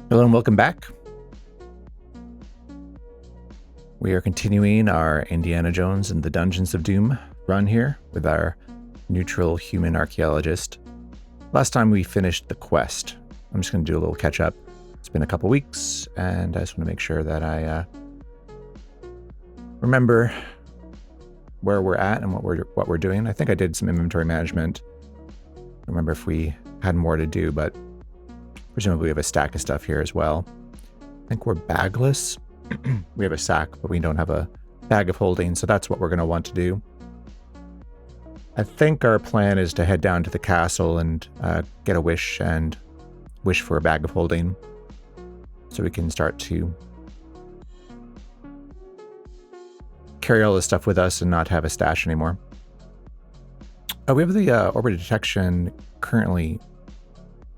Hello and welcome back. We are continuing our Indiana Jones and the Dungeons of Doom run here with our neutral human archaeologist. Last time we finished the quest. I'm just going to do a little catch up. It's been a couple weeks and I just want to make sure that I remember where we're at and what we're doing. I think I did some inventory management. I remember if we had more to do, but presumably we have a stack of stuff here as well. I think we're bagless. We have a sack, but we don't have a bag of holding, so that's what we're going to want to do. I think our plan is to head down to the castle and get a wish and wish for a bag of holding so we can start to carry all this stuff with us and not have a stash anymore. We have the orbit detection currently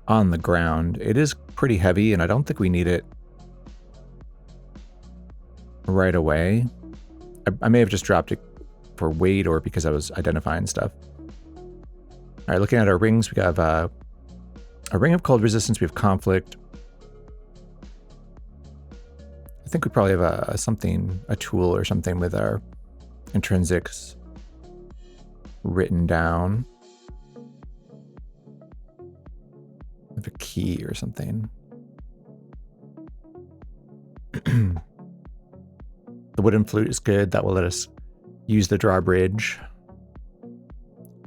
on the ground. It is pretty heavy, and I don't think we need it right away. I may have just dropped it for weight or because I was identifying stuff. All right, looking at our rings, we have a ring of cold resistance. We have conflict. I think we probably have a tool or something with our intrinsics written down. We have a key or something. The wooden flute is good. That will let us use the drawbridge.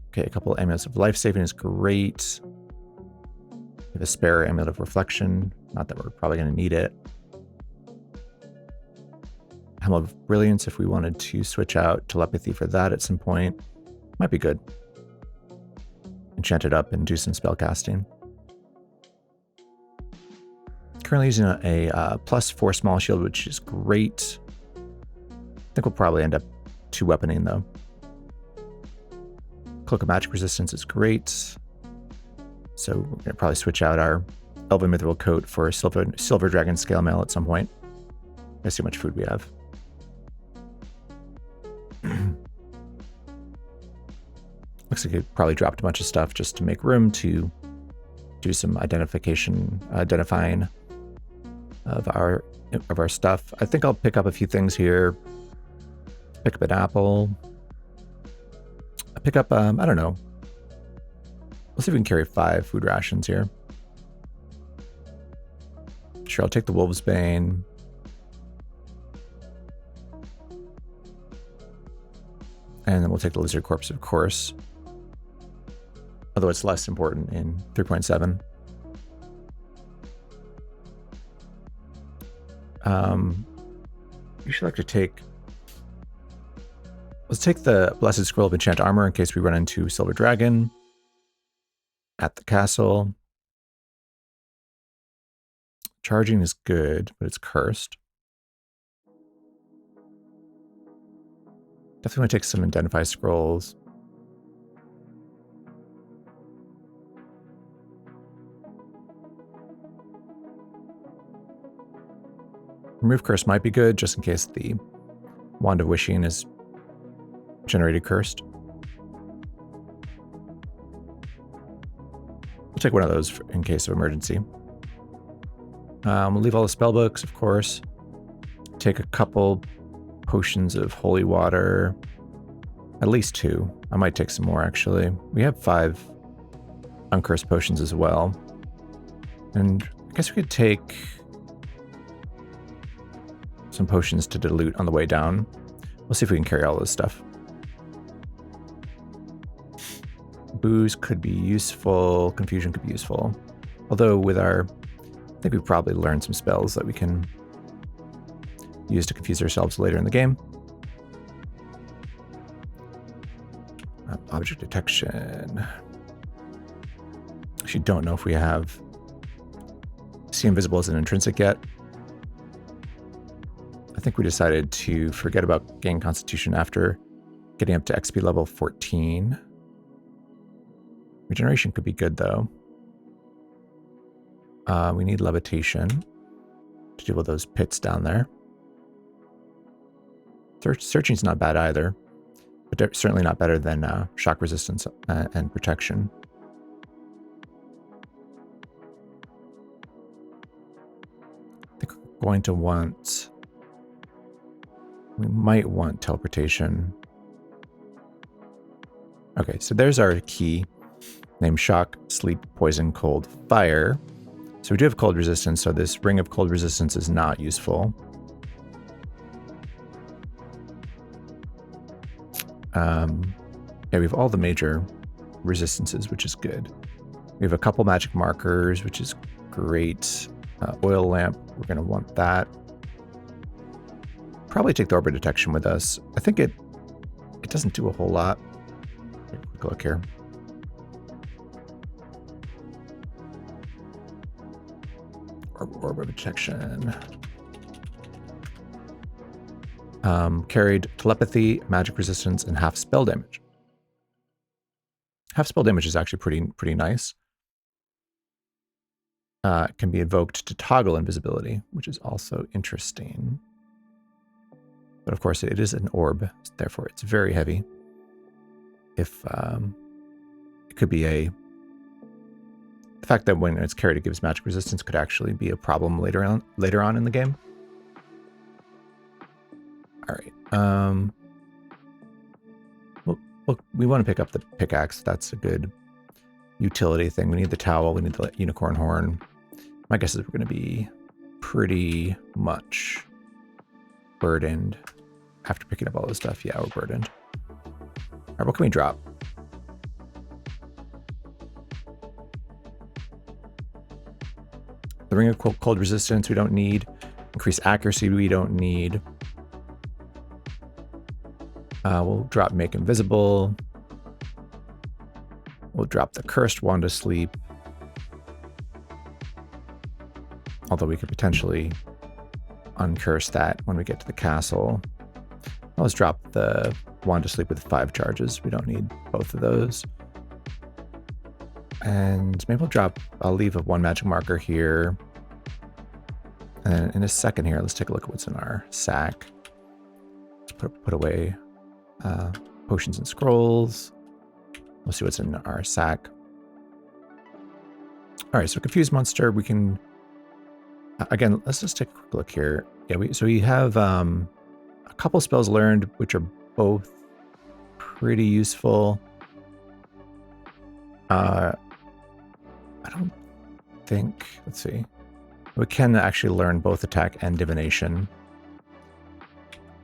Okay, a couple amulets of life saving is great. We have a spare amulet of reflection. Not that we're probably going to need it. Helm of Brilliance, if we wanted to switch out telepathy for that at some point, might be good. Enchant it up and do some spell casting. Currently using a +4 small shield, which is great. I think we'll probably end up 2-weaponing though. Cloak of Magic Resistance is great. So we're going to probably switch out our Elven Mithril Coat for a Silver Dragon Scale Mail at some point. Let's see how much food we have. Looks like it probably dropped a bunch of stuff just to make room to do some identifying of our stuff. I think I'll pick up a few things here. Pick up an apple. I pick up, I don't know. Let's see if we can carry 5 food rations here. Sure, I'll take the Wolf's Bane. And then we'll take the Lizard Corpse, of course. Although it's less important in 3.7. Usually like to take... Let's take the Blessed Scroll of Enchant Armor in case we run into Silver Dragon at the castle. Charging is good, but it's cursed. Definitely want to take some Identify Scrolls. Remove Curse might be good, just in case the Wand of Wishing is generated cursed. We'll take one of those in case of emergency. We'll leave all the spell books, of course. Take a couple potions of holy water. At least 2. I might take some more, actually. We have 5 uncursed potions as well. And I guess we could take some potions to dilute on the way down. We'll see if we can carry all this stuff. Booze could be useful. Confusion could be useful. Although with our... I think we've probably learned some spells that we can use to confuse ourselves later in the game. Object detection. Actually, don't know if we have See Invisible as an intrinsic yet. I think we decided to forget about gain Constitution after getting up to XP level 14. Regeneration could be good, though. We need Levitation to deal with those pits down there. Searching's not bad either, but certainly not better than shock resistance and protection. going to want... We might want teleportation. Okay, so there's our key named Shock, Sleep, Poison, Cold, Fire. So we do have cold resistance, so this ring of cold resistance is not useful. Yeah, we have all the major resistances, which is good. We have a couple magic markers, which is great. Oil lamp, we're going to want that. Probably take the orbit detection with us. I think it doesn't do a whole lot. Take a quick look here. Orbit detection. Carried telepathy, magic resistance, and half spell damage. Half spell damage is actually pretty nice. It can be invoked to toggle invisibility, which is also interesting. But of course, it is an orb, therefore it's very heavy. If it could be the fact that when it's carried, it gives magic resistance could actually be a problem later on in the game. All right. Well, we want to pick up the pickaxe. That's a good utility thing. We need the towel. We need the unicorn horn. My guess is we're going to be pretty much burdened after picking up all this stuff. Yeah, we're burdened. All right, what can we drop? The ring of cold resistance we don't need. Increased accuracy we don't need. We'll drop make invisible. We'll drop the cursed wand of sleep. Although we could potentially uncurse that when we get to the castle. Let's drop the wand of sleep with 5 charges. We don't need both of those. And maybe I'll leave 1 magic marker here. And in a second here, let's take a look at what's in our sack. Let's put away potions and scrolls. We'll see what's in our sack. All right, so Confused Monster, we can... Again, let's just take a quick look here. Yeah, we have a couple spells learned, which are both pretty useful. I don't think... Let's see. We can actually learn both attack and divination.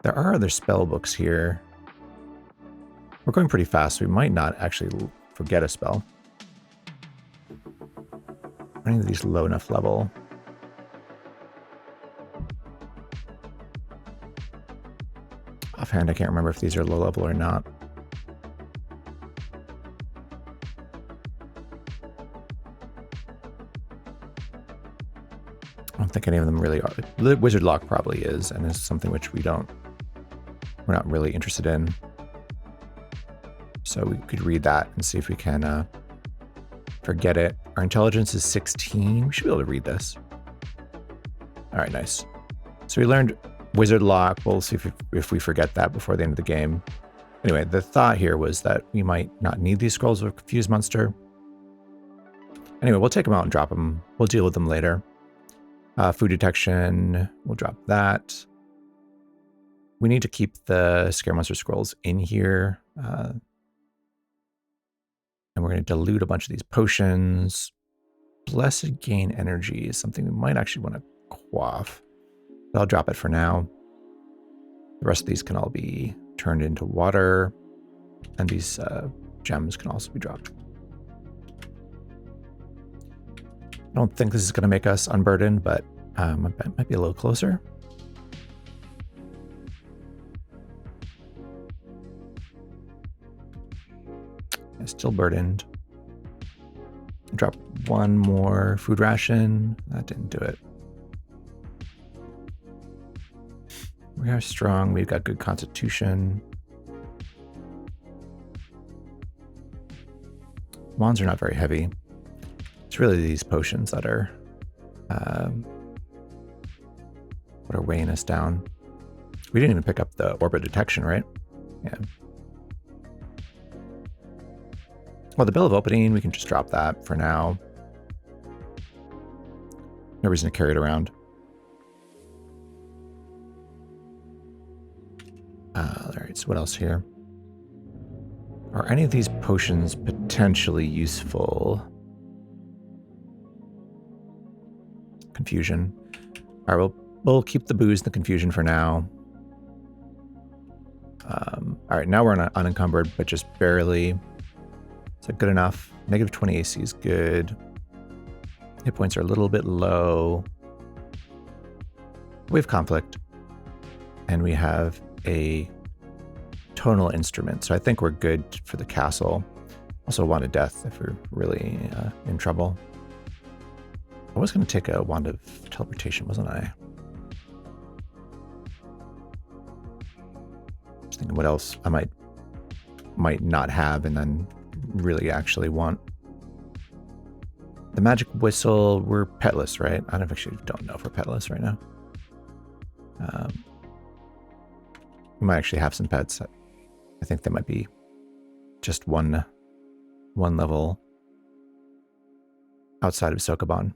There are other spell books here. We're going pretty fast, so we might not actually forget a spell. Any of these low enough level. Offhand, I can't remember if these are low level or not. I don't think any of them really are. The Wizard Lock probably is, and is something which we're not really interested in. So we could read that and see if we can forget it. Our intelligence is 16. We should be able to read this. All right, nice. So we learned Wizard Lock. We'll see if we forget that before the end of the game. Anyway, the thought here was that we might not need these scrolls of Confused Monster. Anyway, we'll take them out and drop them. We'll deal with them later. Food detection, we'll drop that. We need to keep the Scare Monster scrolls in here. And we're going to dilute a bunch of these potions. Blessed Gain Energy is something we might actually want to quaff. But I'll drop it for now. The rest of these can all be turned into water. And these gems can also be dropped. I don't think this is going to make us unburdened, but it might be a little closer. Yeah, still burdened. Drop 1 more food ration. That didn't do it. We are strong. We've got good constitution. Wands are not very heavy. It's really these potions that are what are weighing us down. We didn't even pick up the orbit detection, right? Yeah. Well, the bill of opening, we can just drop that for now. No reason to carry it around. right, so what else here? Are any of these potions potentially useful? Confusion. All right, we'll keep the booze and the confusion for now. All right, now we're unencumbered, but just barely. Is that good enough? Negative 20 AC is good. Hit points are a little bit low. We have conflict. And we have a tonal instrument. So I think we're good for the castle. Also wand of death if we're really in trouble. I was going to take a wand of teleportation, wasn't I? Just thinking what else I might not have and then really actually want. The magic whistle, we're petless, right? I actually don't know if we're petless right now. We might actually have some pets. I think they might be just one level outside of Sokoban.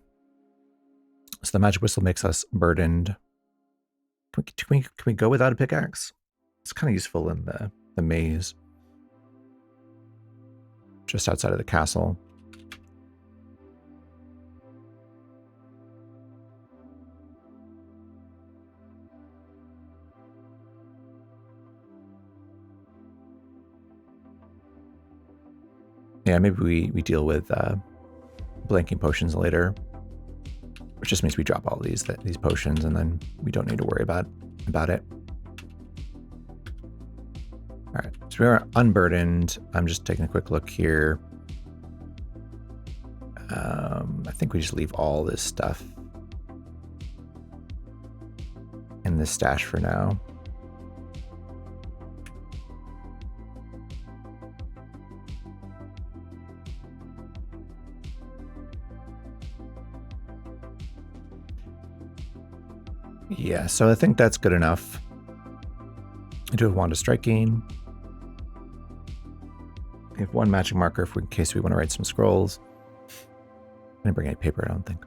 So the magic whistle makes us burdened. Can we go without a pickaxe? It's kind of useful in the maze. Just outside of the castle. Yeah, maybe we deal with blanking potions later, which just means we drop all these potions and then we don't need to worry about it. All right, so we are unburdened. I'm just taking a quick look here. I think we just leave all this stuff in this stash for now. Yeah, so I think that's good enough. I do have Wand of Striking. We have one magic marker in case we want to write some scrolls. I didn't bring any paper, I don't think.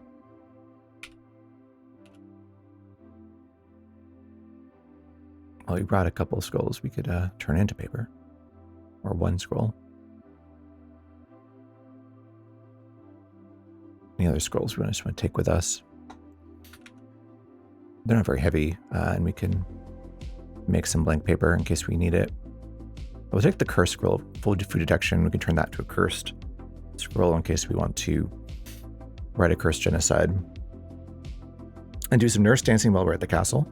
Well, we brought a couple of scrolls we could turn into paper. Or one scroll. Any other scrolls we just want to take with us? They're not very heavy, and we can make some blank paper in case we need it. We'll take the cursed scroll, full food detection. We can turn that to a cursed scroll in case we want to write a cursed genocide. And do some nurse dancing while we're at the castle.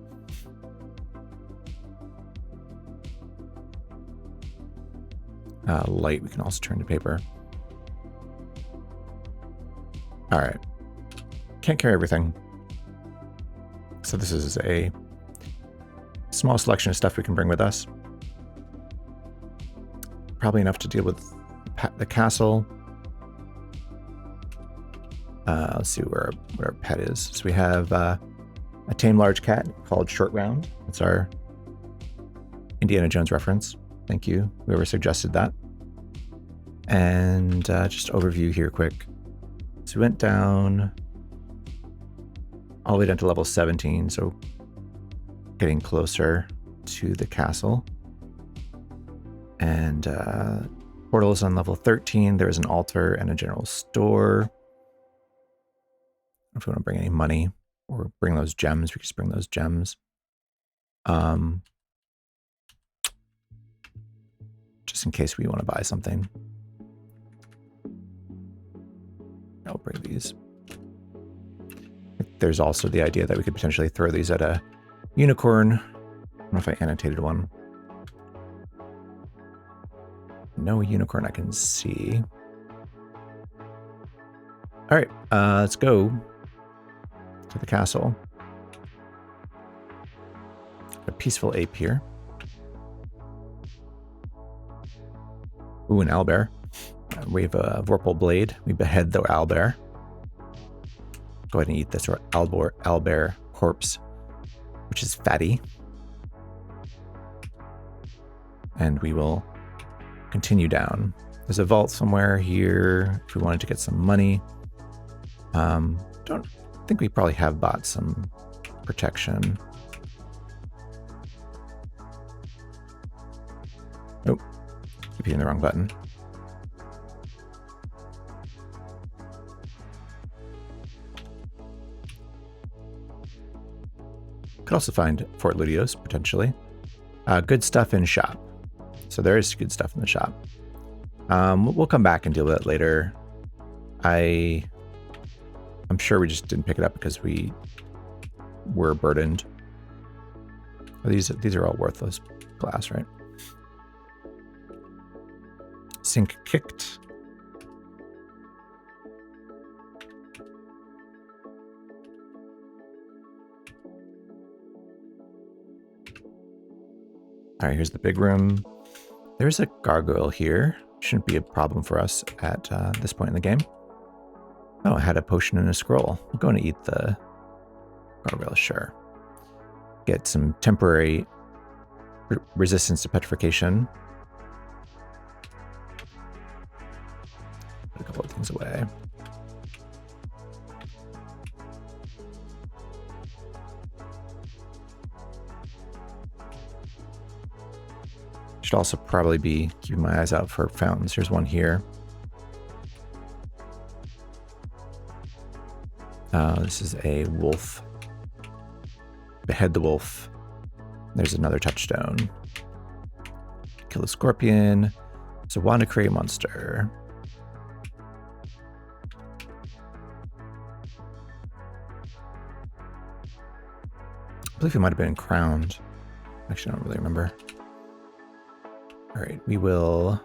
Light we can also turn to paper. All right. Can't carry everything. So this is a small selection of stuff we can bring with us. Probably enough to deal with the castle. Let's see where our pet is. So we have a tame large cat called Short Round. That's our Indiana Jones reference. Thank you, whoever suggested that. And just overview here quick. So we went down all the way down to level 17, so getting closer to the castle. And portal is on level 13. There's an altar and a general store. If we want to bring any money or bring those gems, we can just bring those gems. Just in case we want to buy something. I'll bring these. There's also the idea that we could potentially throw these at a unicorn. I don't know if I annotated one. No unicorn I can see. All right, let's go to the castle. A peaceful ape here. Ooh, an owlbear. We have a Vorpal blade. We behead the owlbear. Go ahead and eat this owlbear corpse, which is fatty. And we will continue down. There's a vault somewhere here if we wanted to get some money. Don't think we probably have bought some protection. hitting the wrong button. Could also find Fort Ludios, potentially. Good stuff in shop. So there is good stuff in the shop. We'll come back and deal with it later. I'm sure we just didn't pick it up because we were burdened. These are all worthless glass, right? Sink kicked. All right, here's the big room. There's a gargoyle here. Shouldn't be a problem for us at this point in the game. Oh, I had a potion and a scroll. I'm going to eat the gargoyle, sure. Get some temporary resistance to petrification. Put a couple of things away. Should also probably be keeping my eyes out for fountains. Here's one here. This is a wolf. Behead the wolf. There's another touchstone. Kill the scorpion. So want to create a monster. I believe he might have been crowned. Actually, I don't really remember. All right, we will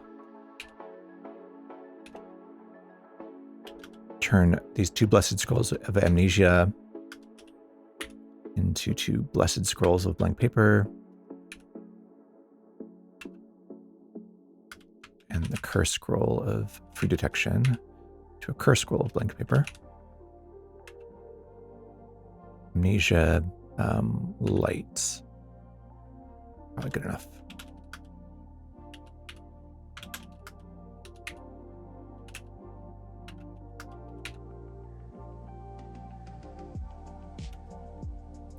turn these 2 blessed scrolls of amnesia into 2 blessed scrolls of blank paper. And the curse scroll of food detection to a curse scroll of blank paper. Amnesia light. Probably good enough.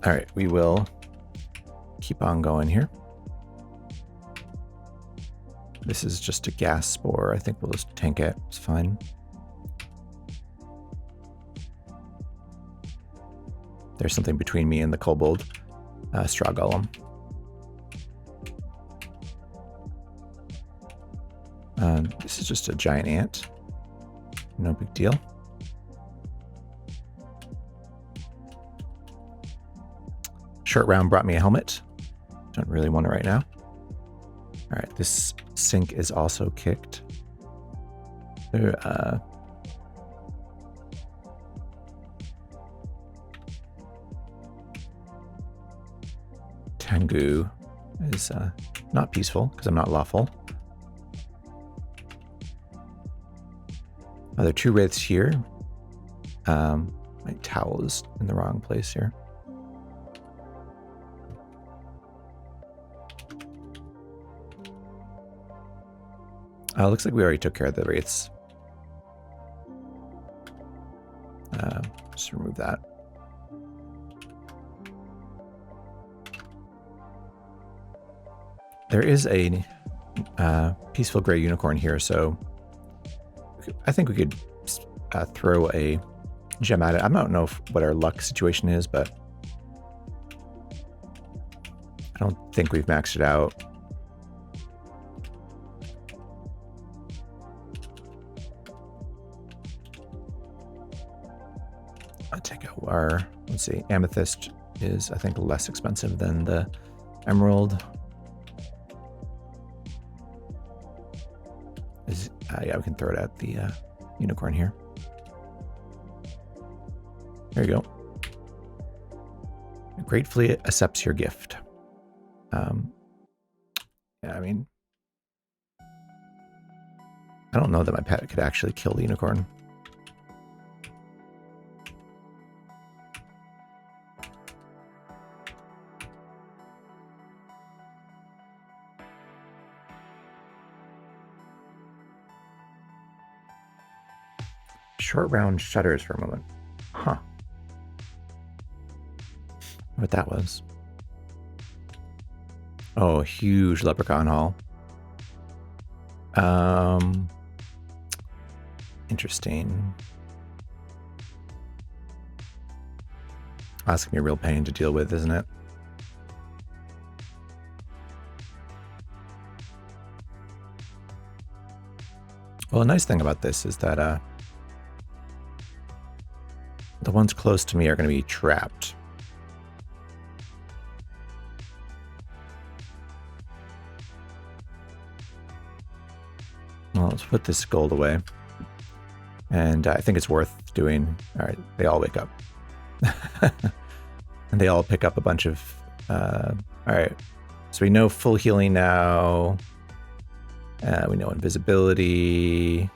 All right, we will keep on going here. This is just a gas spore. I think we'll just tank it. It's fine. There's something between me and the kobold straw golem. This is just a giant ant. No big deal. Short round brought me a helmet. Don't really want it right now. All right, this sink is also kicked. There, Tengu is not peaceful because I'm not lawful. There are 2 wraiths here. My towel is in the wrong place here. Looks like we already took care of the wraiths. Just remove that. There is a peaceful gray unicorn here, so I think we could throw a gem at it. I don't know what our luck situation is, but I don't think we've maxed it out. I'll take out our, let's see, amethyst is, I think, less expensive than the emerald. Yeah, we can throw it at the unicorn here. There you go. Gratefully accepts your gift. Yeah, I mean, I don't know that my pet could actually kill the unicorn. Short round shudders for a moment. Huh. What that was. Oh, huge leprechaun haul. Interesting. That's gonna be a real pain to deal with, isn't it? Well, a nice thing about this is that the ones close to me are going to be trapped. Well, let's put this gold away. And I think it's worth doing. All right, they all wake up. And they all pick up a bunch of... all right, so we know full healing now. We know invisibility.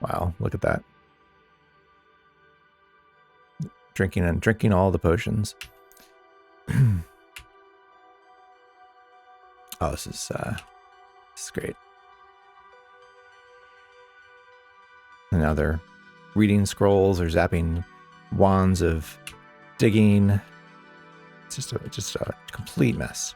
Wow, look at that. Drinking all the potions. Oh, this is great. And now they're reading scrolls or zapping wands of digging. It's just a complete mess.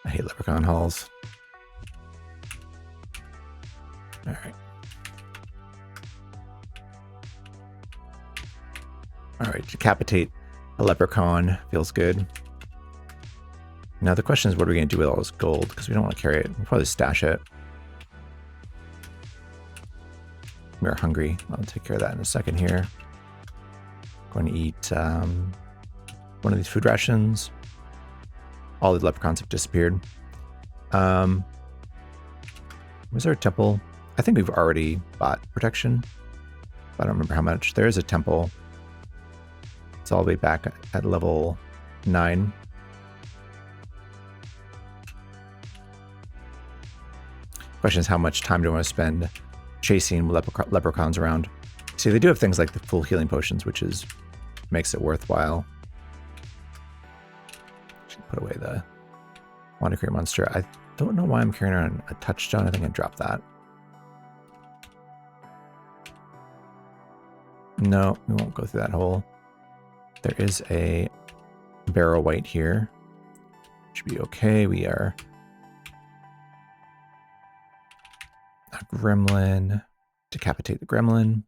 I hate leprechaun halls. All right. All right, decapitate a leprechaun. Feels good. Now the question is, what are we going to do with all this gold? Because we don't want to carry it. We'll probably stash it. We're hungry. I'll take care of that in a second here. Going to eat one of these food rations. All the leprechauns have disappeared. Was there a temple? I think we've already bought protection. I don't remember how much. There is a temple. It's all the way back at level 9. Question is, how much time do I want to spend chasing leprechauns around? See, they do have things like the full healing potions, which makes it worthwhile. Put away the Wonder Create monster. I don't know why I'm carrying around a touchstone. I think I dropped that. No, we won't go through that hole. There is a barrow white here. Should be okay. We are a gremlin. Decapitate the gremlin.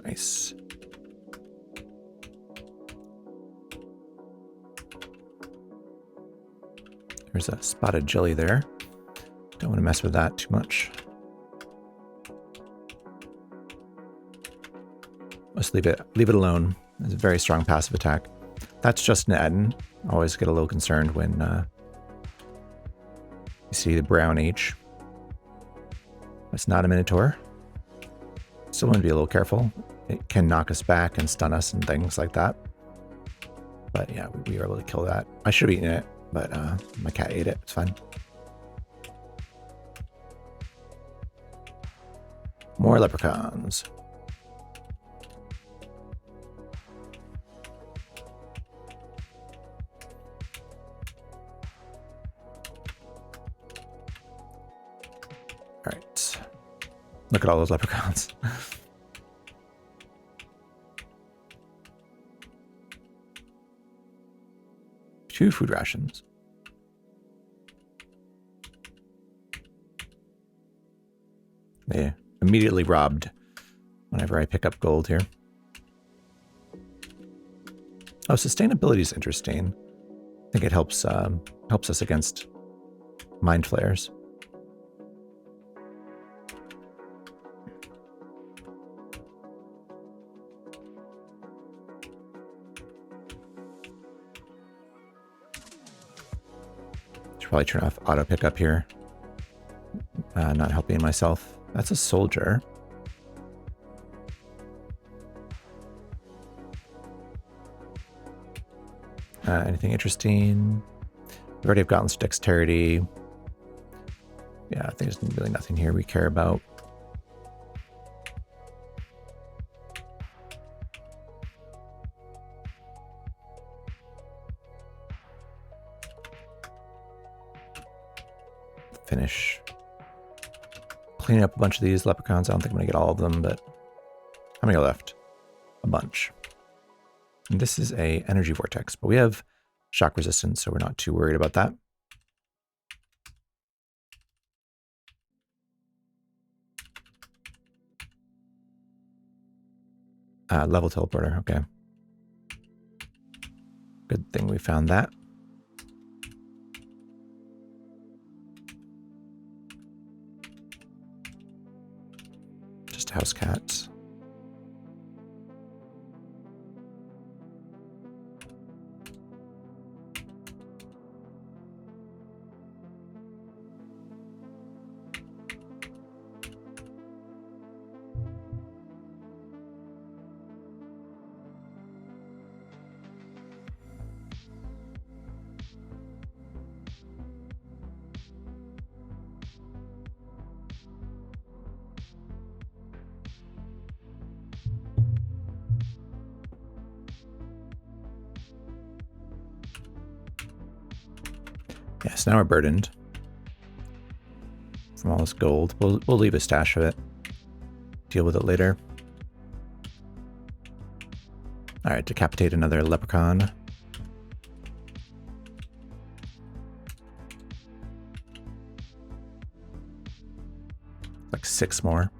Nice. There's a spotted jelly there. Don't want to mess with that too much. Let's leave it alone. It's a very strong passive attack. That's just an Eden. Always get a little concerned when you see the brown H. It's not a Minotaur. Still want to be a little careful. It can knock us back and stun us and things like that. But yeah, we were able to kill that. I should have eaten it, but my cat ate it. It's fine. More leprechauns. All right. Look at all those leprechauns. Two food rations. They immediately robbed whenever I pick up gold here. Oh, sustainability is interesting. I think it helps us against mind flayers. Probably turn off auto pickup here. Not helping myself. That's a soldier. Anything interesting? We already have Gauntlet's dexterity. Yeah, I think there's really nothing here we care about. finish cleaning up a bunch of these leprechauns. I don't think I'm going to get all of them, but how many are left? A bunch. And this is a energy vortex, but we have shock resistance, so we're not too worried about that. Level teleporter, okay. Good thing we found that. Just house cats. Yes, now we're burdened from all this gold. We'll leave a stash of it. Deal with it later. All right, decapitate another leprechaun. Like 6 more.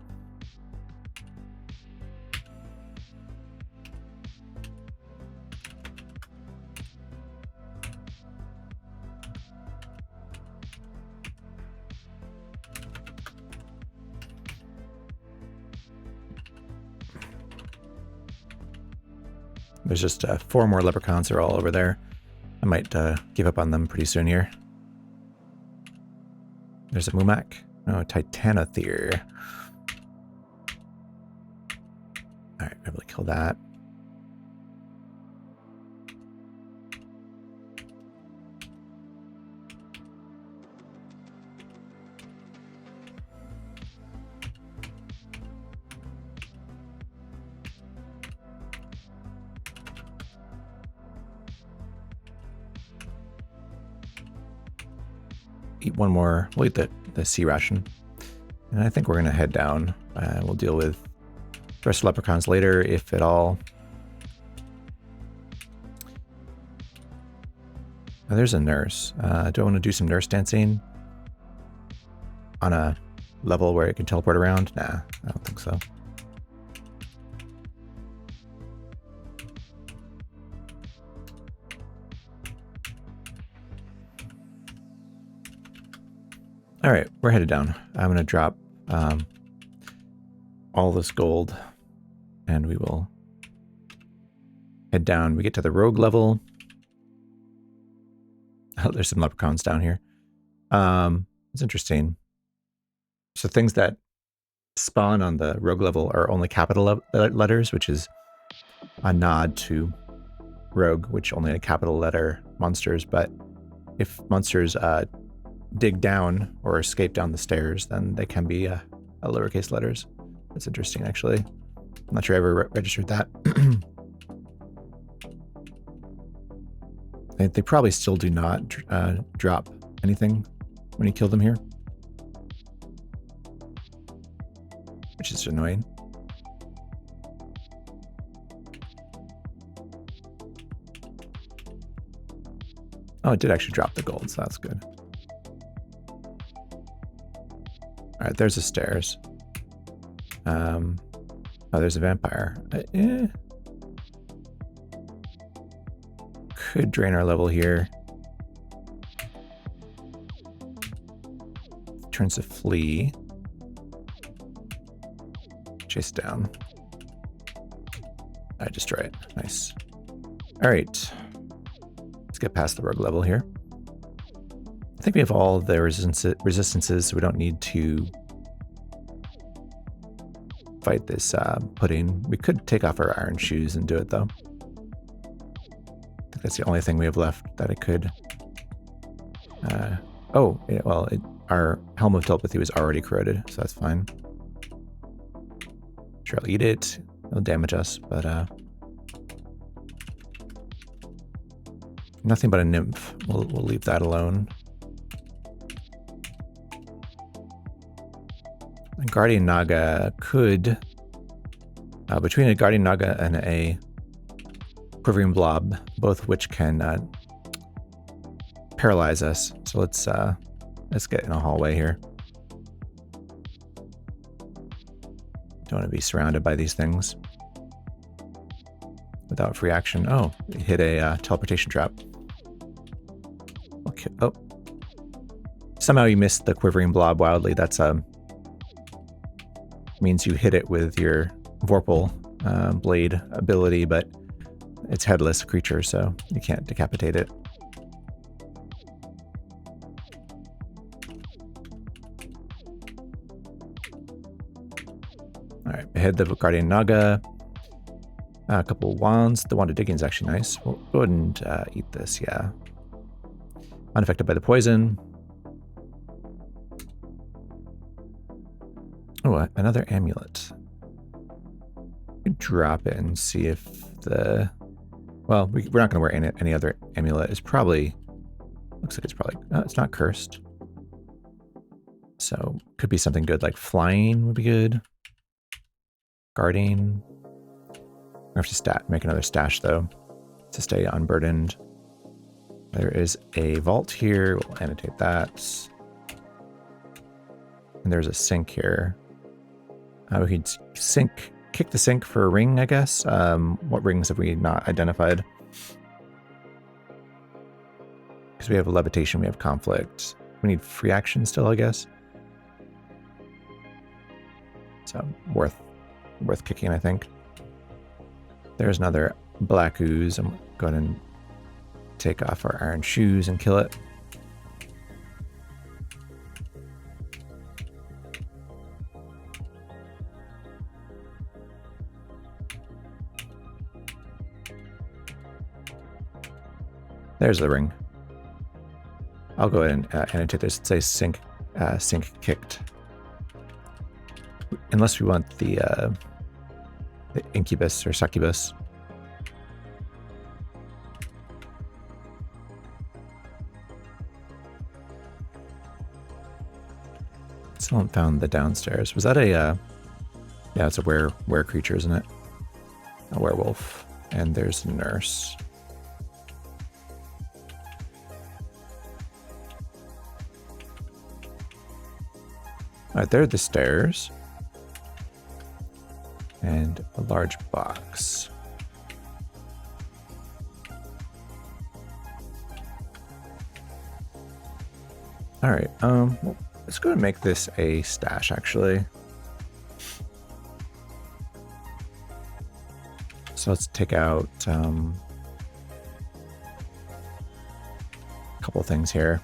There's just 4 more leprechauns. They're all over there. I might give up on them pretty soon here. There's a Mumak. Oh, Titanothere. All right, able to kill that. Eat one more. We'll eat the sea ration. And I think we're going to head down. We'll deal with the rest of leprechauns later, if at all. Oh, there's a nurse. Do I want to do some nurse dancing on a level where it can teleport around? Nah, I don't think so. All right, we're headed down. I'm going to drop all this gold, and we will head down. We get to the rogue level. Oh, there's some leprechauns down here. It's interesting. So things that spawn on the rogue level are only capital letters, which is a nod to rogue, which only had capital letter monsters. But if monsters dig down or escape down the stairs, then they can be a lowercase letters. That's interesting, actually. I'm not sure I ever registered that. They probably still do not drop anything when you kill them here, which is annoying. Oh, it did actually drop the gold, so that's good. All right, there's the stairs. Oh, there's a vampire. Could drain our level here. Turns to flee. Chase it down. I destroy it. Nice. All right. Let's get past the rogue level here. I think we have all the resistances, so we don't need to fight this pudding. We could take off our iron shoes and do it, though. I think that's the only thing we have left that I could. Our Helm of Telepathy was already corroded, so that's fine. Sure, I'll eat it. It'll damage us, but nothing but a nymph. We'll leave that alone. A Guardian Naga could, between a Guardian Naga and a Quivering Blob, both which can paralyze us. So let's get in a hallway here. Don't want to be surrounded by these things without free action. Oh, hit a teleportation trap. Okay. Oh, somehow you missed the Quivering Blob wildly. That's means you hit it with your Vorpal blade ability, but it's headless creature, so you can't decapitate it. All right, I hit the Guardian Naga. A couple of wands. The wand of digging is actually nice. We'll go ahead and eat this, yeah. Unaffected by the poison. Oh, another amulet. We can drop it and see if the... Well, we're not going to wear any other amulet. It's probably... Looks like it's probably... No, it's not cursed. So, could be something good, like flying would be good. Guarding. I have to make another stash, though, to stay unburdened. There is a vault here. We'll annotate that. And there's a sink here. We could kick the sink for a ring, I guess. What rings have we not identified? Because we have levitation, we have conflict. We need free action still, I guess. So worth kicking, I think. There's another black ooze. I'm going to take off our iron shoes and kill it. There's the ring. I'll go ahead and annotate this. Say sink kicked. Unless we want the incubus or succubus. Still haven't found the downstairs. Was that a yeah, it's a were creature, isn't it? A werewolf. And there's a nurse. Alright, there are the stairs. And a large box. Alright, well, let's go and make this a stash, actually. So let's take out a couple things here.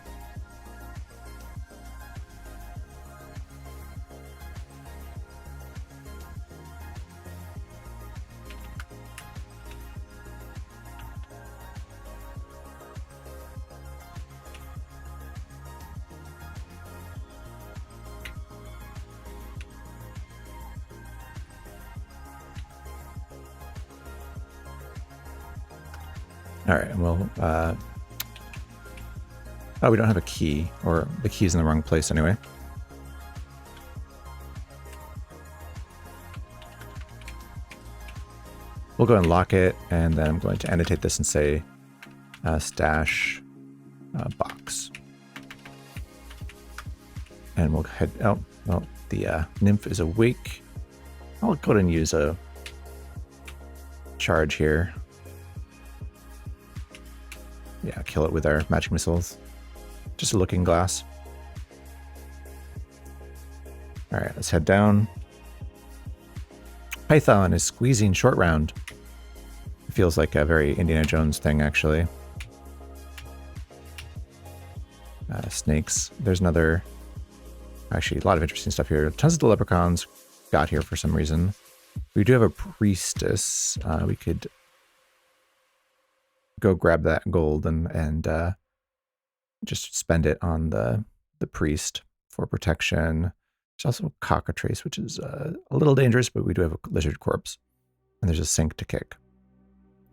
All right, and we'll, oh, we don't have a key, or the key's in the wrong place anyway. We'll go and lock it, and then I'm going to annotate this and say stash box. And we'll head, oh, well, the nymph is awake. I'll go ahead and use a charge here. Yeah, kill it with our magic missiles. Just a looking glass. All right, let's head down. Python is squeezing short round. It feels like a very Indiana Jones thing, actually. Snakes. There's another... Actually, a lot of interesting stuff here. Tons of the leprechauns got here for some reason. We do have a priestess. We could go grab that gold and just spend it on the priest for protection. There's also a cockatrice, which is a little dangerous, but we do have a lizard corpse. And there's a sink to kick.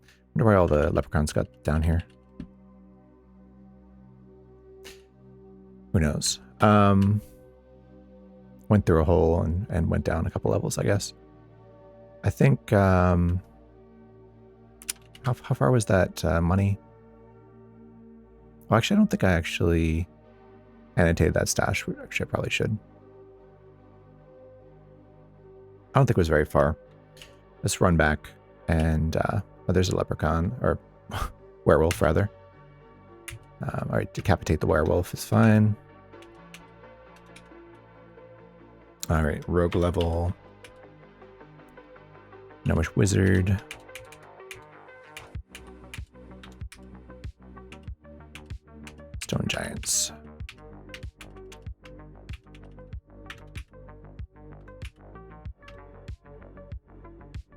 I wonder why all the leprechauns got down here. Who knows? went through a hole and went down a couple levels, I guess. I think, how far was that money? Well, actually, I don't think I actually annotated that stash. Actually, I probably should. I don't think it was very far. Let's run back and, oh, there's a leprechaun, or werewolf rather. All right, decapitate the werewolf is fine. All right, rogue level. Gnomish wizard. Stone giants.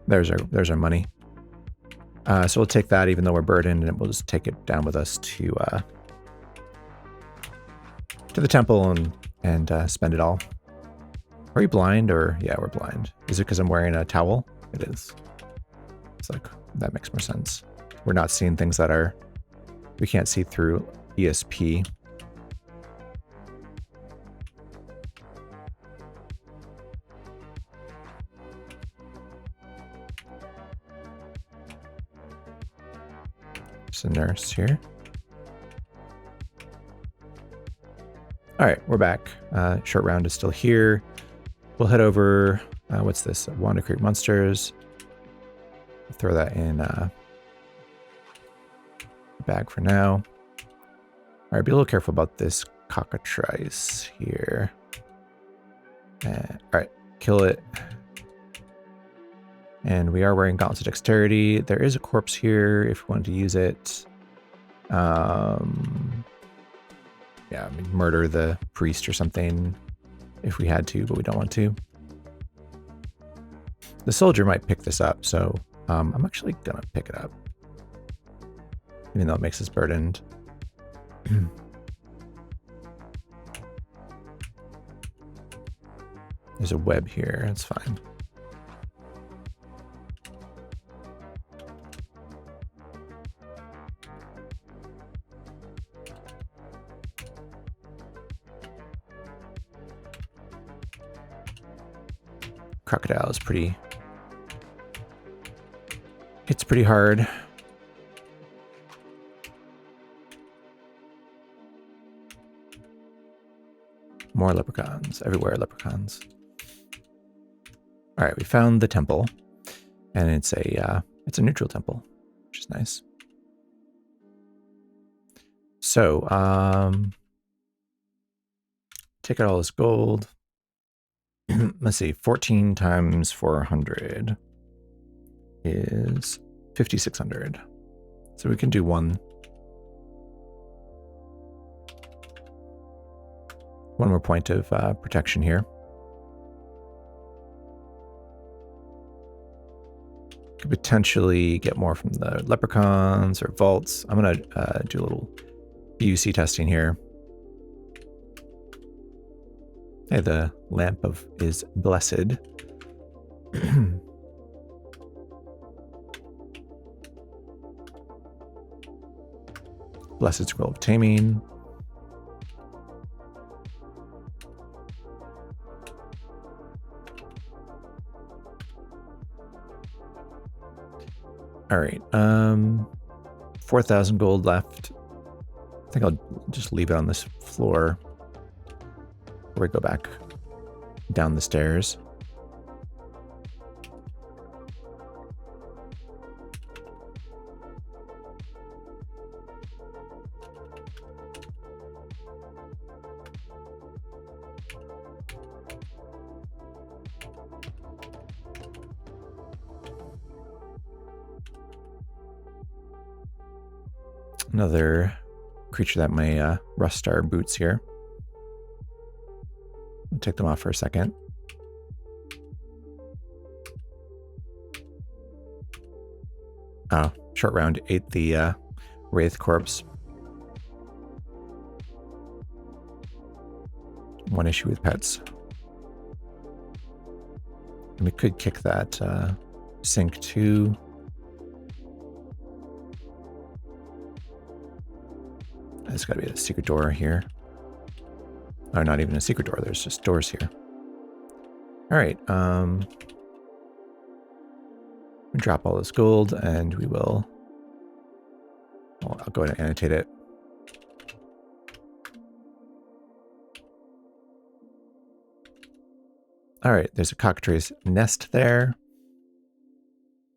There's our money. So we'll take that even though we're burdened, and we'll just take it down with us to the temple and spend it all. Are we blind or? Yeah, we're blind. Is it because I'm wearing a towel? It is. It's like, that makes more sense. We're not seeing things that we can't see through ESP. There's a nurse here. All right, we're back. Short round is still here. We'll head over, what's this? Wanda Creek Monsters. Throw that in a bag for now. All right, be a little careful about this cockatrice here. All right, kill it. And we are wearing gauntlets of dexterity. There is a corpse here if we wanted to use it. Yeah, I mean, murder the priest or something if we had to, but we don't want to. The soldier might pick this up, so I'm actually gonna pick it up, even though it makes us burdened. There's a web here, that's fine. Crocodile is it's pretty hard. More leprechauns, everywhere leprechauns. All right, we found the temple, and it's a neutral temple, which is nice. So, take out all this gold. Let's see, 14 times 400 is 5,600. So we can do one more point of protection here. Could potentially get more from the leprechauns or vaults. I'm gonna do a little BUC testing here. Hey, the lamp is blessed. Blessed scroll of taming. All right, 4,000 gold left. I think I'll just leave it on this floor. We go back down the stairs. Another creature that may rust our boots here. We'll take them off for a second. Oh, short round ate the wraith corpse. One issue with pets. And we could kick that sink too. There's got to be a secret door here. Oh, not even a secret door. There's just doors here. All right. Drop all this gold, and we will. Well, I'll go ahead and annotate it. All right. There's a cockatrice nest there,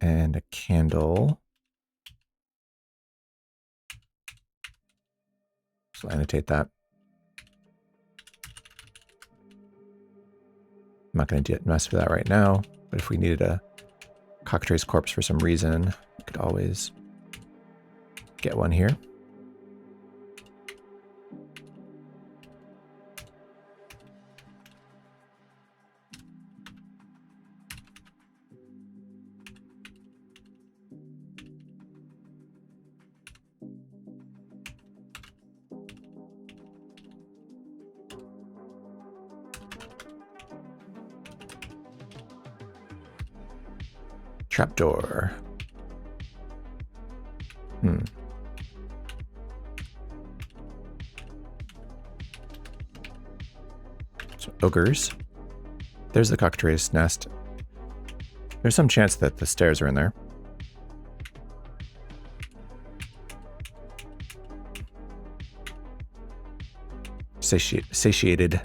and a candle. So I'll annotate that. I'm not going to mess with that right now, but if we needed a cockatrice corpse for some reason, we could always get one here. Trapdoor. So ogres. There's the cockatrice nest. There's some chance that the stairs are in there. Satiated.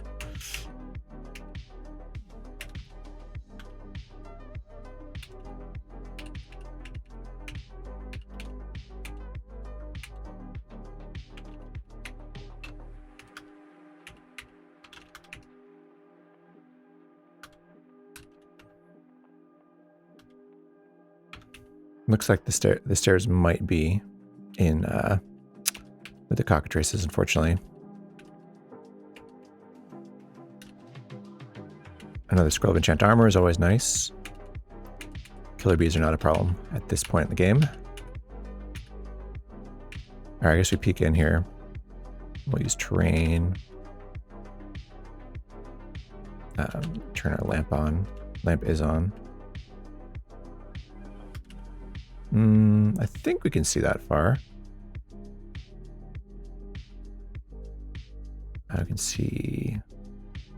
Looks like the stairs might be in with the cockatrices, unfortunately. Another scroll of enchant armor is always nice. Killer bees are not a problem at this point in the game. All right, I guess we peek in here. We'll use terrain. Turn our lamp on. Lamp is on. I think we can see that far. I can see.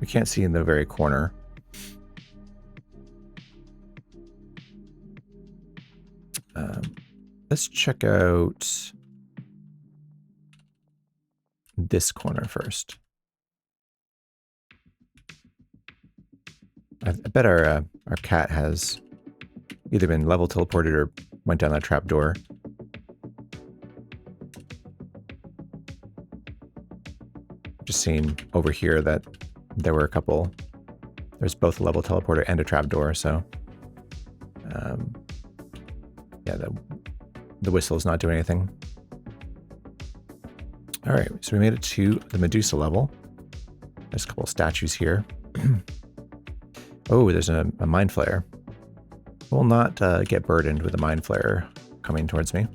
We can't see in the very corner. Let's check out this corner first. I bet our cat has either been level teleported or went down that trap door. Just seen over here that there were a couple. There's both a level teleporter and a trap door, so yeah, the whistle is not doing anything. All right, so we made it to the Medusa level. There's a couple of statues here. Oh, there's a mind flayer. Will not get burdened with a mind flayer coming towards me.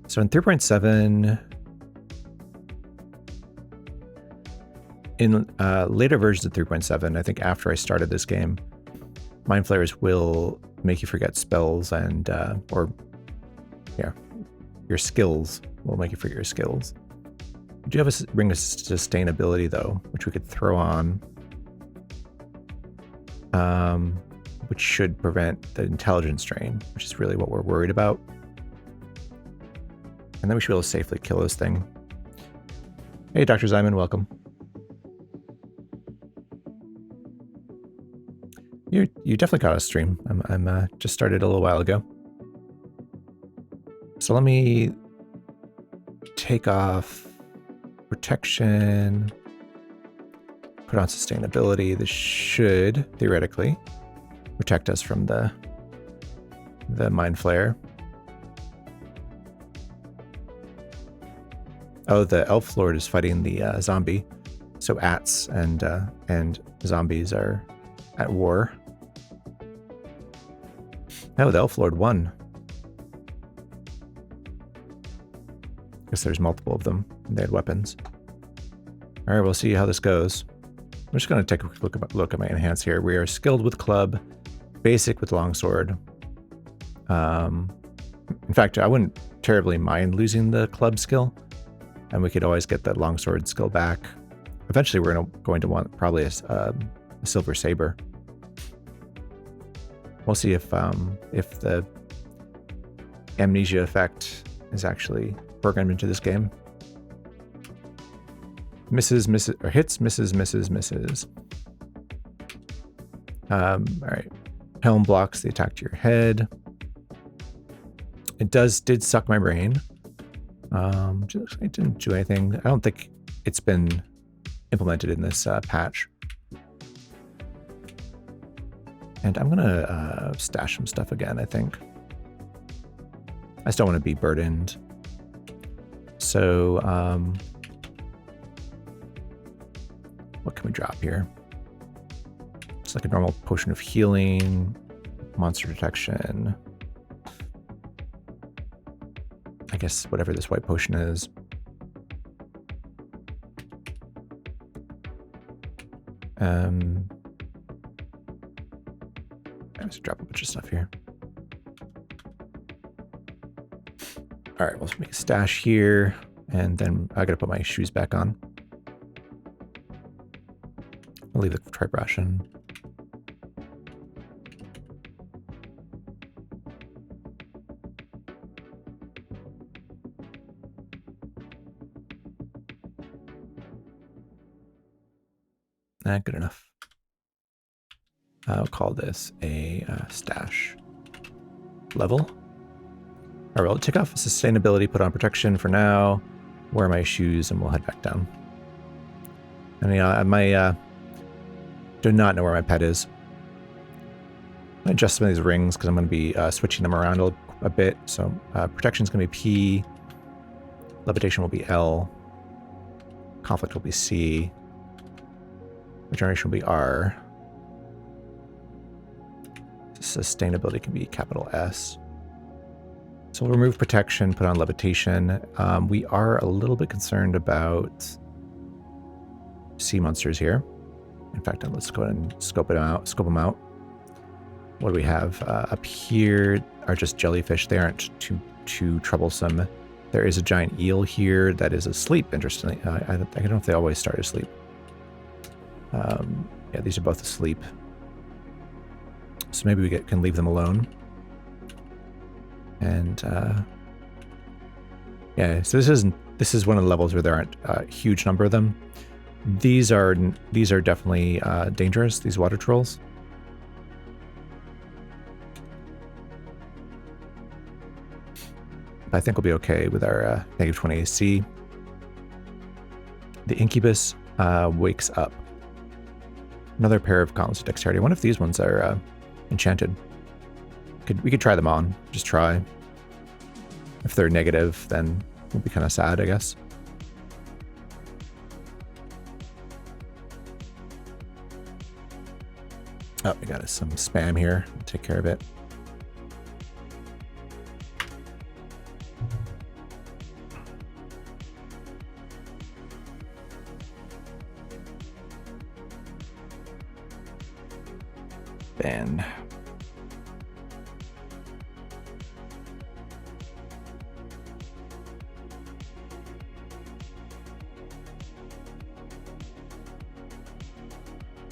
So in 3.7, in later versions of 3.7, I think after I started this game, mind flayers will make you forget spells and or yeah, your skills will make you forget your skills. We do have a ring of sustainability though, which we could throw on, which should prevent the intelligence drain, which is really what we're worried about. And then we should be able to safely kill this thing. Hey, Dr. Zyman, welcome. You definitely caught a stream. I'm just started a little while ago. So let me take off protection, put on sustainability. This should theoretically protect us from the mind flare. Oh, the elf lord is fighting the zombie. So ats and zombies are at war. Oh, the elf lord won. Guess there's multiple of them. And they had weapons. All right, we'll see how this goes. I'm just going to take a quick look at my enhance here. We are skilled with club, basic with longsword. In fact, I wouldn't terribly mind losing the club skill, and we could always get that longsword skill back Eventually we're going to want probably a silver saber. We'll see if the amnesia effect is actually programmed into this game. Misses, or hits, misses. All right. Helm blocks the attack to your head. It did suck my brain. It didn't do anything. I don't think it's been implemented in this patch. And I'm gonna stash some stuff again, I think. I still want to be burdened. So, what can we drop here? It's like a normal potion of healing, monster detection. I guess whatever this white potion is. Let's drop a bunch of stuff here. All right, we'll make a stash here, and then I gotta put my shoes back on. I'll leave the tripe ration. Good enough. I'll call this a stash level. All right, we'll take off sustainability, put on protection for now, wear my shoes, and we'll head back down. And I do not know where my pet is. I adjust some of these rings because I'm going to be switching them around a bit. So protection is going to be P, levitation will be L, conflict will be C, regeneration will be R. Sustainability can be capital S. So we'll remove protection, put on levitation. We are a little bit concerned about sea monsters here. In fact, let's go ahead and scope them out. What do we have? Up here are just jellyfish. They aren't too troublesome. There is a giant eel here that is asleep, interestingly. I don't know if they always start asleep. Yeah, these are both asleep. So maybe we can leave them alone. And yeah, so this is one of the levels where there aren't a huge number of them. These are definitely dangerous, these water trolls. I think we'll be okay with our -20 AC. The incubus wakes up. Another pair of gauntlets of dexterity. I wonder if these ones are enchanted. We could try them on. Just try. If they're negative, then we'll be kind of sad, I guess. Oh, we got some spam here. We'll take care of it. Ban.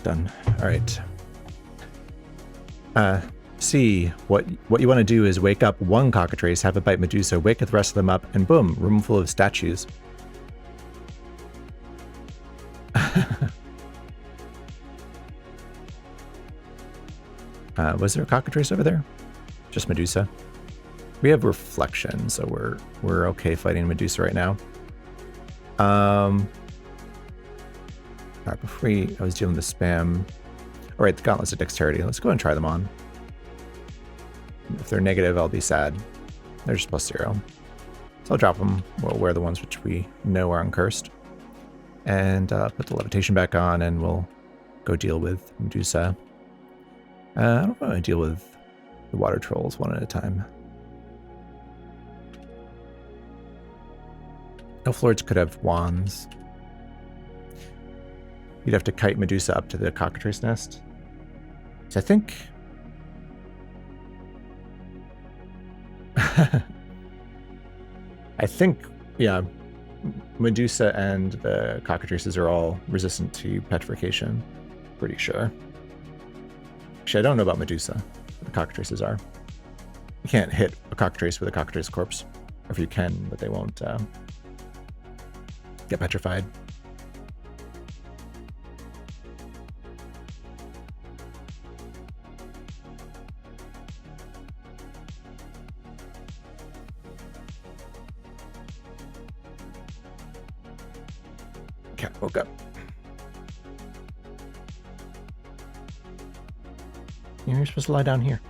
Done. All right. C, what you want to do is wake up one cockatrice, have it bite Medusa, wake the rest of them up, and boom, room full of statues. Was there a cockatrice over there? Just Medusa. We have reflection, so we're okay fighting Medusa right now. All right, before I was dealing with the spam. All right, the gauntlets of dexterity. Let's go and try them on. If they're negative, I'll be sad. They're just +0. So I'll drop them. We'll wear the ones which we know are uncursed. And put the levitation back on, and we'll go deal with Medusa. I don't want to deal with the water trolls one at a time. Elf lords could have wands. You'd have to kite Medusa up to the cockatrice nest. So I think... I think, yeah, Medusa and the cockatrices are all resistant to petrification. Pretty sure. Actually, I don't know about Medusa. But the cockatrices are. You can't hit a cockatrice with a cockatrice corpse. Or if you can, but they won't get petrified. Cat woke up. You're supposed to lie down here.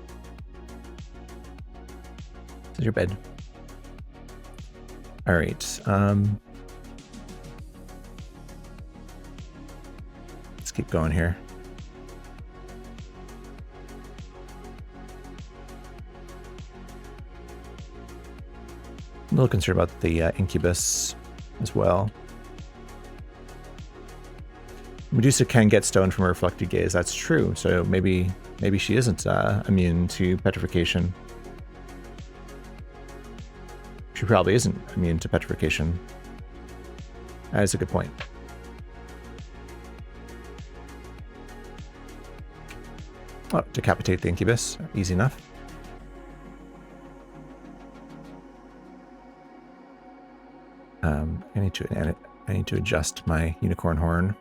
This is your bed. All right. Let's keep going here. I'm a little concerned about the incubus as well. Medusa can get stoned from a reflected gaze. That's true. So maybe she isn't immune to petrification. She probably isn't immune to petrification. That is a good point. Oh, decapitate the incubus. Easy enough. I need to adjust my unicorn horn.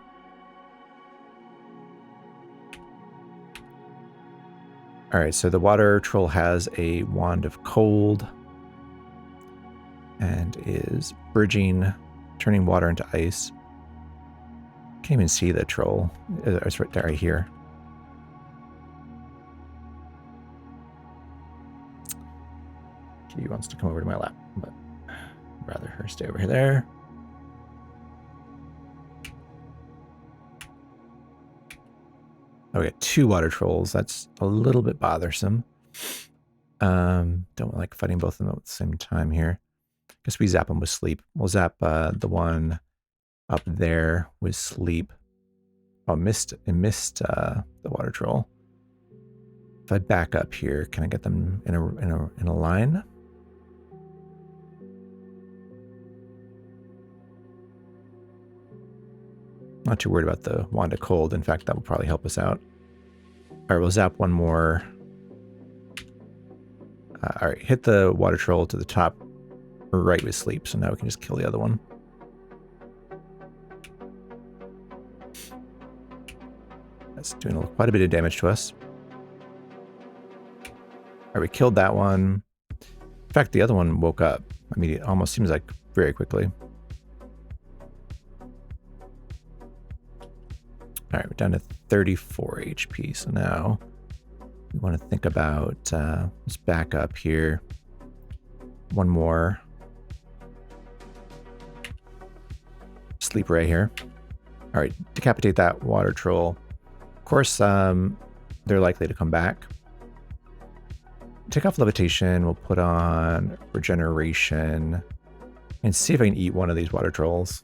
All right, so the water troll has a wand of cold and is bridging, turning water into ice. Can't even see the troll. It's right there, right here. He wants to come over to my lap, but I'd rather her stay over there. Oh, we got 2 water trolls. That's a little bit bothersome. Don't like fighting both of them at the same time here. Guess we zap them with sleep. We'll zap the one up there with sleep. Oh, missed the water troll. If I back up here, can I get them in a line? Not too worried about the wand of cold. In fact, that will probably help us out. All right, we'll zap one more. All right, hit the water troll to the top right with sleep. So now we can just kill the other one. That's doing quite a bit of damage to us. All right, we killed that one. In fact, the other one woke up. I mean, it almost seems like very quickly. All right, we're down to 34 HP. So now we want to think about, let's back up here. One more. Sleep right here. All right, decapitate that water troll. Of course, they're likely to come back. Take off levitation. We'll put on regeneration and see if I can eat one of these water trolls.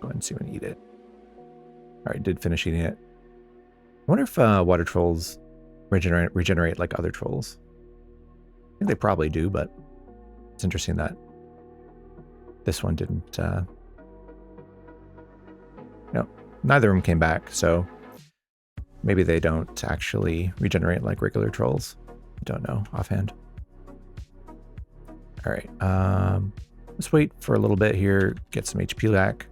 Go ahead and see if I can eat it. All right, did finish eating it. I wonder if water trolls regenerate like other trolls. I think they probably do, but it's interesting that this one didn't. No, neither of them came back, so maybe they don't actually regenerate like regular trolls. I don't know offhand. All right, let's wait for a little bit here, get some HP back,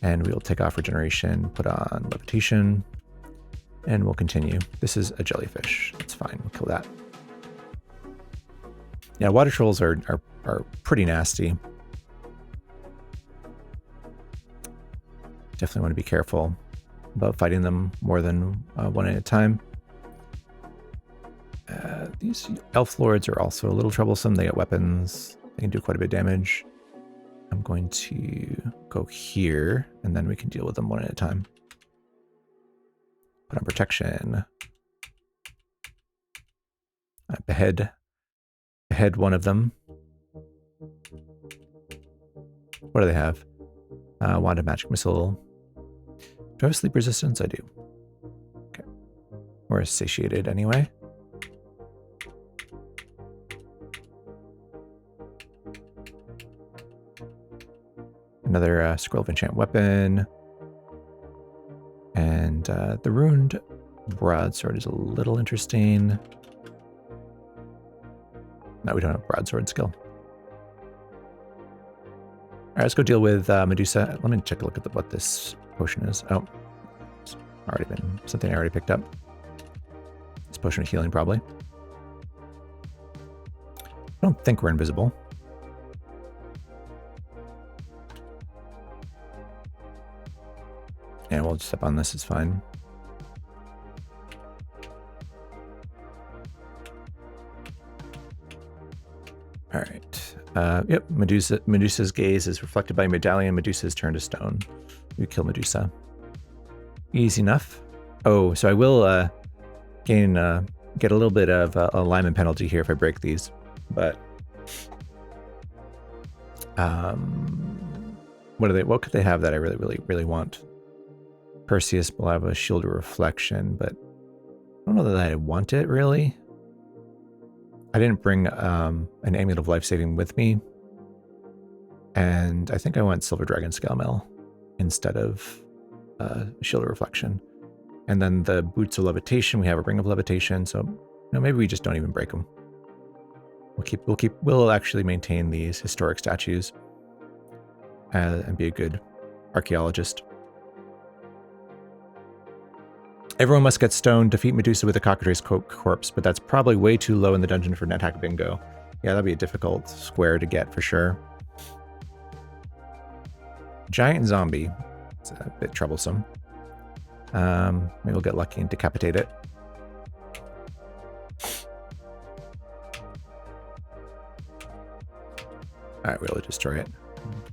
and we'll take off regeneration, put on levitation, and we'll continue. This is a jellyfish. It's fine. We'll kill that. Yeah, water trolls are pretty nasty. Definitely want to be careful about fighting them more than one at a time. These elf lords are also a little troublesome. They got weapons. They can do quite a bit of damage. I'm going to go here, and then we can deal with them one at a time. Put on protection. Behead one of them. What do they have? Wand of magic missile. Do I have sleep resistance? I do. Okay. We're satiated anyway. Another scroll of enchant weapon. And the ruined broadsword is a little interesting. No, we don't have broadsword skill. All right, let's go deal with Medusa. Let me take a look at what this potion is. Oh, it's already been something I already picked up. It's potion of healing, probably. I don't think we're invisible. Yeah, we'll just step on this, it's fine. All right. Yep, Medusa's gaze is reflected by medallion. Medusa is turned to stone. We kill Medusa. Easy enough. Oh, so I will get a little bit of alignment penalty here if I break these, but what could they have that I really want? Perseus will have a shield of reflection, but I don't know that I want it really. I didn't bring an amulet of life saving with me, and I think I want Silver Dragon Scale Mail instead of shield of reflection. And then the boots of levitation, we have a ring of levitation, so maybe we just don't even break them. We'll actually maintain these historic statues and be a good archaeologist. Everyone must get stoned, defeat Medusa with a cockatrice corpse, but that's probably way too low in the dungeon for NetHack bingo. Yeah, that'd be a difficult square to get for sure. Giant zombie. It's a bit troublesome. Maybe we'll get lucky and decapitate it. Alright, we'll destroy it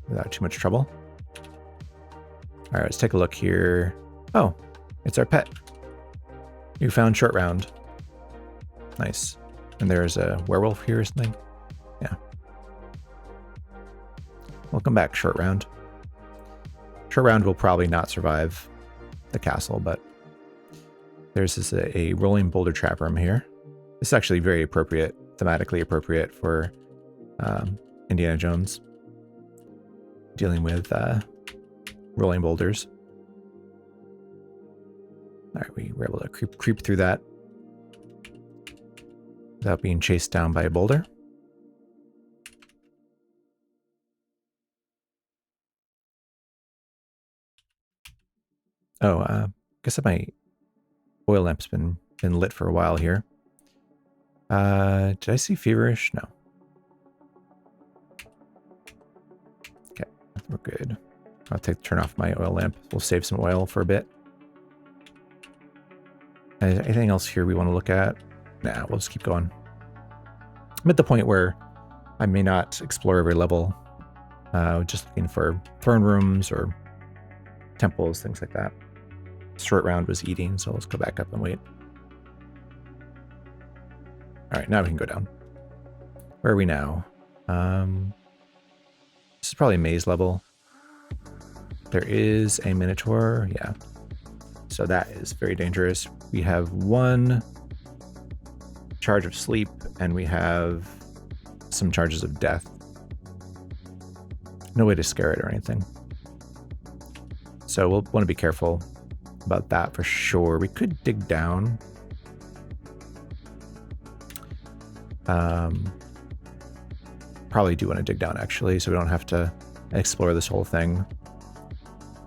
without too much trouble. Alright, let's take a look here. Oh, it's our pet. You found Short Round. Nice. And there's a werewolf here or something. Yeah. Welcome back, Short Round. Short Round will probably not survive the castle, but there's a rolling boulder trap room here. This is actually very appropriate, thematically appropriate for Indiana Jones. Dealing with rolling boulders. All right, we were able to creep through that without being chased down by a boulder. Oh, guess that my oil lamp's been lit for a while here. Did I see feverish? No. Okay, we're good. I'll turn off my oil lamp. We'll save some oil for a bit. Anything else here we want to look at? Nah, we'll just keep going. I'm at the point where I may not explore every level. Just looking for throne rooms or temples, things like that. Short Round was eating, so let's go back up and wait. All right, now we can go down. Where are we now? This is probably a maze level. There is a Minotaur, yeah. So that is very dangerous. We have one charge of sleep, and we have some charges of death. No way to scare it or anything. So we'll want to be careful about that for sure. We could dig down. Probably do want to dig down, actually, so we don't have to explore this whole thing.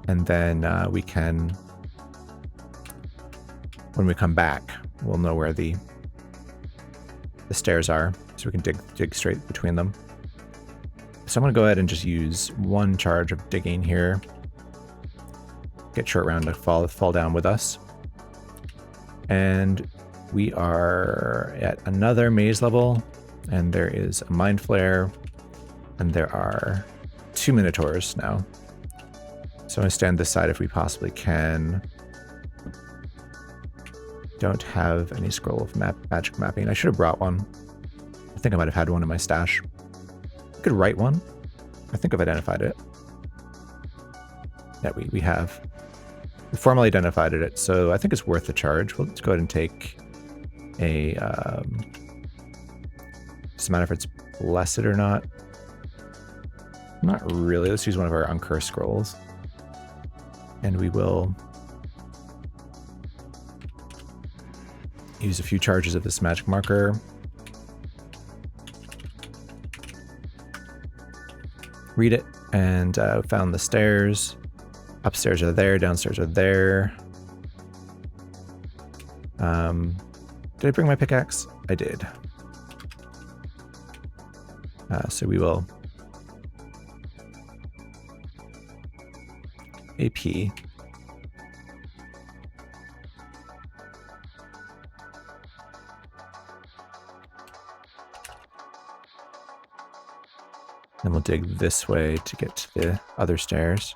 And then we can, when we come back, we'll know where the stairs are, so we can dig straight between them. So I'm going to go ahead and just use one charge of digging here. Get Short Round to fall down with us. And we are at another maze level, and there is a Mind Flare, and there are 2 Minotaurs now. So I'm going to stand this side if we possibly can. Don't have any scroll of magic mapping. I should have brought one. I think I might have had one in my stash. I could write one. I think I've identified it. Yeah, we have. We formally identified it, so I think it's worth the charge. Well, let's go ahead and take a... doesn't matter if it's blessed or not. Not really. Let's use one of our uncursed scrolls. And we will use a few charges of this magic marker. Read it, and found the stairs. Upstairs are there, downstairs are there. Did I bring my pickaxe? I did. So we will AP. Then we'll dig this way to get to the other stairs.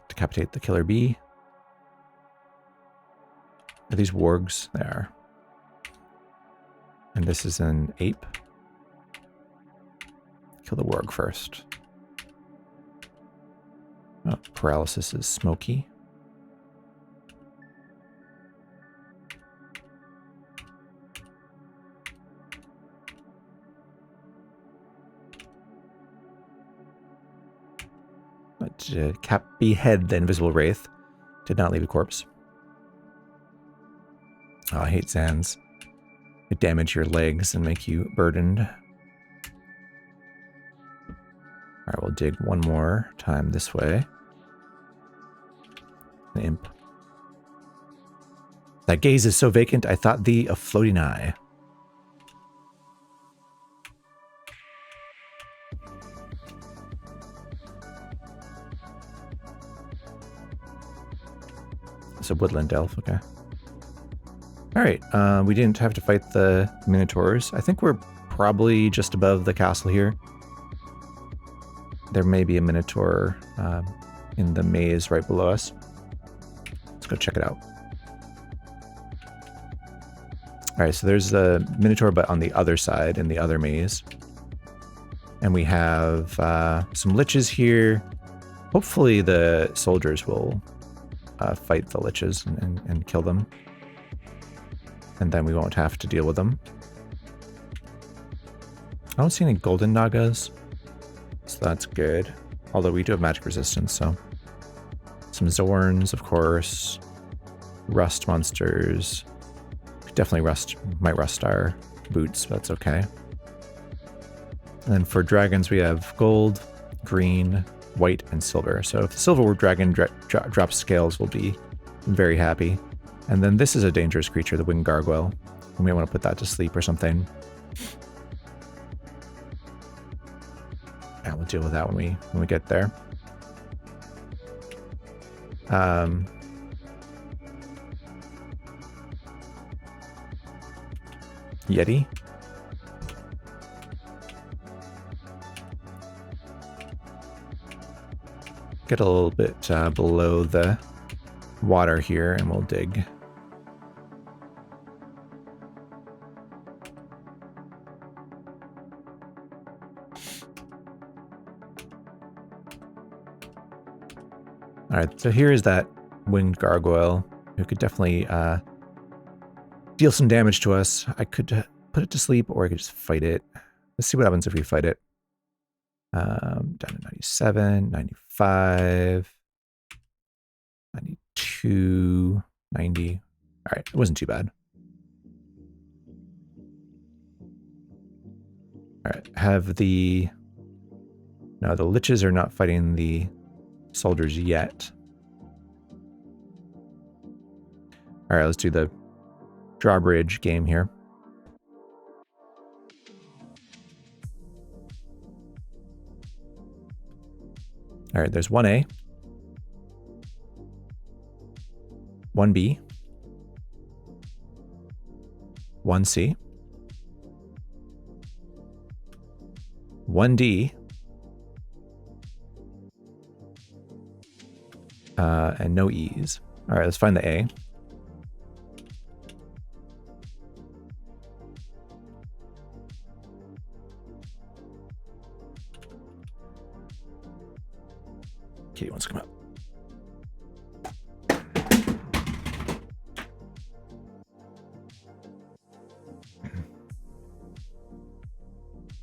Decapitate the killer bee. Are these wargs? They are. And this is an ape. Kill the warg first. Oh, paralysis is smoky. Behead the invisible wraith. Did not leave a corpse. Oh, I hate Zans. They damage your legs and make you burdened. Alright, we'll dig one more time this way. An imp. That gaze is so vacant, I thought thee a floating eye. It's a woodland elf, okay. Alright, we didn't have to fight the minotaurs. I think we're probably just above the castle here. There may be a minotaur in the maze right below us. Let's go check it out. Alright, so there's the minotaur, but on the other side, in the other maze. And we have some liches here. Hopefully the soldiers will fight the liches and kill them. And then we won't have to deal with them. I don't see any golden nagas, so that's good. Although we do have magic resistance, so. Some Zorns, of course. Rust monsters. Definitely might rust our boots, but that's okay. And then for dragons, we have gold, green, white, and silver. So if the silver dragon drops scales, we'll be very happy. And then this is a dangerous creature, the winged gargoyle. We may want to put that to sleep or something. Yeah, we'll deal with that when we get there. Yeti. Get a little bit below the water here and we'll dig. Alright, so here is that winged gargoyle who could definitely deal some damage to us. I could put it to sleep or I could just fight it. Let's see what happens if we fight it. Down to 97, 95, 92, 90. All right, it wasn't too bad. All right, no, the liches are not fighting the soldiers yet. All right, let's do the drawbridge game here. All right, there's 1A, 1B, 1C, 1D, and no E's. All right, let's find the A. Kitty wants to come out.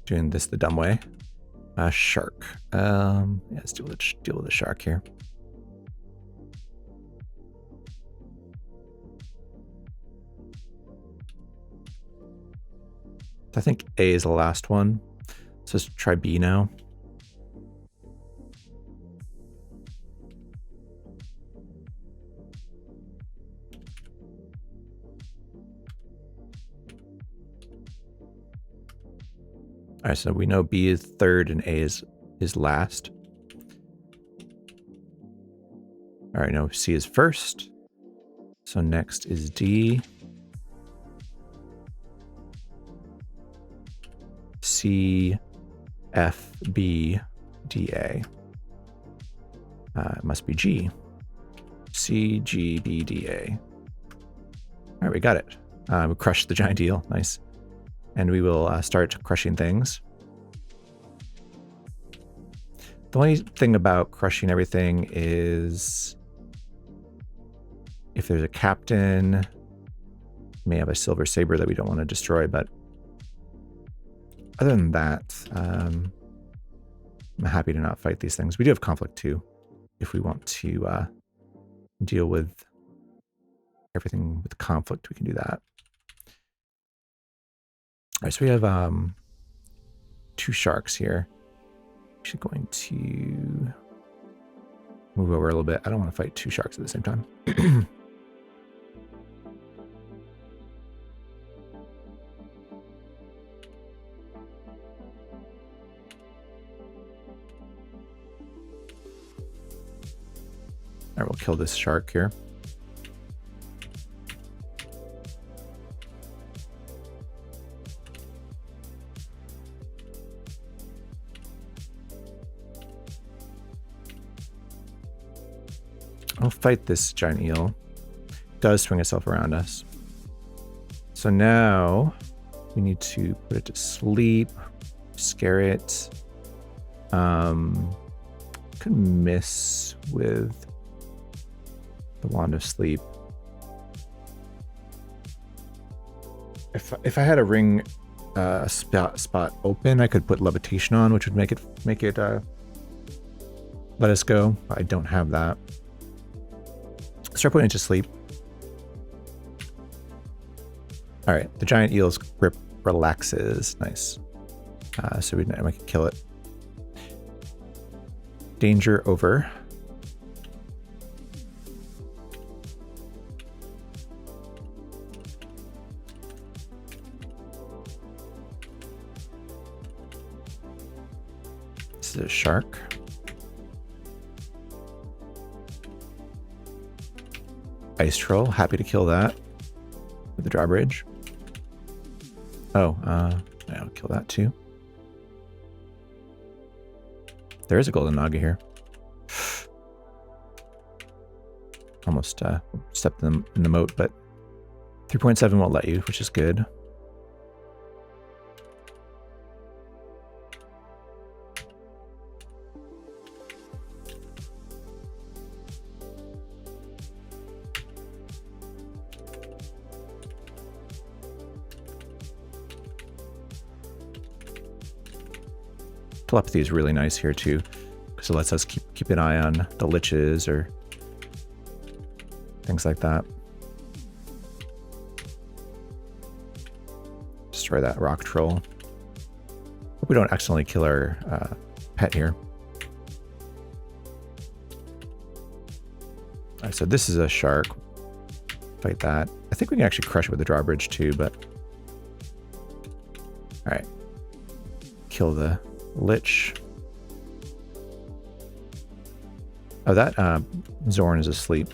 doing this the dumb way. Shark. Yeah, let's deal with the shark here. I think A is the last one. So let's try B now. All right, so we know B is third and A is last. All right, no, C is first. So next is D. C, F, B, D, A. It must be G. C, G, B, D, A. All right, we got it. We crushed the giant eel. Nice. And we will start crushing things. The only thing about crushing everything is if there's a captain, may have a silver saber that we don't want to destroy, but other than that, I'm happy to not fight these things. We do have conflict too, if we want to deal with everything with conflict, we can do that. All right, so we have 2 sharks here. Actually going to move over a little bit. I don't want to fight 2 sharks at the same time. All right, we'll kill this shark here. I'll fight this giant eel. It does swing itself around us. So now we need to put it to sleep, scare it. Could miss with the Wand of Sleep. If I had a ring spot open, I could put levitation on, which would make it let us go. I don't have that. Start putting it to sleep. All right, the giant eel's grip relaxes. Nice. So we can kill it. Danger over. This is a shark. Ice troll, happy to kill that with the drawbridge. Oh, I'll kill that too. There is a golden naga here. Almost stepped in the moat, but 3.7 won't let you, which is good. Telepathy is really nice here too, because it lets us keep an eye on the liches or things like that. Destroy that rock troll. Hope we don't accidentally kill our pet here. All right, so this is a shark. Fight that. I think we can actually crush it with the drawbridge too, but all right. Kill the lich. Oh, that Zorn is asleep.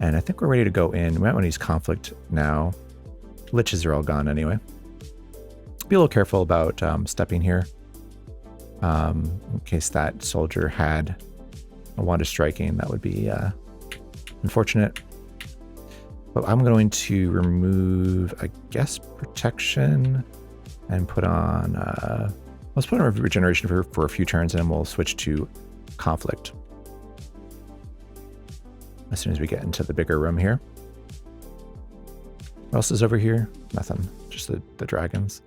And I think we're ready to go in. We might want to use conflict now. Liches are all gone anyway. Be a little careful about stepping here. In case that soldier had a wand of striking, that would be unfortunate. But I'm going to remove, I guess, protection and put on, let's put on regeneration for a few turns, and then we'll switch to conflict as soon as we get into the bigger room here. What else is over here? Nothing, just the dragons.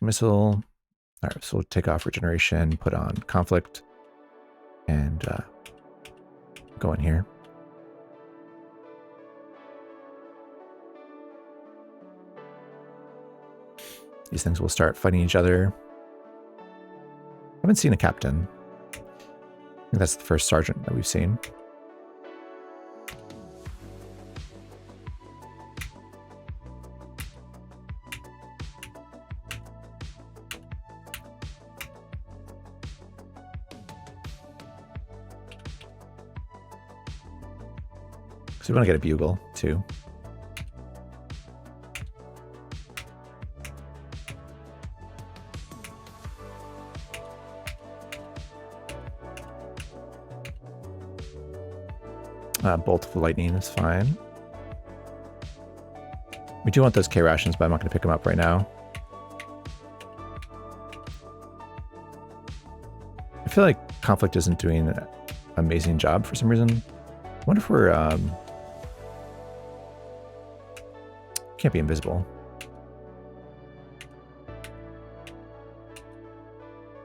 Missile. All right, so we'll take off regeneration, put on conflict, and go in here. These things will start fighting each other. I haven't seen a captain. I think that's the first sergeant that we've seen. So we want to get a bugle too. Bolt of lightning is fine. We do want those K rations, but I'm not going to pick them up right now. I feel like conflict isn't doing an amazing job for some reason. I wonder if we're can't be invisible.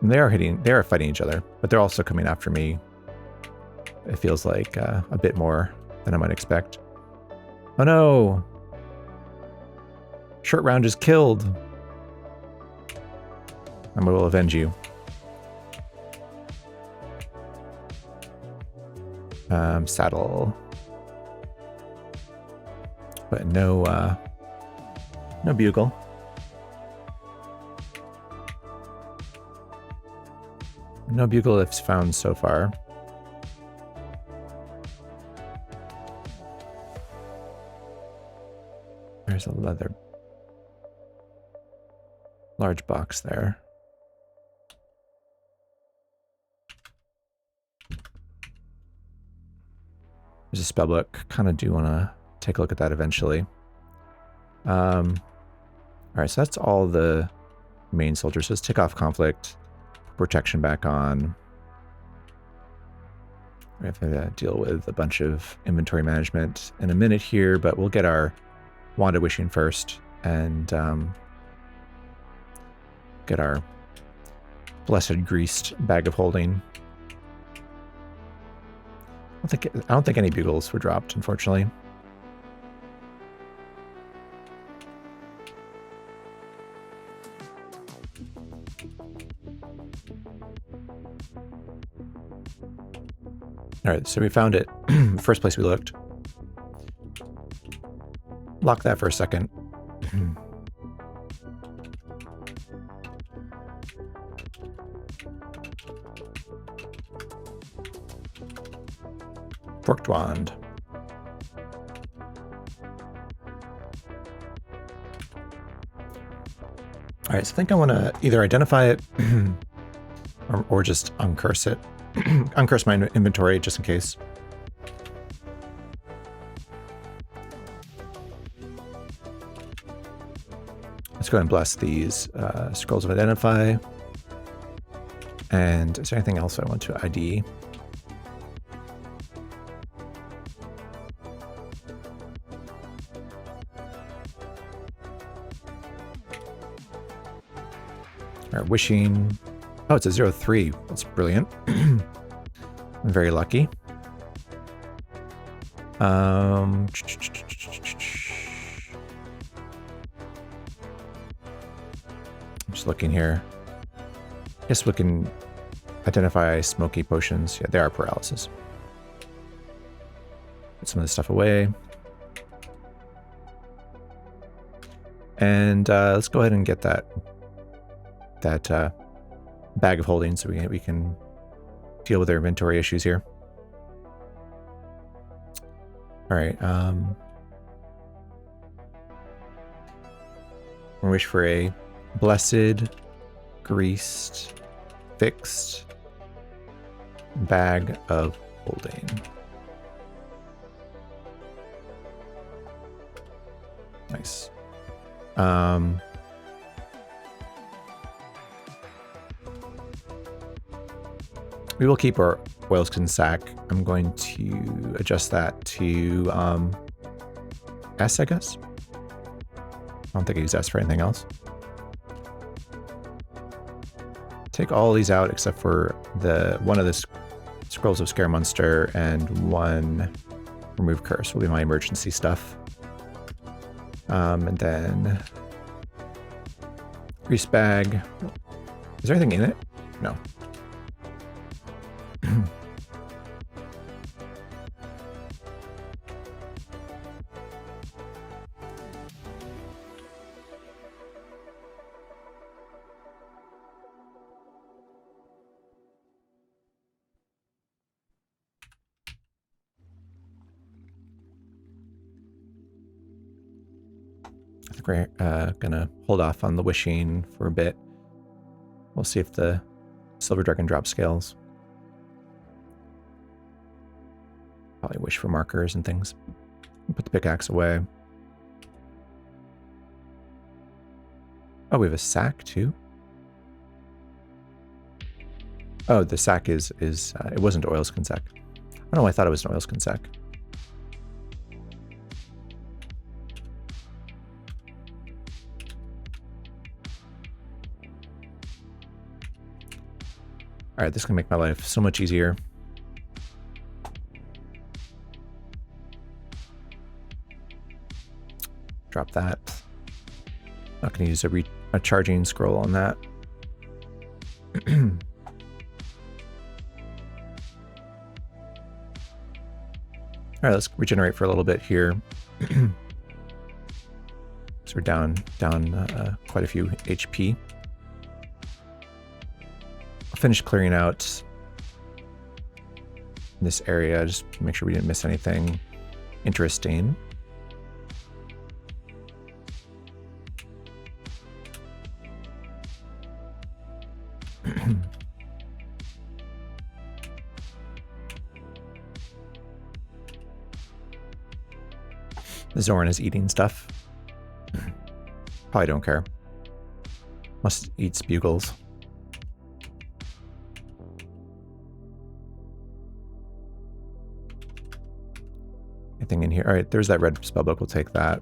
And they are fighting each other, but they're also coming after me. It feels like a bit more than I might expect. Oh no! Short round is killed. I will avenge you. Saddle. But no bugle. No bugle if found so far. There's a leather large box there. There's a spellbook. Kind of do want to take a look at that eventually. All right, so that's all the main soldiers. So let's take off conflict, protection back on. We have to deal with a bunch of inventory management in a minute here, but we'll get our Wand of Wishing first and get our blessed greased bag of holding. I don't think any bugles were dropped, unfortunately. All right, so we found it. First place we looked. Lock that for a second. Forked wand. All right, so I think I want to either identify it or just uncurse it. Uncurse my inventory just in case. Let's go ahead and bless these scrolls of identify. And is there anything else I want to ID? All right, wishing. Oh, it's a 0-3. That's brilliant. I'm very lucky. I'm just looking here. Guess we can identify smoky potions. Yeah, they are paralysis. Put some of this stuff away. And let's go ahead and get that bag of holding so we can deal with our inventory issues here. All right. We wish for a blessed, greased, fixed bag of holding. Nice. We will keep our oilskin sack. I'm going to adjust that to S, I guess. I don't think I use S for anything else. Take all these out except for one of the Scrolls of Scaremonster and one Remove Curse will be my emergency stuff. And then Grease Bag. Is there anything in it? No. I think we're gonna hold off on the wishing for a bit. We'll see if the Silver Dragon drop scales. Probably wish for markers and things. Put the pickaxe away. Oh, we have a sack too. Oh, the sack is it wasn't oilskin sack. I don't know why I thought it was an oilskin sack. All right, this can make my life so much easier. Drop that. Not going to use a charging scroll on that. All right, let's regenerate for a little bit here. So we're down quite a few HP. I'll finish clearing out this area, just to make sure we didn't miss anything interesting. Zoran is eating stuff. Probably don't care. Must eat bugles. Anything in here? All right, there's that red spellbook. We'll take that.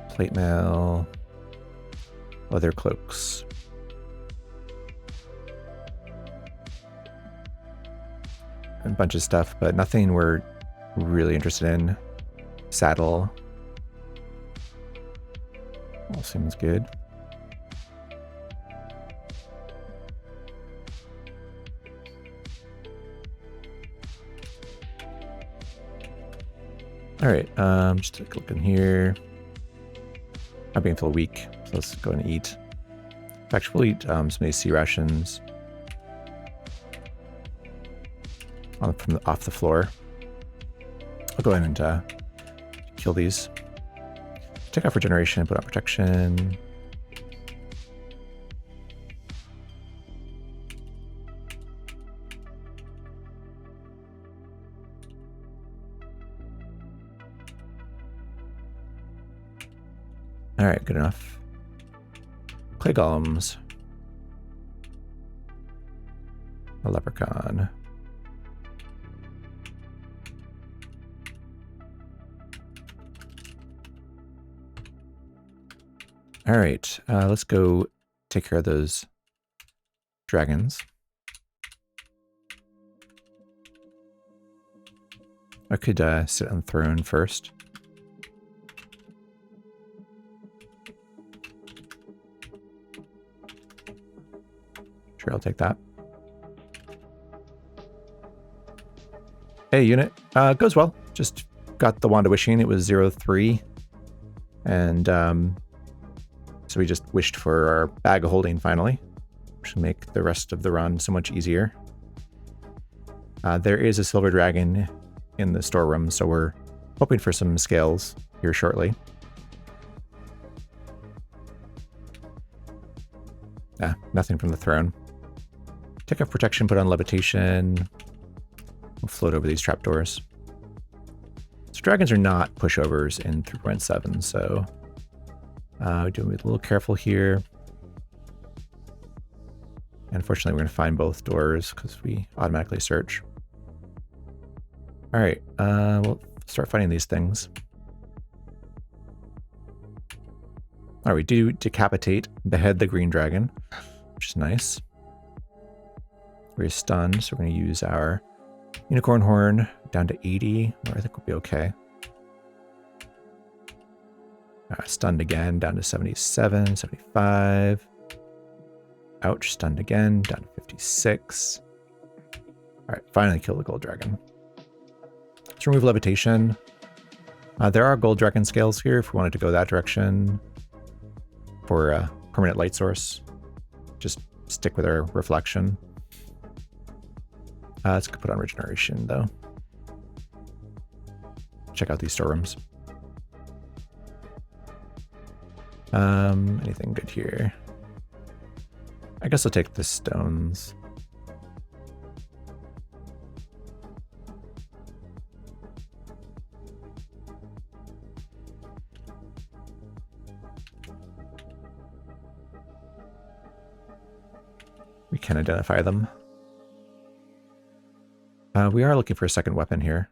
Plate mail, leather cloaks. And a bunch of stuff, but nothing we're really interested in. Saddle. All seems good. All right, just take a look in here. I'm being a little weak, so let's go and eat. In fact, we'll eat some of these sea rations off the floor. I'll go ahead and kill these. Take off regeneration, put on protection. All right, good enough. Clay golems. A leprechaun. All right, let's go take care of those dragons. I could sit on the throne first. Sure, I'll take that. Hey, unit. Goes well. Just got the Wand of Wishing. It was 0-3. And so we just wished for our bag of holding finally, which will make the rest of the run so much easier. There is a silver dragon in the storeroom, so we're hoping for some scales here shortly. Nothing from the throne. Take off protection, put on levitation. We'll float over these trapdoors. So dragons are not pushovers in 3.7, so do be a little careful here. And unfortunately, we're going to find both doors because we automatically search. All right, we'll start fighting these things. All right, we do decapitate, behead the green dragon, which is nice. We're stunned, so we're going to use our unicorn horn down to 80, or I think we'll be okay. Stunned again, down to 77, 75. Ouch, stunned again, down to 56. All right, finally kill the gold dragon. Let's remove levitation. There are gold dragon scales here if we wanted to go that direction. For a permanent light source, just stick with our reflection. Let's put on regeneration though. Check out these storerooms. Anything good here? I guess I'll take the stones. We can identify them. We are looking for a second weapon here.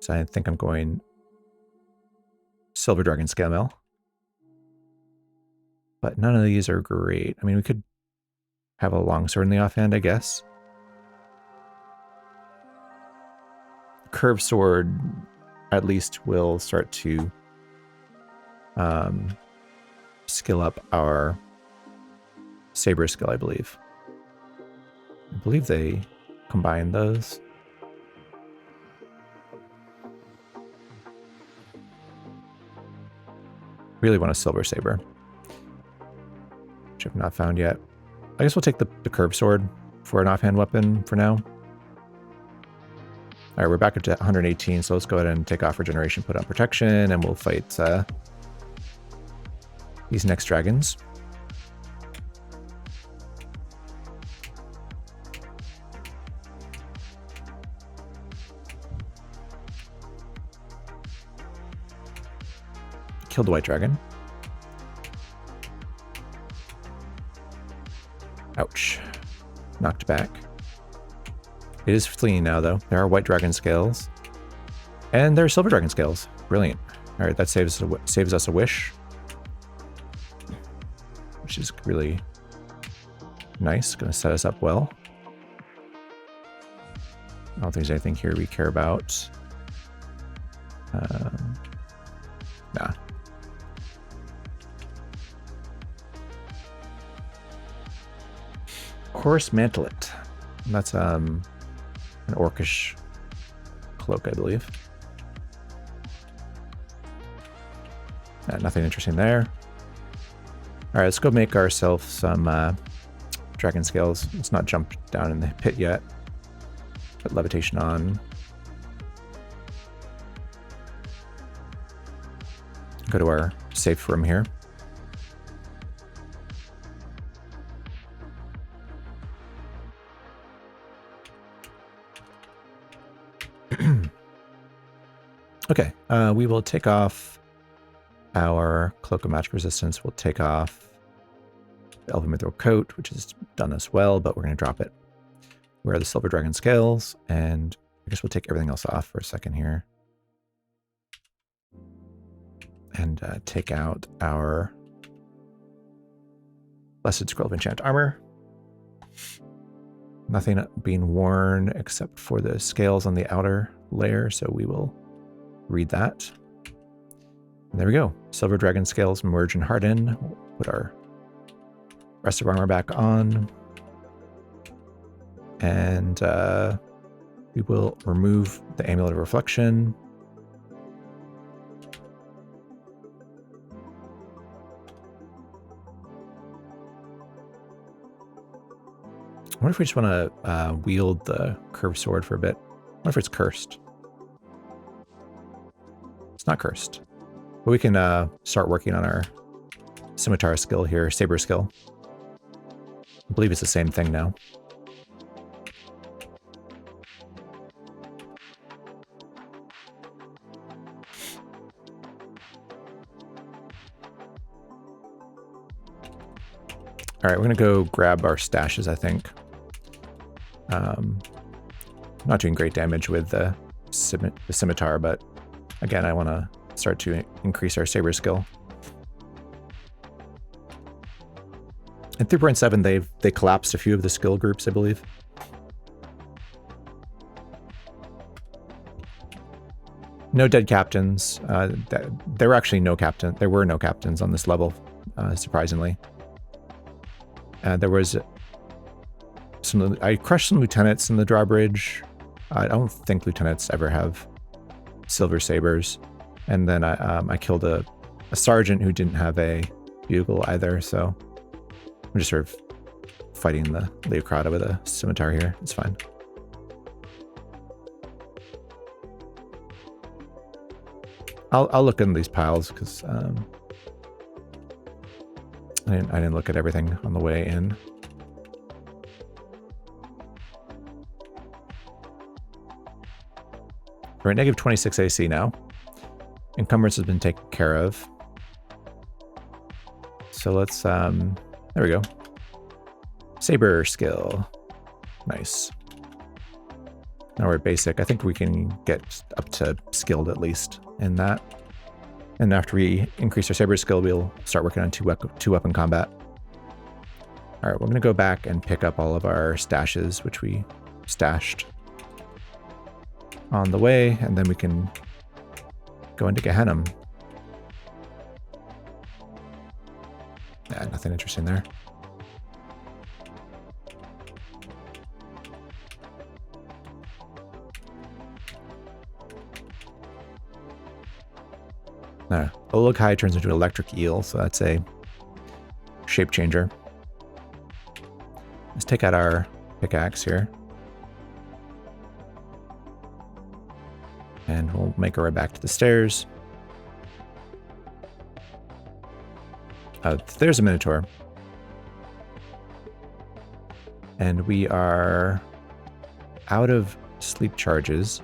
So I think I'm going Silver Dragon Scale Mill. But none of these are great. I mean, we could have a longsword in the offhand, I guess. Curved sword at least will start to skill up our saber skill, I believe. I believe they combine those. Really want a silver saber, which I've not found yet. I guess we'll take the curved sword for an offhand weapon for now. All right, we're back up to 118, so let's go ahead and take off regeneration, put on protection, and we'll fight these next dragons. Kill the white dragon. Ouch. Knocked back. It is fleeing now, though. There are white dragon scales. And there are silver dragon scales. Brilliant. All right, that saves us a wish. Which is really nice. Going to set us up well. I don't think there's anything here we care about. Nah. Chorus Mantelet. That's an orcish cloak, I believe. Nothing interesting there. All right, let's go make ourselves some dragon scales. Let's not jump down in the pit yet. Put levitation on. Go to our safe room here. Okay, we will take off our Cloak of Magic Resistance. We'll take off the Elven Mithril Coat, which has done us well, but we're going to drop it. Wear the Silver Dragon Scales, and I guess we'll take everything else off for a second here. And take out our Blessed Scroll of Enchant Armor. Nothing being worn except for the scales on the outer layer, so we will read that. And there we go. Silver Dragon Scales merge and harden. We'll put our rest of armor back on. And we will remove the Amulet of Reflection. I wonder if we just want to wield the curved sword for a bit. I wonder if it's cursed. It's not cursed. But we can start working on our scimitar skill here, saber skill. I believe it's the same thing now. All right, we're gonna go grab our stashes, I think. Not doing great damage with the scimitar, but again, I want to start to increase our saber skill. In 3.7, they collapsed a few of the skill groups, I believe. No dead captains. There were actually no captain. There were no captains on this level, surprisingly. There was some. I crushed some lieutenants in the drawbridge. I don't think lieutenants ever have silver sabers. And then I killed a sergeant who didn't have a bugle either. So I'm just sort of fighting the Leocrata with a scimitar here. It's fine. I'll look in these piles because I didn't look at everything on the way in. We're at negative 26 AC now. Encumbrance has been taken care of. So let's there we go. Saber skill. Nice. Now we're at basic. I think we can get up to skilled at least in that. And after we increase our saber skill, we'll start working on two weapon combat. All right, we're going to go back and pick up all of our stashes, which we stashed on the way, and then we can go into Gehenna. Yeah, nothing interesting there. Olokai turns into an electric eel, so that's a shape changer. Let's take out our pickaxe here. And we'll make our way back to the stairs. There's a Minotaur. And we are out of sleep charges.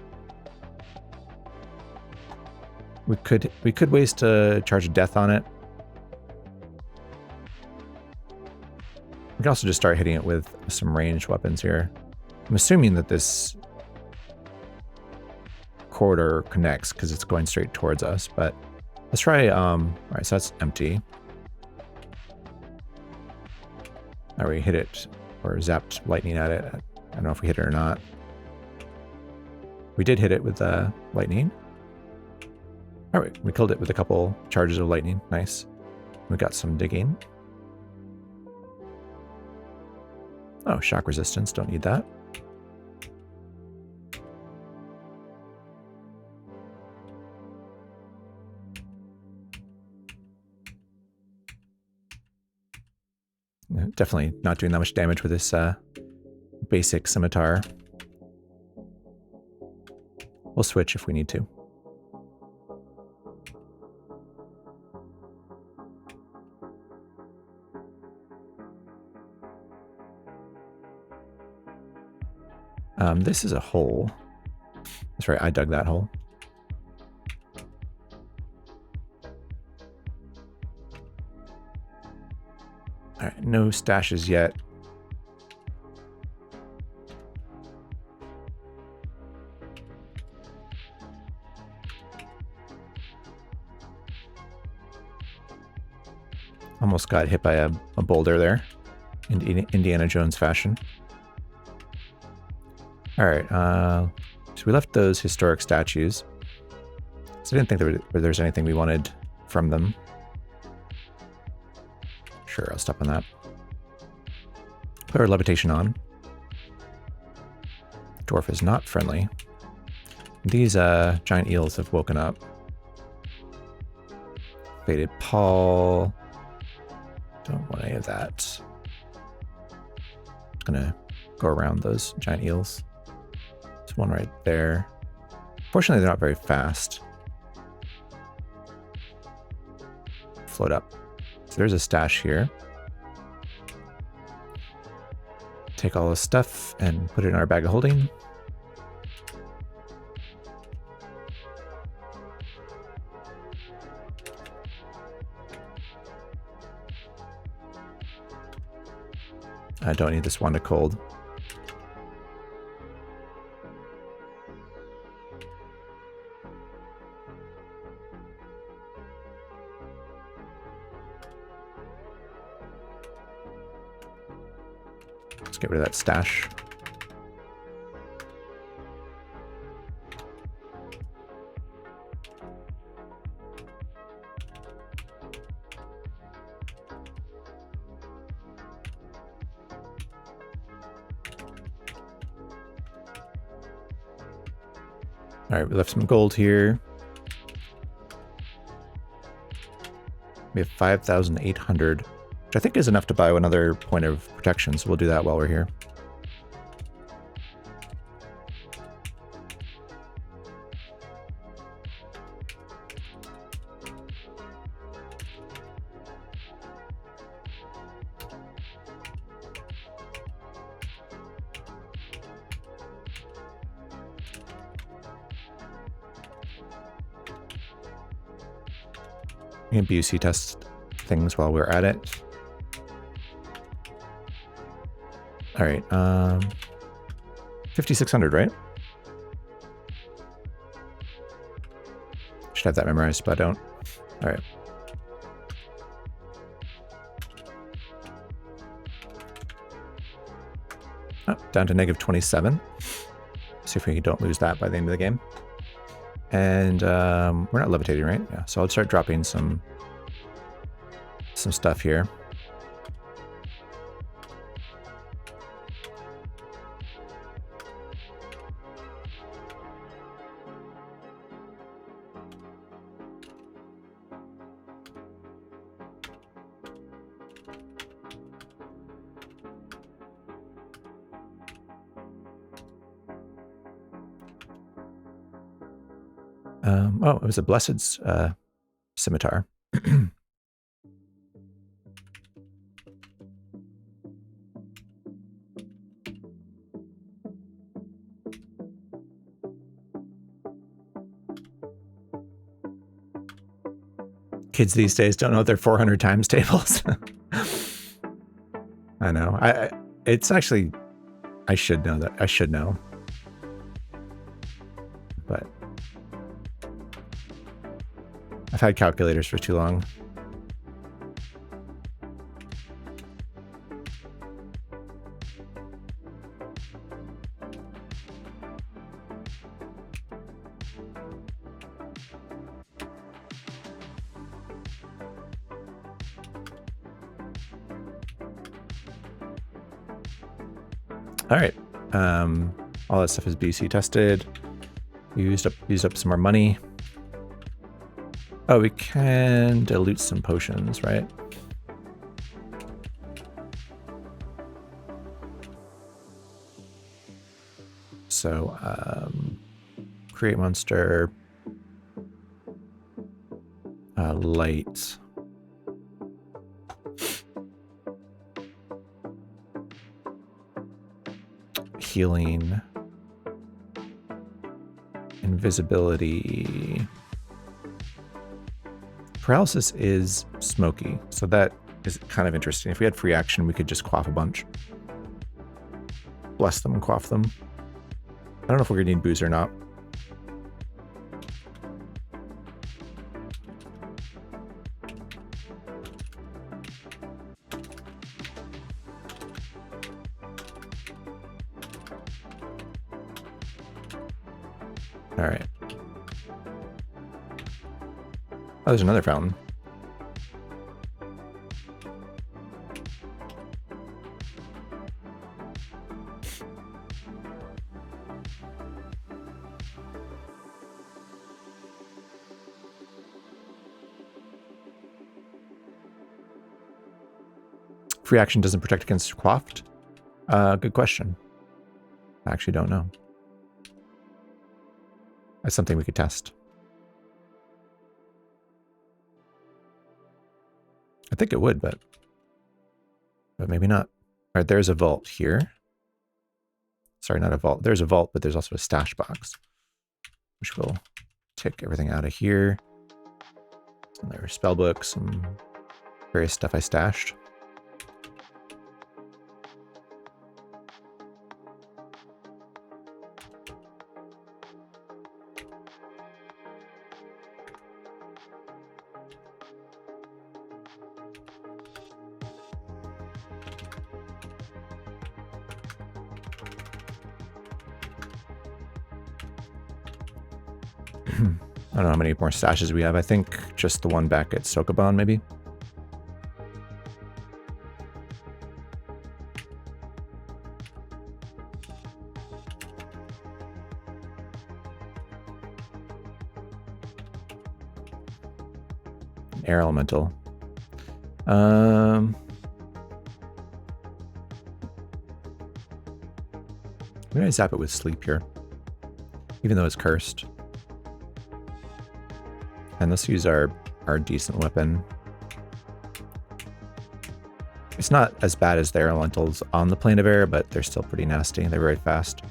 We could waste a charge of death on it. We can also just start hitting it with some ranged weapons here. I'm assuming that this corridor connects because it's going straight towards us, but let's try, all right, so that's empty. All right, we hit it or zapped lightning at it. I don't know if we hit it or not. We did hit it with lightning. All right, we killed it with a couple charges of lightning. Nice. We got some digging. Oh, shock resistance. Don't need that. Definitely not doing that much damage with this basic scimitar. We'll switch if we need to. This is a hole. That's right, I dug that hole. All right, no stashes yet. Almost got hit by a boulder there in Indiana Jones fashion. All right, so we left those historic statues. So I didn't think there was anything we wanted from them. Sure, I'll stop on that. Put our levitation on. Dwarf is not friendly. These giant eels have woken up. Faded Paul. Don't want any of that. Just gonna go around those giant eels. There's one right there. Fortunately, they're not very fast. Float up. So there's a stash here. Take all this stuff and put it in our bag of holding. I don't need this wand of cold. Let's get rid of that stash. All right, we left some gold here. We have 5,800, which I think is enough to buy another point of protection, so we'll do that while we're here. We can BUC test things while we're at it. All right, 5,600, right? Should have that memorized, but I don't. All right. Oh, down to negative 27. See if we don't lose that by the end of the game. And we're not levitating, right? Yeah, so I'll start dropping some stuff here. Oh, it was a Blessed's scimitar. Kids these days don't know their 400 times tables. I know. It's actually, I should know that. I should know. But I've had calculators for too long. All right. All that stuff is BC tested. We used up some more money. Oh, we can dilute some potions, right? So, create monster, light. Healing, invisibility. Paralysis is smoky, so that is kind of interesting. If we had free action, we could just quaff a bunch. Bless them and quaff them. I don't know if we're gonna need booze or not. All right. Oh, there's another fountain. Free action doesn't protect against quaffed? Good question. I actually don't know. That's something we could test. I think it would, but maybe not. All right, there's a vault here. Sorry, not a vault. There's a vault, but there's also a stash box, which will take everything out of here. And there are spell books and various stuff I stashed. I don't know how many more stashes we have. I think just the one back at Sokoban, maybe. Air elemental. Maybe I zap it with sleep here, even though it's cursed. And let's use our decent weapon. It's not as bad as the air elementals on the plane of air, but they're still pretty nasty. They're very fast.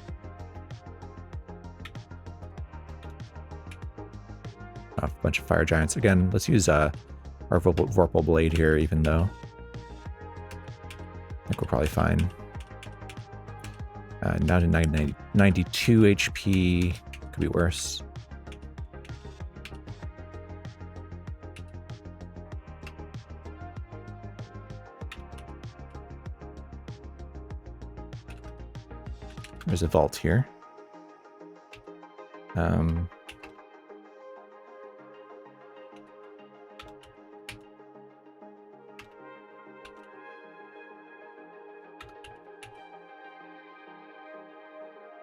A bunch of fire giants. Again, let's use our Vorpal Blade here, even though I think we're probably fine. Now to 92 HP. Could be worse. There's a vault here.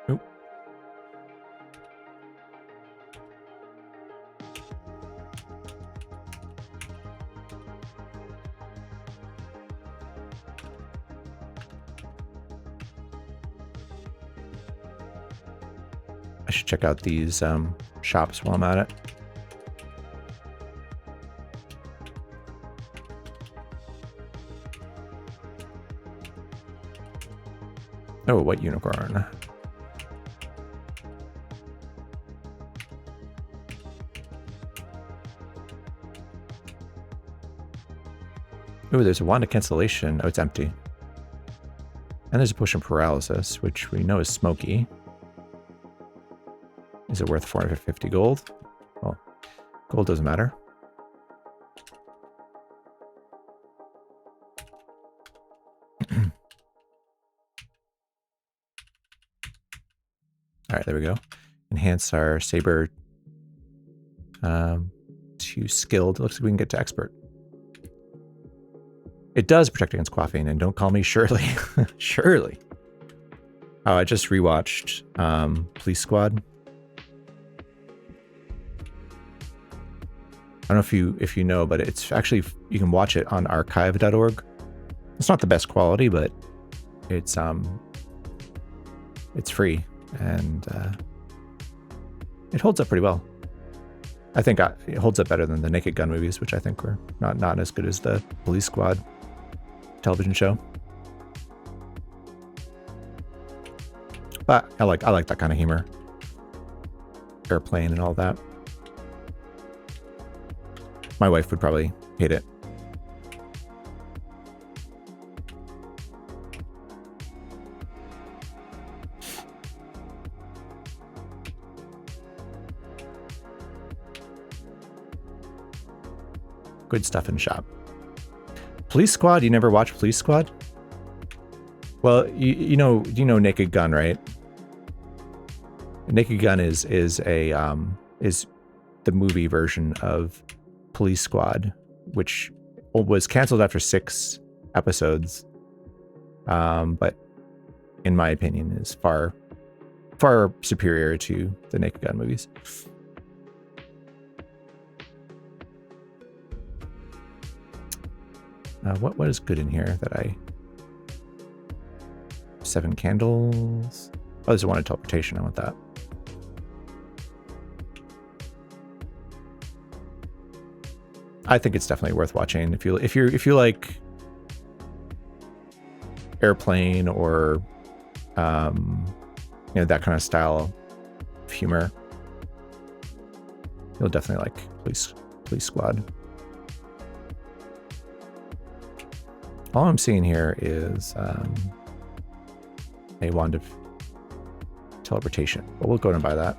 Oop. I should check out these shops while I'm at it. Oh, white unicorn. Oh, there's a wand of cancellation. Oh, it's empty. And there's a potion of paralysis, which we know is smoky. Is it worth 450 gold? Well, gold doesn't matter. All right, there we go. Enhance our saber to skilled. It looks like we can get to expert. It does protect against quaffing, and don't call me Shirley. Shirley. Oh, I just rewatched Police Squad. I don't know if you know, but it's actually, you can watch it on archive.org. It's not the best quality, but it's free, and it holds up pretty well. I think it holds up better than the Naked Gun movies, which I think were not as good as the Police Squad television show. But I like that kind of humor. Airplane and all that. My wife would probably hate it. Good stuff in shop. Police Squad? You never watched Police Squad? Well, you know Naked Gun, right? Naked Gun is the movie version of Police Squad, which was canceled after 6 episodes, but in my opinion is far superior to the Naked Gun movies. What is good in here that I... 7 candles. Oh, there's a wand of teleportation. I want that. I think it's definitely worth watching if you like Airplane or that kind of style of humor. You'll definitely like Police Squad. All I'm seeing here is a wand of teleportation, but we'll go and buy that.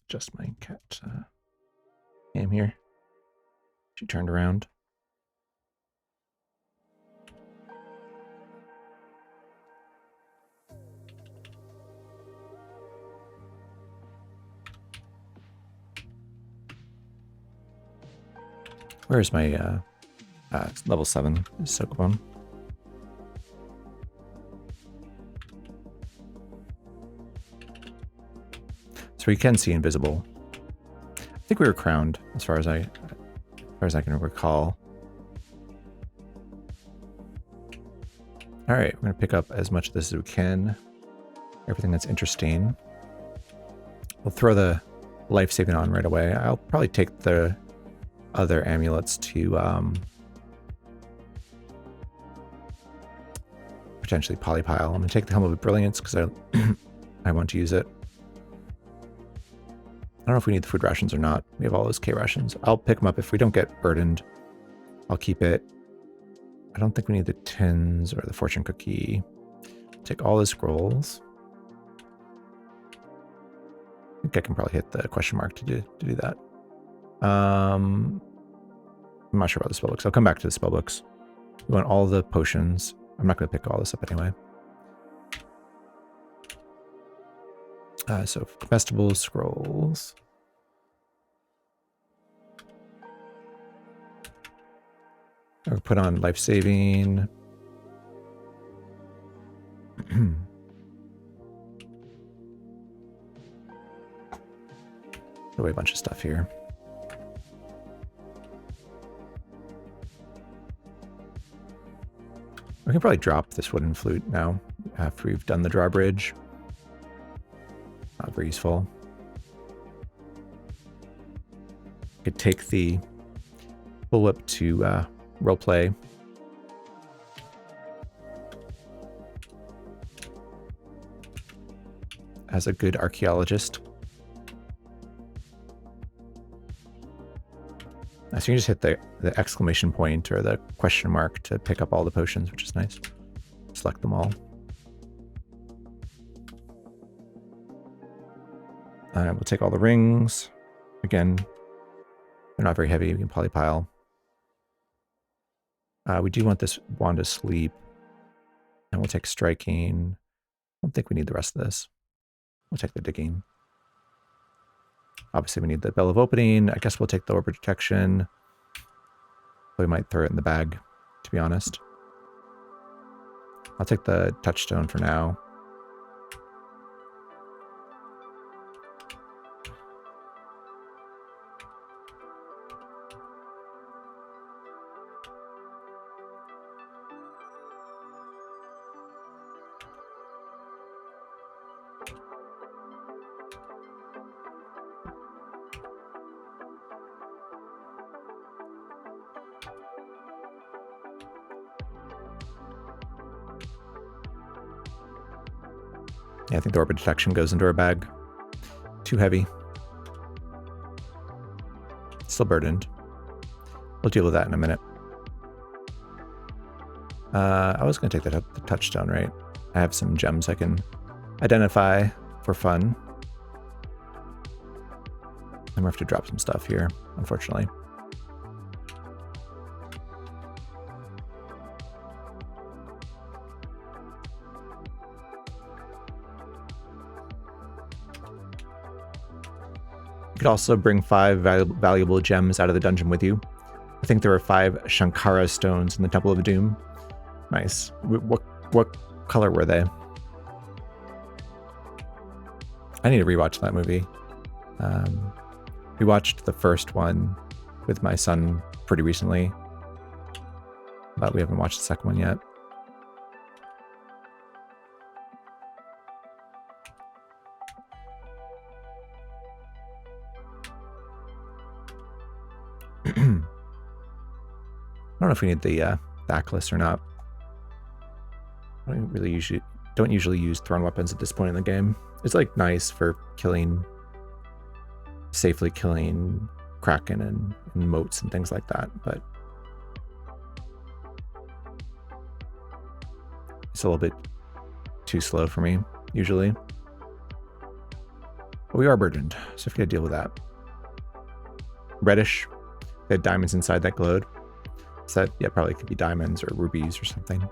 adjust my cat cam here. She turned around. Where's my level 7 Sokobon? So we can see invisible. I think we were crowned, as far as I can recall. All right, we're gonna pick up as much of this as we can. Everything that's interesting. We'll throw the life saving on right away. I'll probably take the other amulets to potentially polypile. I'm gonna take the Helm of Brilliance because I want to use it. I don't know if we need the food rations or not. We have all those K rations. I'll pick them up if we don't get burdened. I'll keep it. I don't think we need the tins or the fortune cookie. Take all the scrolls. I think I can probably hit the question mark to do that. I'm not sure about the spell books. I'll come back to the spell books. We want all the potions. I'm not going to pick all this up anyway. So comestible scrolls. I'll put on life saving. Away a bunch of stuff here. We can probably drop this wooden flute now after we've done the drawbridge. Not very useful. Could take the bullwhip to roleplay. As a good archaeologist. So you can just hit the exclamation point or the question mark to pick up all the potions, which is nice. Select them all. We'll take all the rings. Again, they're not very heavy. We can polypile. We do want this wand of sleep. And we'll take striking. I don't think we need the rest of this. We'll take the digging. Obviously, we need the bell of opening. I guess we'll take the orb of detection. We might throw it in the bag, to be honest. I'll take the touchstone for now. Yeah, I think the orb of detection goes into our bag. Too heavy. Still burdened. We'll deal with that in a minute. I was going to take the touchstone, right? I have some gems I can identify for fun. I'm going to have to drop some stuff here, unfortunately. You could also bring 5 valuable gems out of the dungeon with you. I think there were 5 Shankara stones in the Temple of Doom. Nice. What color were they? I need to rewatch that movie. We watched the first one with my son pretty recently, but we haven't watched the second one yet. I don't know if we need the backlist or not. I don't usually use thrown weapons at this point in the game. It's like nice for safely killing Kraken and moats and things like that, but it's a little bit too slow for me usually. But we are burdened, so we gotta deal with that. Reddish. They had diamonds inside that glowed. So that, yeah, probably could be diamonds or rubies or something.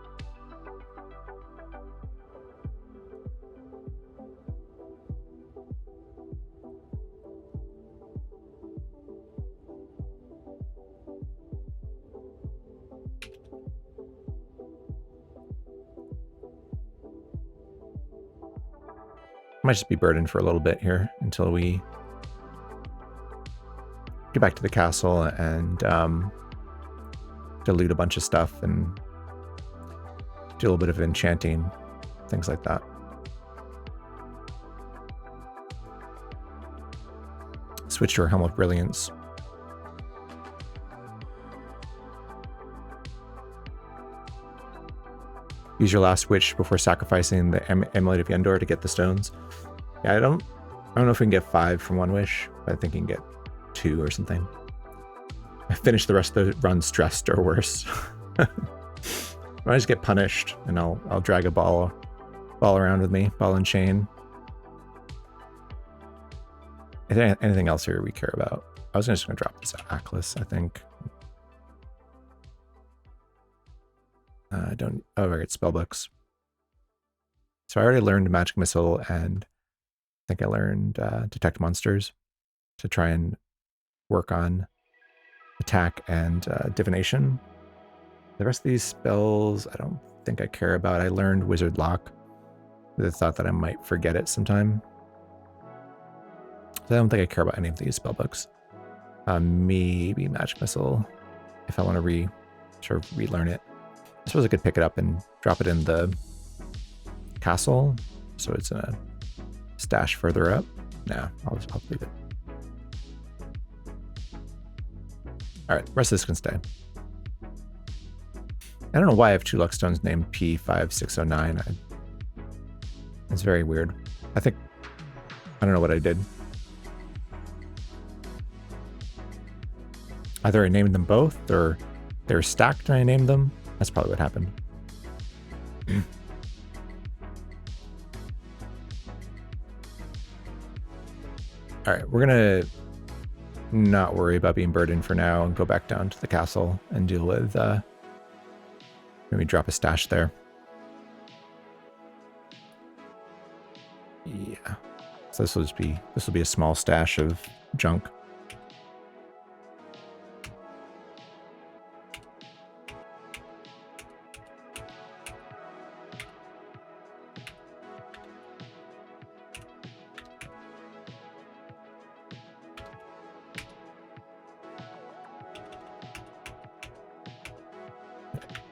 Might just be burdened for a little bit here until we get back to the castle and loot a bunch of stuff and do a little bit of enchanting, things like that. Switch to our Helm of Brilliance. Use your last wish before sacrificing the Amulet of Yendor to get the stones. Yeah, I don't know if we can get 5 from one wish, but I think you can get 2 or something. I finished the rest of the run stressed or worse. I just get punished and I'll drag a ball around with me, ball and chain. Is there anything else here we care about? I was just gonna drop this Atlas, I think. I don't. Oh, I get spellbooks. So I already learned Magic Missile, and I think I learned Detect Monsters to try and work on attack and divination. The rest of these spells, I don't think I care about. I learned Wizard Lock with the thought that I might forget it sometime. So I don't think I care about any of these spellbooks. Maybe Magic Missile, if I want to sort of relearn it. I suppose I could pick it up and drop it in the castle, so it's in a stash further up. No, I'll leave it. All right, rest of this can stay. I don't know why I have 2 luck stones named P5609. It's very weird. I don't know what I did. Either I named them both or they were stacked and I named them. That's probably what happened. All right, we're gonna not worry about being burdened for now and go back down to the castle and deal with maybe drop a stash there. Yeah. So this will be a small stash of junk.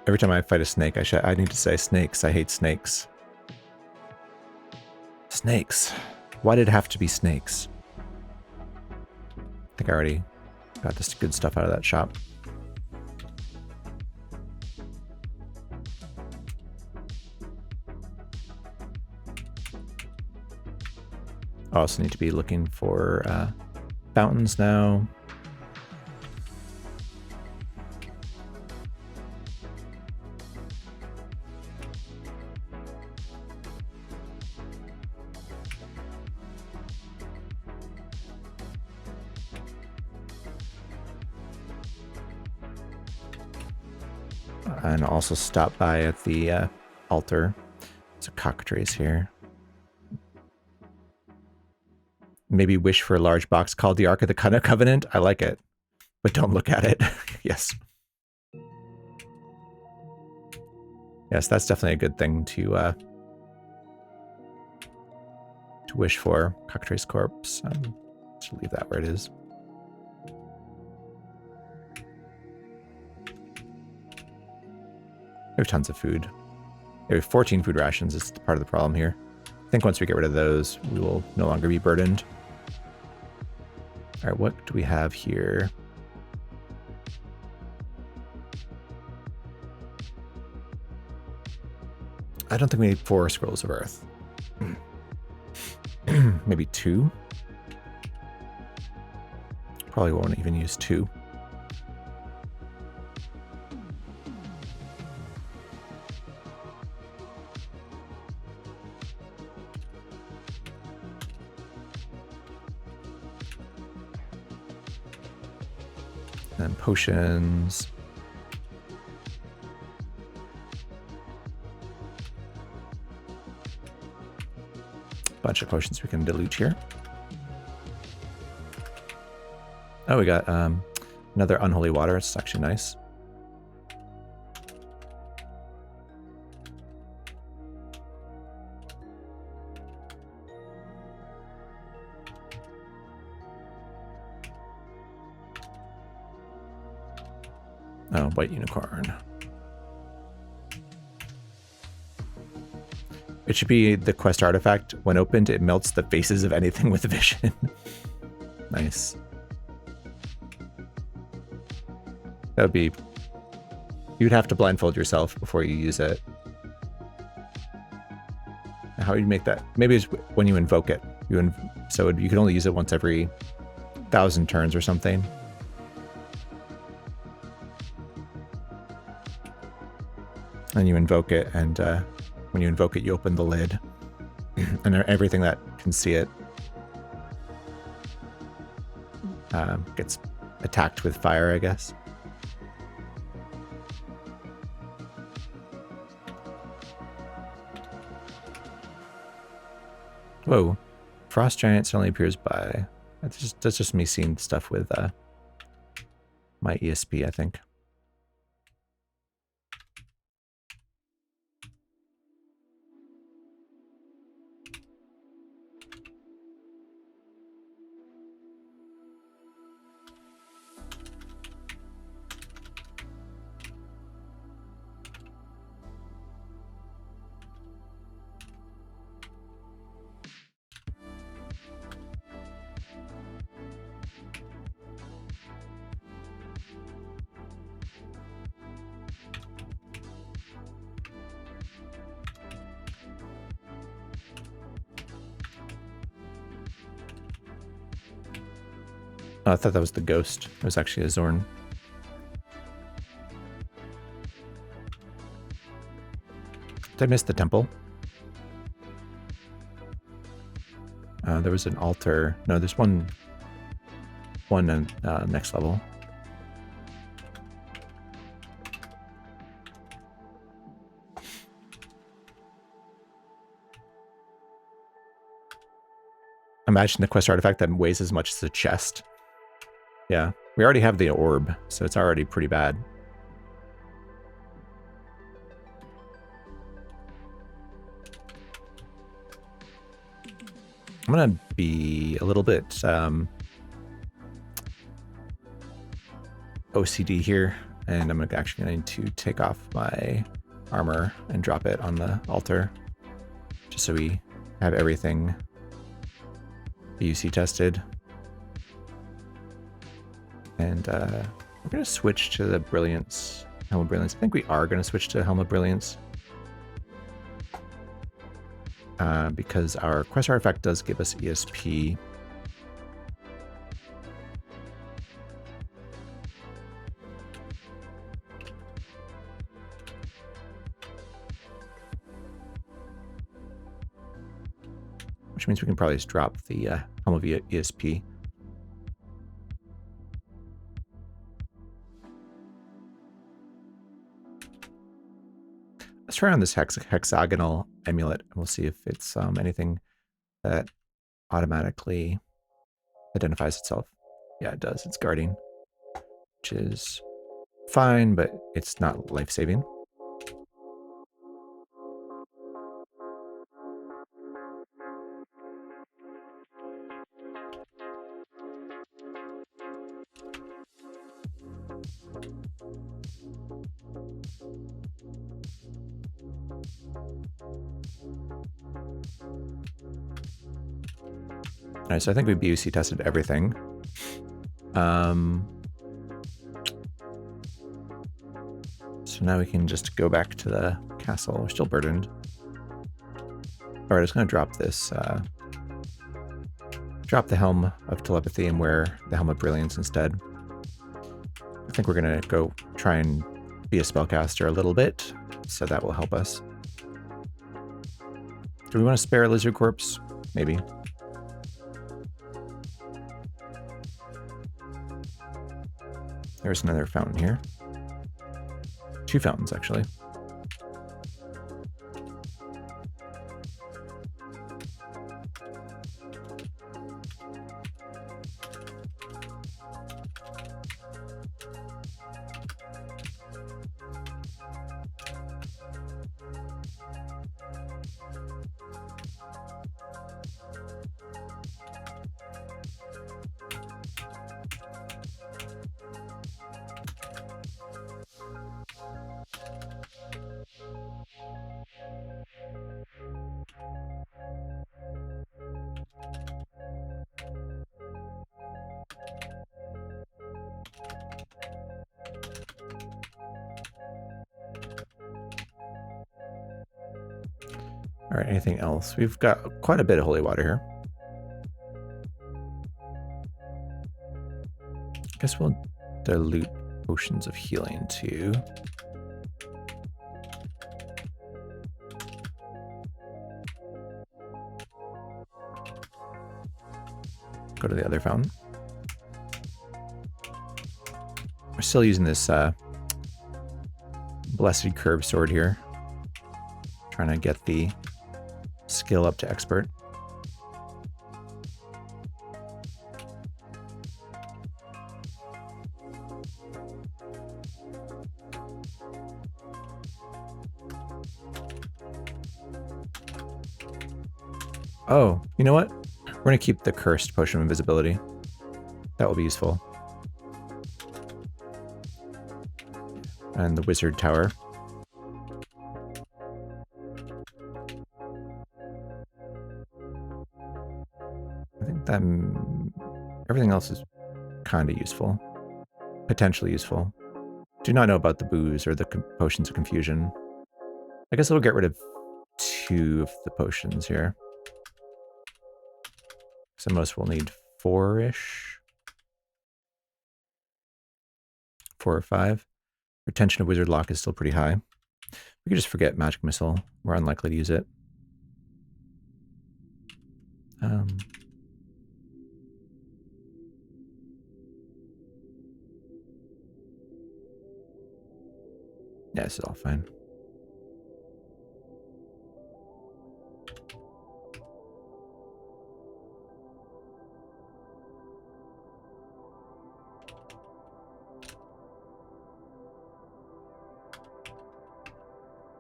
Every time I fight a snake, I need to say snakes. I hate snakes. Snakes. Why did it have to be snakes? I think I already got this good stuff out of that shop. I also need to be looking for fountains now. And also stop by at the altar. There's a cockatrice here. Maybe wish for a large box called the Ark of the Covenant. I like it, but don't look at it. Yes. Yes, that's definitely a good thing to wish for. Cockatrice corpse. Just leave that where it is. We have tons of food. We have 14 food rations is part of the problem here. I think once we get rid of those, we will no longer be burdened. All right, what do we have here? I don't think we need 4 scrolls of earth. Maybe 2? Probably won't even use 2. And potions. Bunch of potions we can dilute here. Oh, we got another unholy water. It's actually nice. Oh, white unicorn. It should be the quest artifact. When opened, it melts the faces of anything with vision. Nice. That would be... You'd have to blindfold yourself before you use it. How would you make that? Maybe it's when you invoke it. So you can only use it once every 1,000 turns or something. And you invoke it, and when you invoke it, you open the lid, and everything that can see it gets attacked with fire, I guess. Whoa, frost giant suddenly appears by. That's just me seeing stuff with my ESP, I think. Oh, I thought that was the ghost. It was actually a Zorn. Did I miss the temple? There was an altar. No, there's one next level. Imagine the quest artifact that weighs as much as a chest. Yeah, we already have the orb, so it's already pretty bad. I'm gonna be a little bit OCD here, and I'm actually going to take off my armor and drop it on the altar, just so we have everything BUC tested. And we're going to switch to the Brilliance, Helm of Brilliance. I think we are going to switch to Helm of Brilliance. Because our quest artifact does give us ESP. Which means we can probably just drop the Helm of ESP. Let's try on this hexagonal amulet, and we'll see if it's anything that automatically identifies itself. Yeah, it does. It's guarding, which is fine, but it's not life-saving. All right, so I think we BUC tested everything. So now we can just go back to the castle. We're still burdened. All right, I'm just going to drop this. Drop the Helm of Telepathy and wear the Helm of Brilliance instead. I think we're going to go try and be a spellcaster a little bit, so that will help us. Do we want to spare Lizard Corpse? Maybe. There's another fountain here. 2 fountains, actually. All right, anything else? We've got quite a bit of holy water here. Guess we'll dilute potions of healing too. Go to the other fountain. We're still using this blessed curved sword here. Trying to get the skill up to expert. Oh, you know what? We're going to keep the cursed potion of invisibility. That will be useful. And the wizard tower. I think that everything else is kind of useful. Potentially useful. Do not know about the booze or the potions of confusion. I guess we'll get rid of 2 of the potions here. So most will need 4-ish. 4 or 5. Retention of wizard lock is still pretty high. We could just forget magic missile. We're unlikely to use it. Yeah, this is all fine.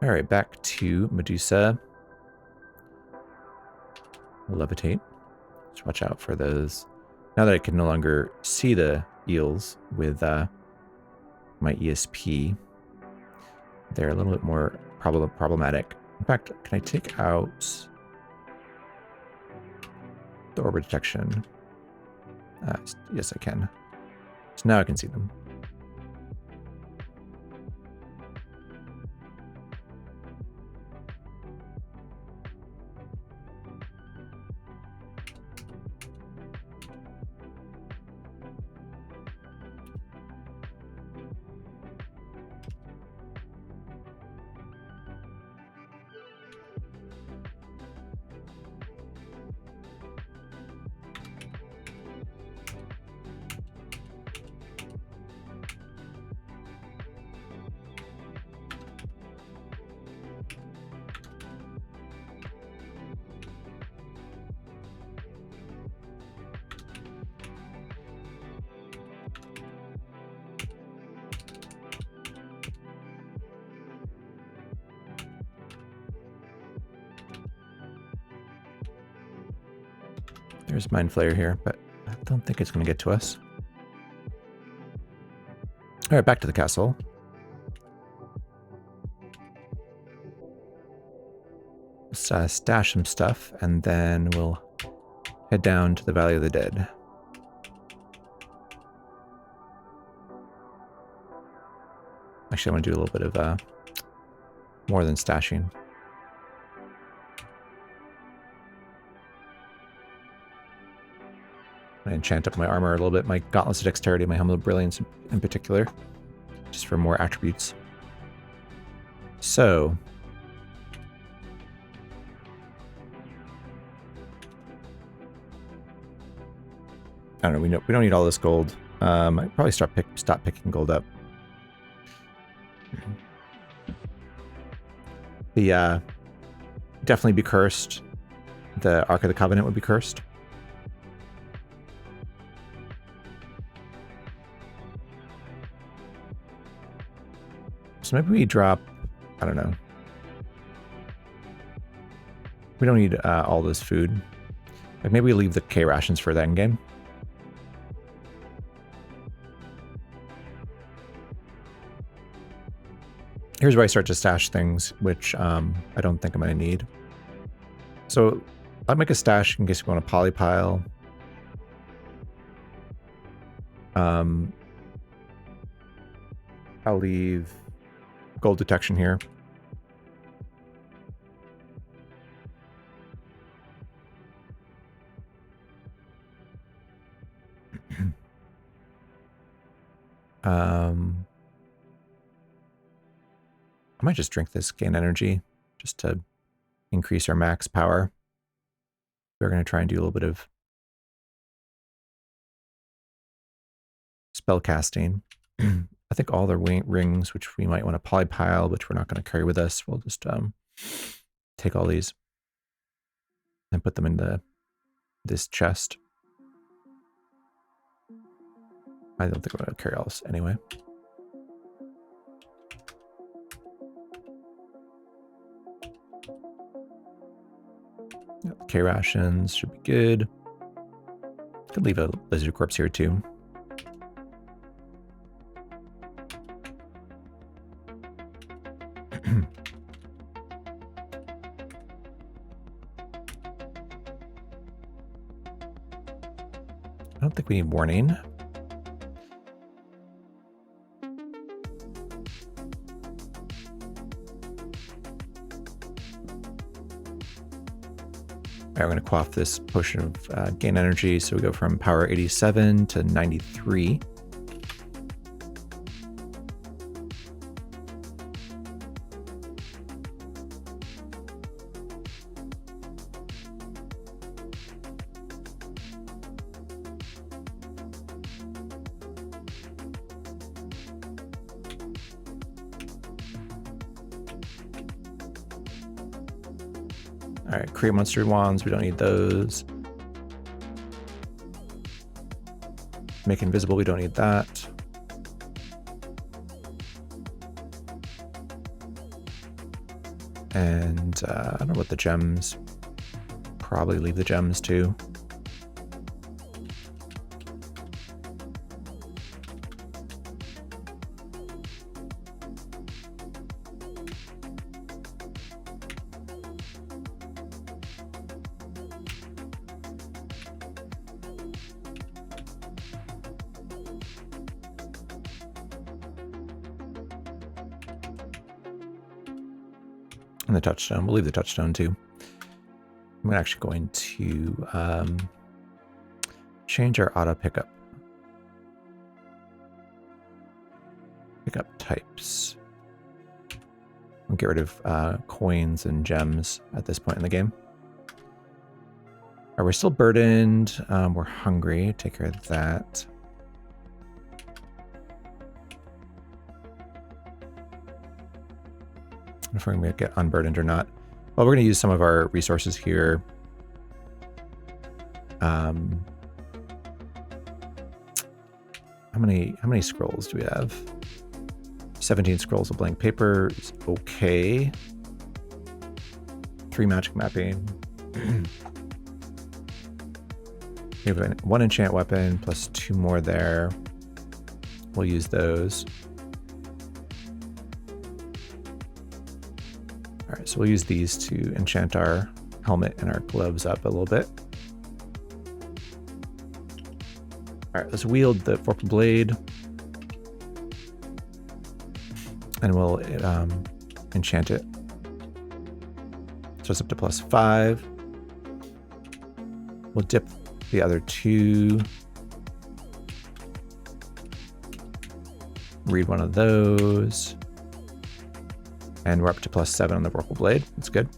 All right, back to Medusa. Levitate. Just watch out for those. Now that I can no longer see the eels with my ESP, they're a little bit more problematic. In fact, can I take out the orbit detection? Yes, I can. So now I can see them. There's Mind Flayer here, but I don't think it's going to get to us. All right, back to the castle. Let's stash some stuff, and then we'll head down to the Valley of the Dead. Actually, I want to do a little bit of more than stashing. I enchant up my armor a little bit, my Gauntlets of Dexterity, my Helmet of Brilliance in particular, just for more attributes. So, I don't know, we don't need all this gold. I'd probably stop picking gold up. The definitely be cursed. The Ark of the Covenant would be cursed. So maybe we drop, I don't know. We don't need all this food. Like maybe we leave the K rations for that game. Here's where I start to stash things, which I don't think I'm going to need. So I'll make a stash in case we want to polypile. I'll leave gold detection here. I might just drink this, gain energy, just to increase our max power. We're going to try and do a little bit of spell casting. I think all the rings, which we might want to polypile, which we're not going to carry with us, we'll just take all these and put them in this chest. I don't think I'm going to carry all this anyway. K rations should be good. Could leave a lizard corpse here too. I don't think we need warning. We're going to quaff this potion of gain energy, so we go from power 87 to 93. All right, create monster wands. We don't need those. Make invisible. We don't need that. And I don't know what the gems. Probably leave the gems too. And the touchstone. We'll leave the touchstone too. I'm actually going to change our auto pickup types. We'll get rid of coins and gems at this point in the game. All right, we're still burdened. We're hungry. Take care of that. If we're going to get unburdened or not. Well, we're going to use some of our resources here. How many scrolls do we have? 17 scrolls of blank paper is okay. 3 magic mapping. We have one enchant weapon plus 2 more there. We'll use those. All right, so we'll use these to enchant our helmet and our gloves up a little bit. All right, let's wield the forked blade. And we'll enchant it. So it's up to +5. We'll dip the other 2. Read one of those. And we're up to +7 on the Vorpal Blade. That's good.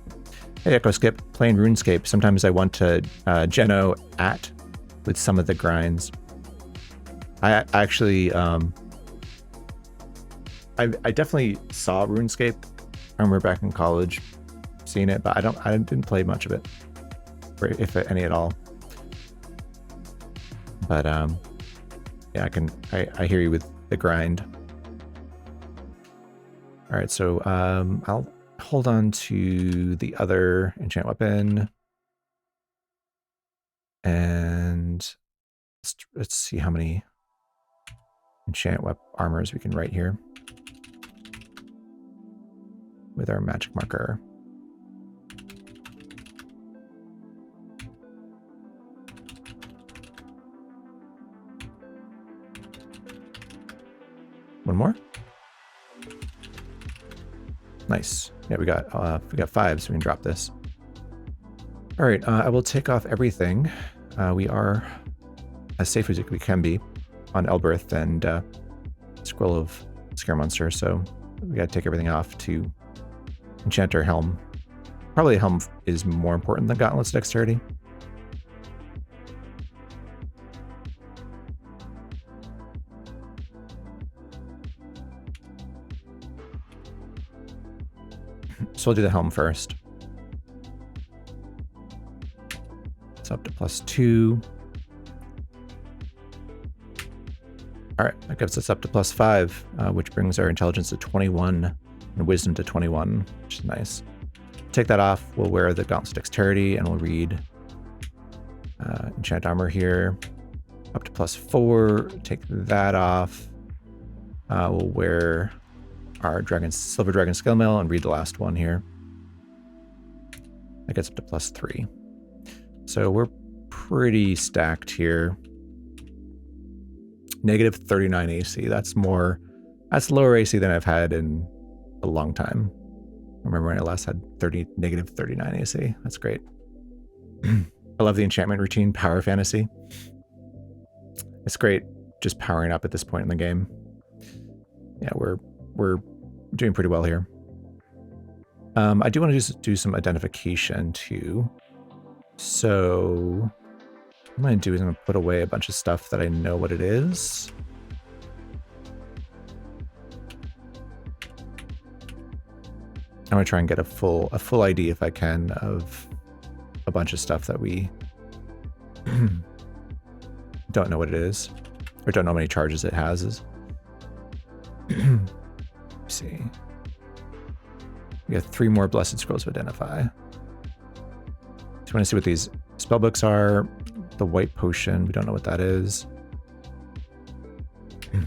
Hey, Echo Skip, playing RuneScape. Sometimes I want to Geno at with some of the grinds. I actually, I definitely saw RuneScape. I remember back in college seeing it, but I didn't play much of it, or if any at all. But yeah, I hear you with the grind. All right, so I'll hold on to the other enchant weapon, and let's see how many enchant armors we can write here with our magic marker. One more. Nice. Yeah, we got 5, so we can drop this. All right, I will take off everything. We are as safe as we can be on Elbereth and Scroll of Scare Monster, so we got to take everything off to enchant our helm. Probably a helm is more important than Gauntlet's dexterity. So we'll do the helm first. It's up to +2. All right, that gives us up to +5, which brings our intelligence to 21 and wisdom to 21, which is nice. Take that off. We'll wear the Gauntlet's dexterity, and we'll read enchant armor here. Up to +4. Take that off. We'll wear our silver dragon skill mail and read the last one here. That gets up to +3. So we're pretty stacked here. -39 AC. That's lower AC than I've had in a long time. I remember when I last had -39 AC. That's great. I love the enchantment routine, Power Fantasy. It's great just powering up at this point in the game. Yeah, we're doing pretty well here. I do want to just do some identification too. So what I'm going to do is I'm going to put away a bunch of stuff that I know what it is. I'm going to try and get a full ID if I can of a bunch of stuff that we don't know what it is, or don't know how many charges it has. Let's see. We have 3 more Blessed Scrolls to identify. So you want to see what these spellbooks are. The White Potion, we don't know what that is.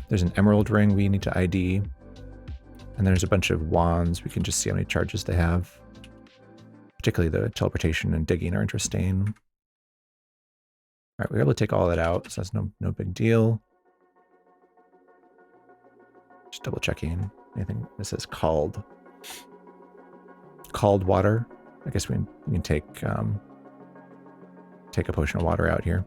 There's an Emerald Ring we need to ID. And there's a bunch of wands. We can just see how many charges they have. Particularly the teleportation and digging are interesting. All right, we're able to take all that out, so that's no big deal. Just double checking. Anything that says called water. I guess we can take a potion of water out here.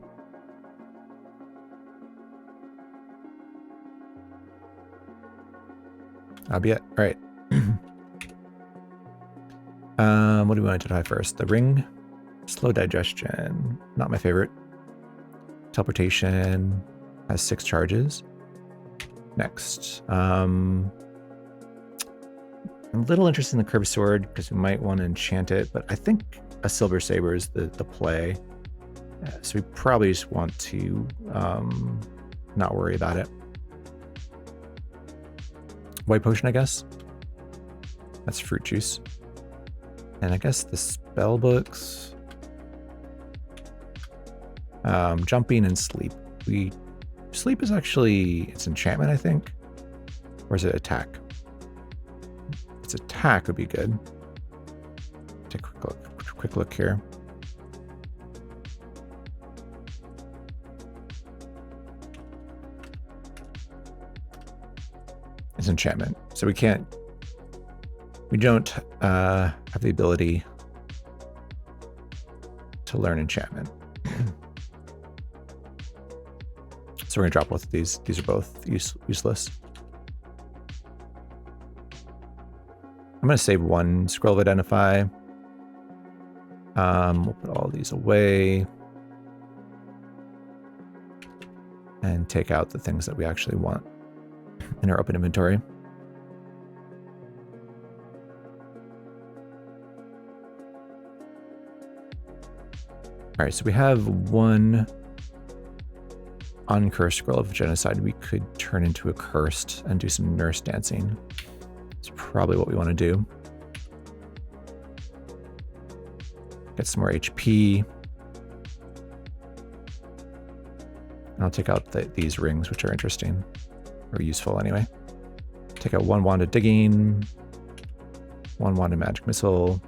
That'll be it. All right. What do we want to identify first? The ring, slow digestion, not my favorite. Teleportation has 6 charges. Next, I'm a little interested in the curved sword because we might want to enchant it, but I think a silver saber is the play. So we probably just want to not worry about it. White potion, I guess. That's fruit juice. And I guess the spell books. Jumping and sleep. Sleep is actually, it's enchantment, I think. Or is it attack? It's attack would be good. Take a quick look here. It's enchantment. So we don't have the ability to learn enchantment. So we're gonna drop both of these. These are both useless. I'm gonna save 1 scroll of identify. We'll put all these away. and take out the things that we actually want in our open inventory. All right, so we have one uncursed scroll of genocide we could turn into a cursed and do some nurse dancing. It's probably what we want to do. Get some more HP. And I'll take out these rings, which are interesting or useful anyway. Take out one wand of digging, one wand of magic missile,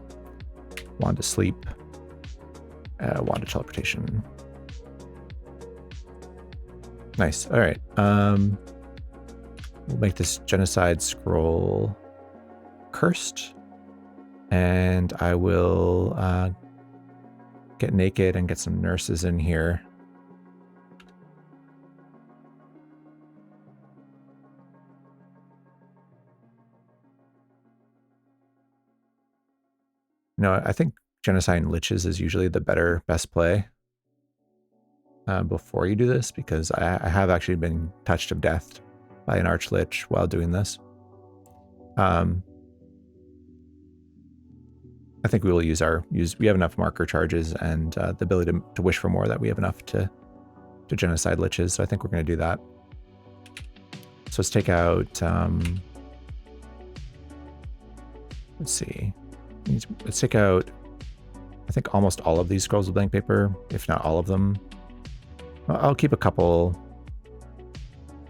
wand of sleep, wand of teleportation. Nice. All right. We'll make this genocide scroll cursed, and I will get naked and get some nurses in here. No, I think genocide liches is usually the best play before you do this, because I have actually been touched to death by an archlich while doing this. I think we will use we have enough marker charges and the ability to wish for more that we have enough to genocide liches, so I think we're going to do that. So let's take out, let's see, let's take out, I think almost all of these scrolls of blank paper, if not all of them. I'll keep a couple.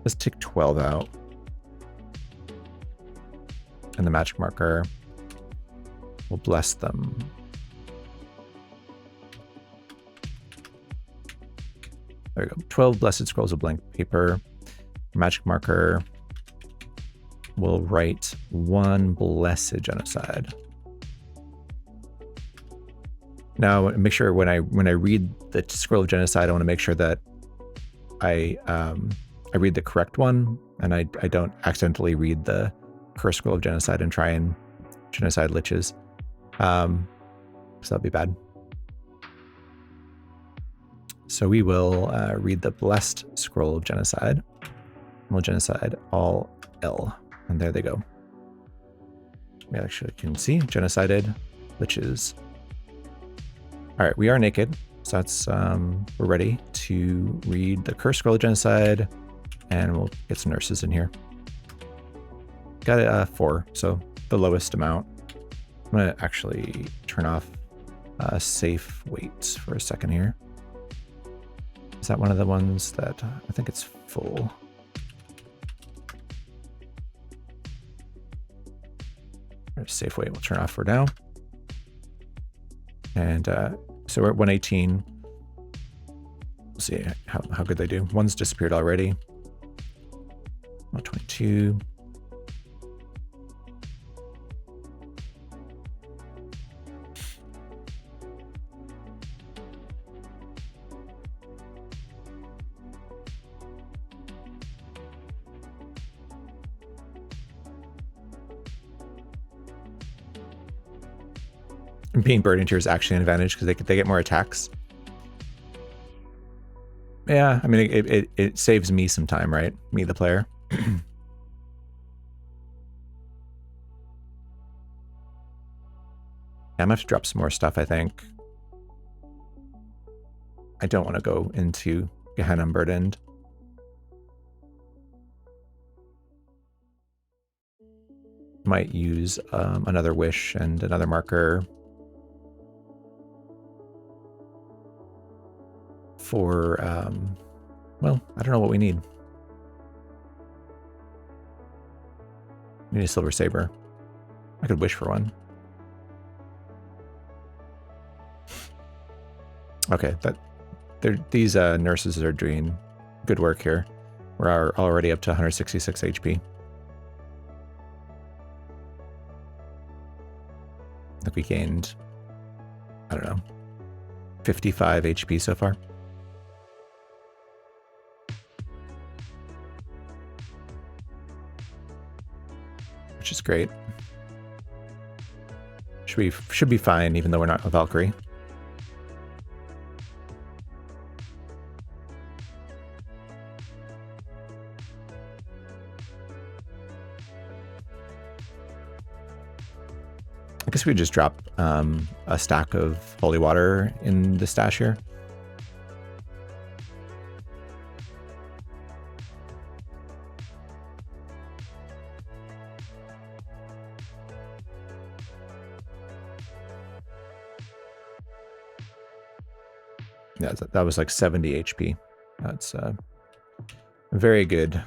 Let's take 12 out. And the magic marker. We'll bless them. There we go. 12 blessed scrolls of blank paper. Magic marker. We'll write 1 blessed genocide. Now, make sure when I read the scroll of genocide, I want to make sure that I read the correct one, and I don't accidentally read the cursed scroll of genocide and try and genocide liches. So that'll be bad. So we will read the blessed scroll of genocide. We'll genocide all L, and there they go. We actually can see genocided liches. All right, we are naked, so that's we're ready to read the cursed scroll of genocide, and we'll get some nurses in here. Got it 4, so the lowest amount. I'm gonna actually turn off safe weights for a second here. Is that one of the ones that I think it's full? Safe weight we'll turn off for now. And so we're at 118. We'll see how good they do. One's disappeared already. 122. And being burdened here is actually an advantage because they get more attacks. Yeah, I mean, it saves me some time, right? Me, the player. I'm gonna have to drop some more stuff, I think. I don't want to go into Gehenna burdened. Might use another wish and another marker for, well, I don't know what we need. We need a silver saber. I could wish for one. Okay, these nurses are doing good work here. We're already up to 166 HP. I think we gained, I don't know, 55 HP so far. Which is great. Should be fine, even though we're not a Valkyrie. I guess we would just drop a stack of holy water in the stash here. Yeah, that was like 70 HP. That's a very good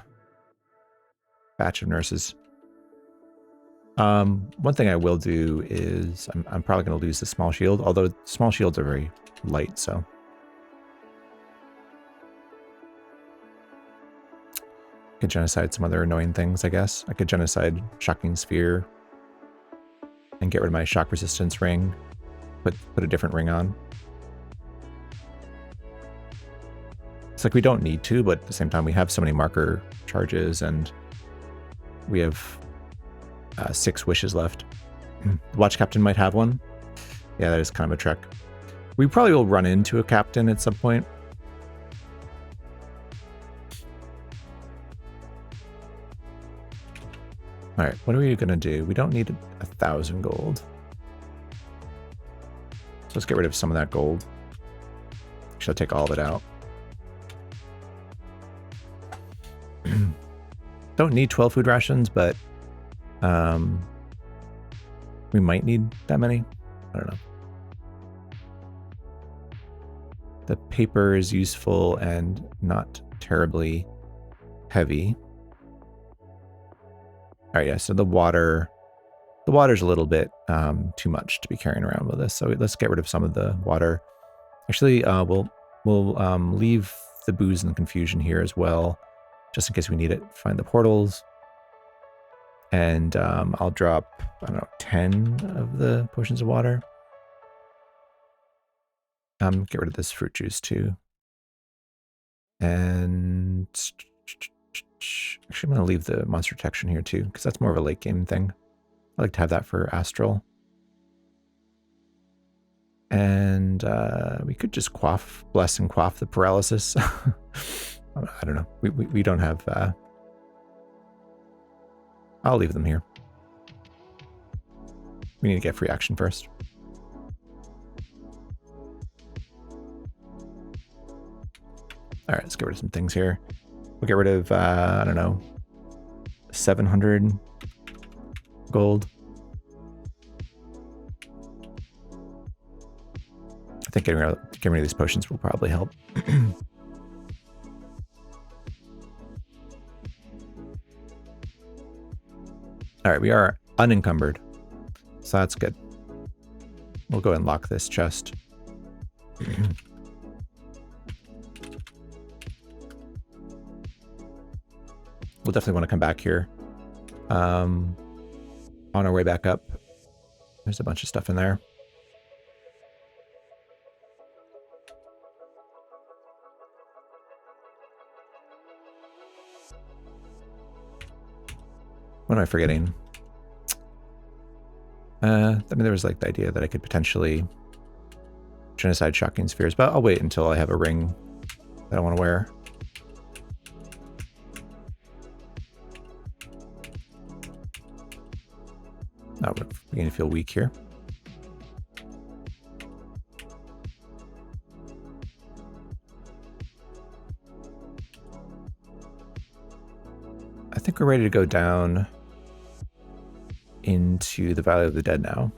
batch of nurses. One thing I will do is I'm probably going to lose the small shield, although small shields are very light, so. I could genocide some other annoying things, I guess. I could genocide Shocking Sphere and get rid of my shock resistance ring, put a different ring on. It's like we don't need to, but at the same time we have so many marker charges and we have 6 wishes left. The Watch Captain might have one. Yeah, that is kind of a trek. We probably will run into a captain at some point. All right, what are we gonna do? We don't need 1,000 gold. So let's get rid of some of that gold. Actually, I'll take all of it out. Don't need 12 food rations, but we might need that many. I don't know. The paper is useful and not terribly heavy. All right, yeah, so the water's a little bit too much to be carrying around with us. So let's get rid of some of the water. Actually, we'll leave the booze and the confusion here as well, just in case we need it. Find the portals. And I'll drop, I don't know, 10 of the potions of water. Get rid of this fruit juice too. And actually, I'm going to leave the monster detection here too, because that's more of a late game thing. I like to have that for Astral. And we could just bless and quaff the paralysis. I don't know. We don't have... I'll leave them here. We need to get free action first. All right, let's get rid of some things here. We'll get rid of, I don't know, 700 gold. I think getting rid of these potions will probably help. All right, we are unencumbered, so that's good. We'll go and lock this chest. We'll definitely want to come back here. On our way back up, there's a bunch of stuff in there. What am I forgetting? I mean, there was like the idea that I could potentially genocide Shocking Spheres, but I'll wait until I have a ring that I want to wear. Oh, we're beginning to feel weak here. I think we're ready to go down into the Valley of the Dead now.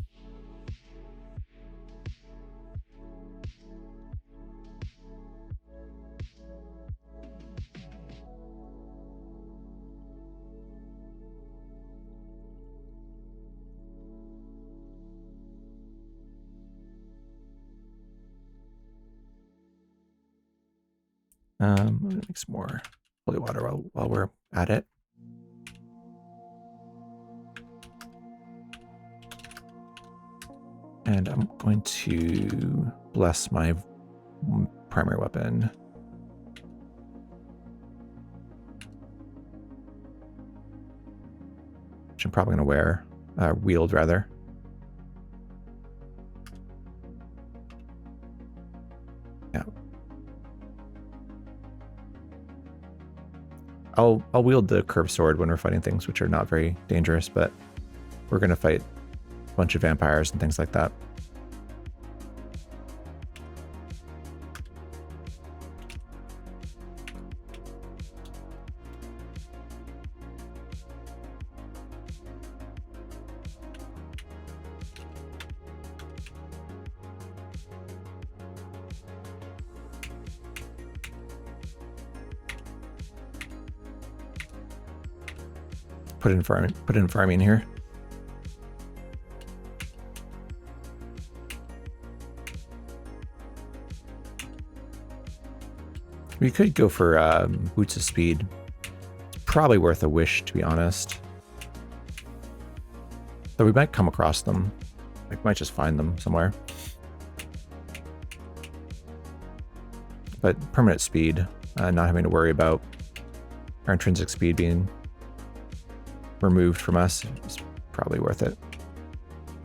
I'm gonna make some more holy water while we're at it. And I'm going to bless my primary weapon. Which I'm probably going to wear, wield rather. Yeah. I'll wield the curved sword when we're fighting things which are not very dangerous, but we're going to fight bunch of vampires and things like that. Put in farming here. We could go for Boots of Speed. It's probably worth a wish, to be honest. Though we might come across them. We might just find them somewhere. But permanent speed, not having to worry about our intrinsic speed being removed from us, is probably worth it.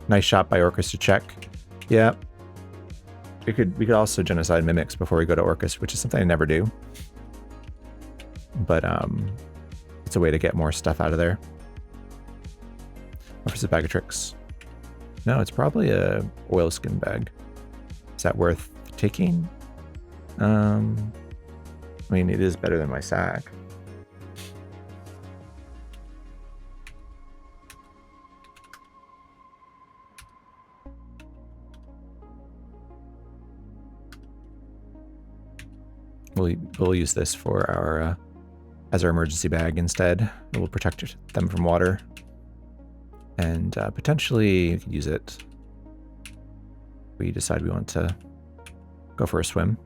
Nice shot by Orcus to check. Yeah. We could also genocide mimics before we go to Orcus, which is something I never do. But it's a way to get more stuff out of there. Or if it's a bag of tricks. No, it's probably a oilskin bag. Is that worth taking? I mean, it is better than my sack. We'll use this for our as our emergency bag instead. It will protect them from water, and potentially you could use it if we decide we want to go for a swim.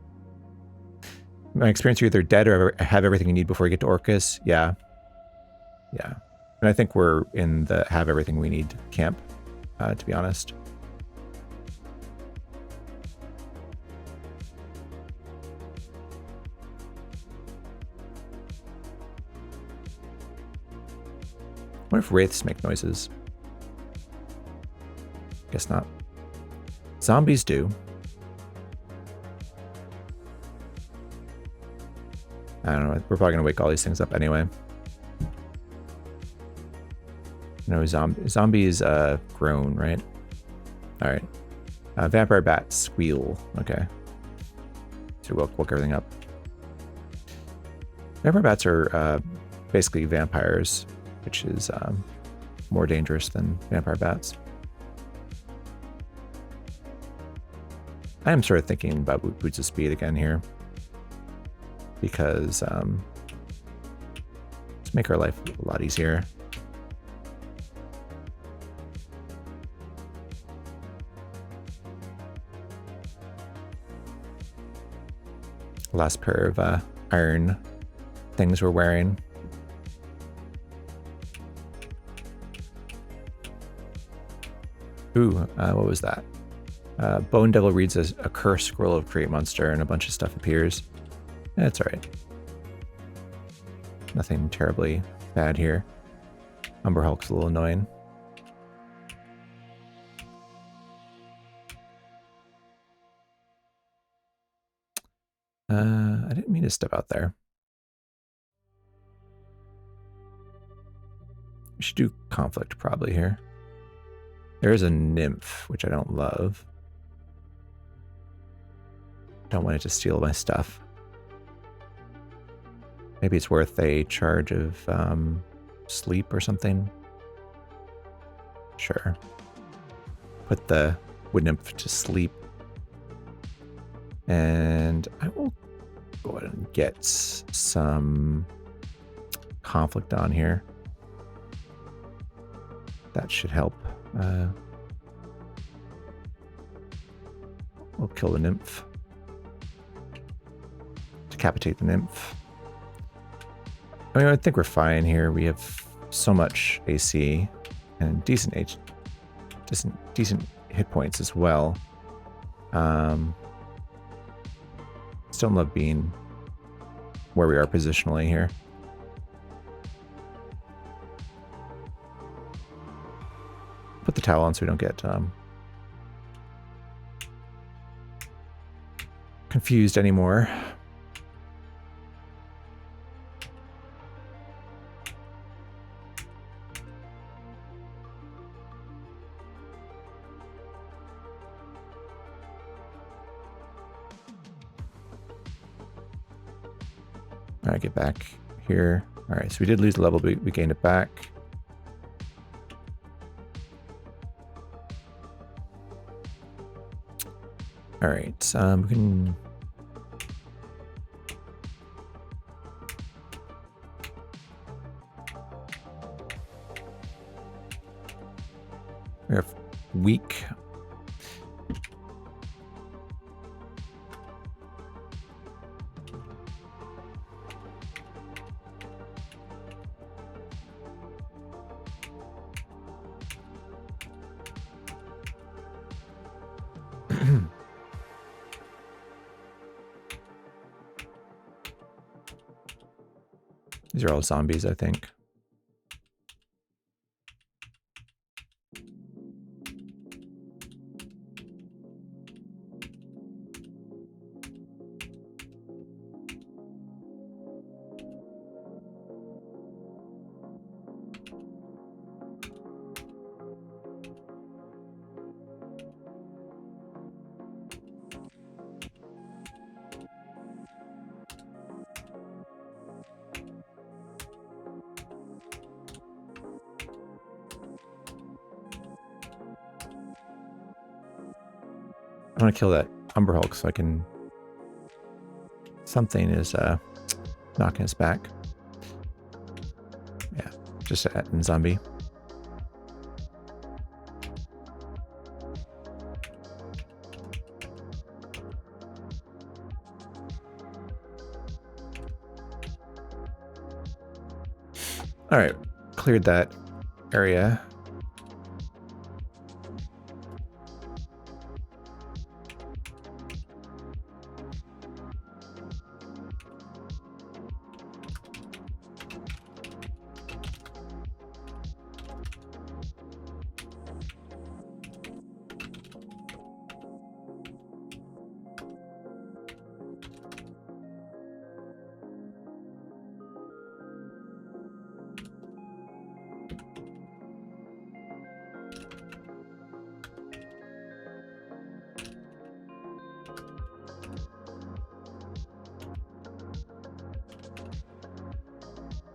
My experience, you're either dead or have everything you need before you get to Orcus. Yeah, and I think we're in the have everything we need camp, to be honest. I wonder if wraiths make noises. Guess not. Zombies do. I don't know. We're probably going to wake all these things up anyway. No, zombies groan, right? All right. Vampire bats squeal. Okay. So we'll woke everything up. Vampire bats are basically vampires, which is more dangerous than vampire bats. I am sort of thinking about Boots of Speed again here, because let's make our life a lot easier. Last pair of iron things we're wearing. Ooh, what was that? Bone Devil reads a curse scroll of Create Monster and a bunch of stuff appears. That's alright. Nothing terribly bad here. Umber Hulk's a little annoying. I didn't mean to step out there. We should do conflict probably here. There is a nymph, which I don't love. Don't want it to steal my stuff. Maybe it's worth a charge of sleep or something. Sure. Put the wood nymph to sleep. And I will go ahead and get some conflict on here. That should help. We'll kill the nymph. Decapitate the nymph. I mean, I think we're fine here. We have so much AC and decent hit points as well. Still love being where we are positionally here. Put the towel on so we don't get confused anymore. All right, get back here. All right, so we did lose the level, but we gained it back. All right, we can. We're weak. These are all zombies, I think. I want to kill that Umber Hulk so I can... Something is knocking us back. Yeah, just a zombie. All right, cleared that area.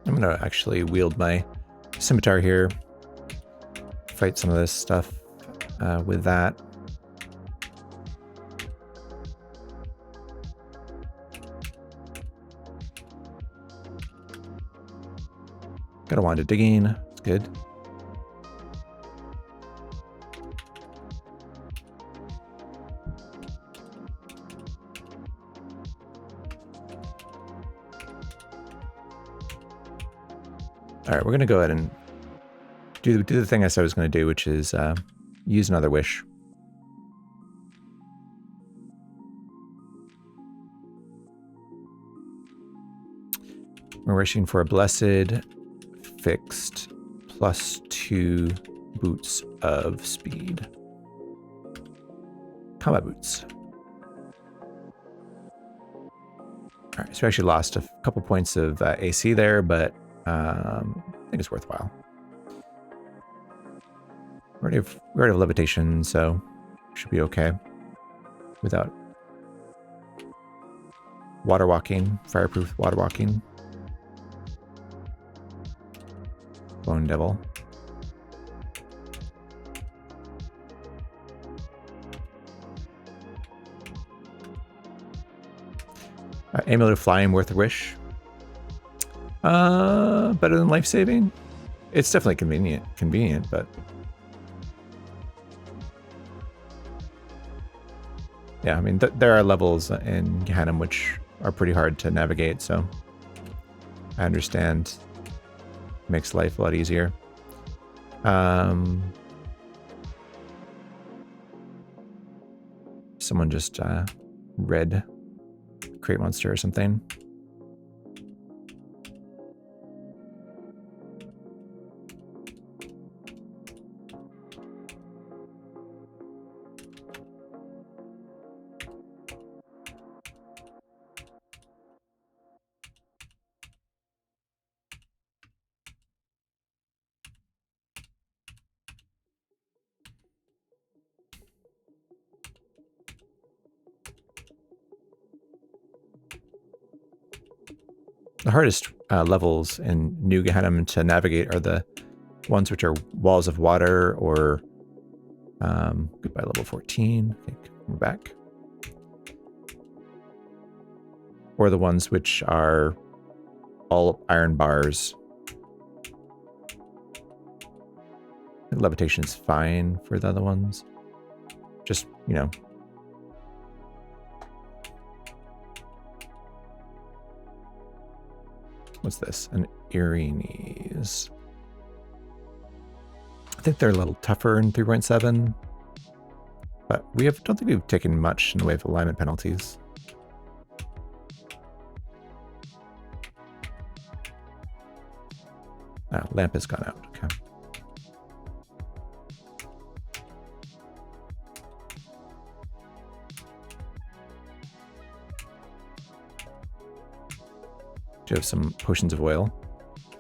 I'm gonna actually wield my scimitar here, fight some of this stuff with that. Got a wand of digging, it's good. All right, we're gonna go ahead and do the thing I said I was gonna do, which is use another wish. We're wishing for a blessed fixed +2 boots of speed. Combat boots. All right, so we actually lost a couple points of AC there, but I think it's worthwhile. We already have levitation, so should be okay without water walking, fireproof water walking. Bone Devil. Amulet of Flying worth a wish. Better than life saving? It's definitely convenient, but yeah, I mean, there are levels in Gehenna which are pretty hard to navigate, so I understand. Makes life a lot easier. Someone just read Crate Monster or something. The hardest levels in New Ganem to navigate are the ones which are walls of water or goodbye level 14. Okay, we're back. Or the ones which are all iron bars. Levitation's fine for the other ones. Just, you know. What's this? An Irenes. I think they're a little tougher in 3.7. But don't think we've taken much in the way of alignment penalties. Ah, lamp has gone out. Okay. Do you have some potions of oil?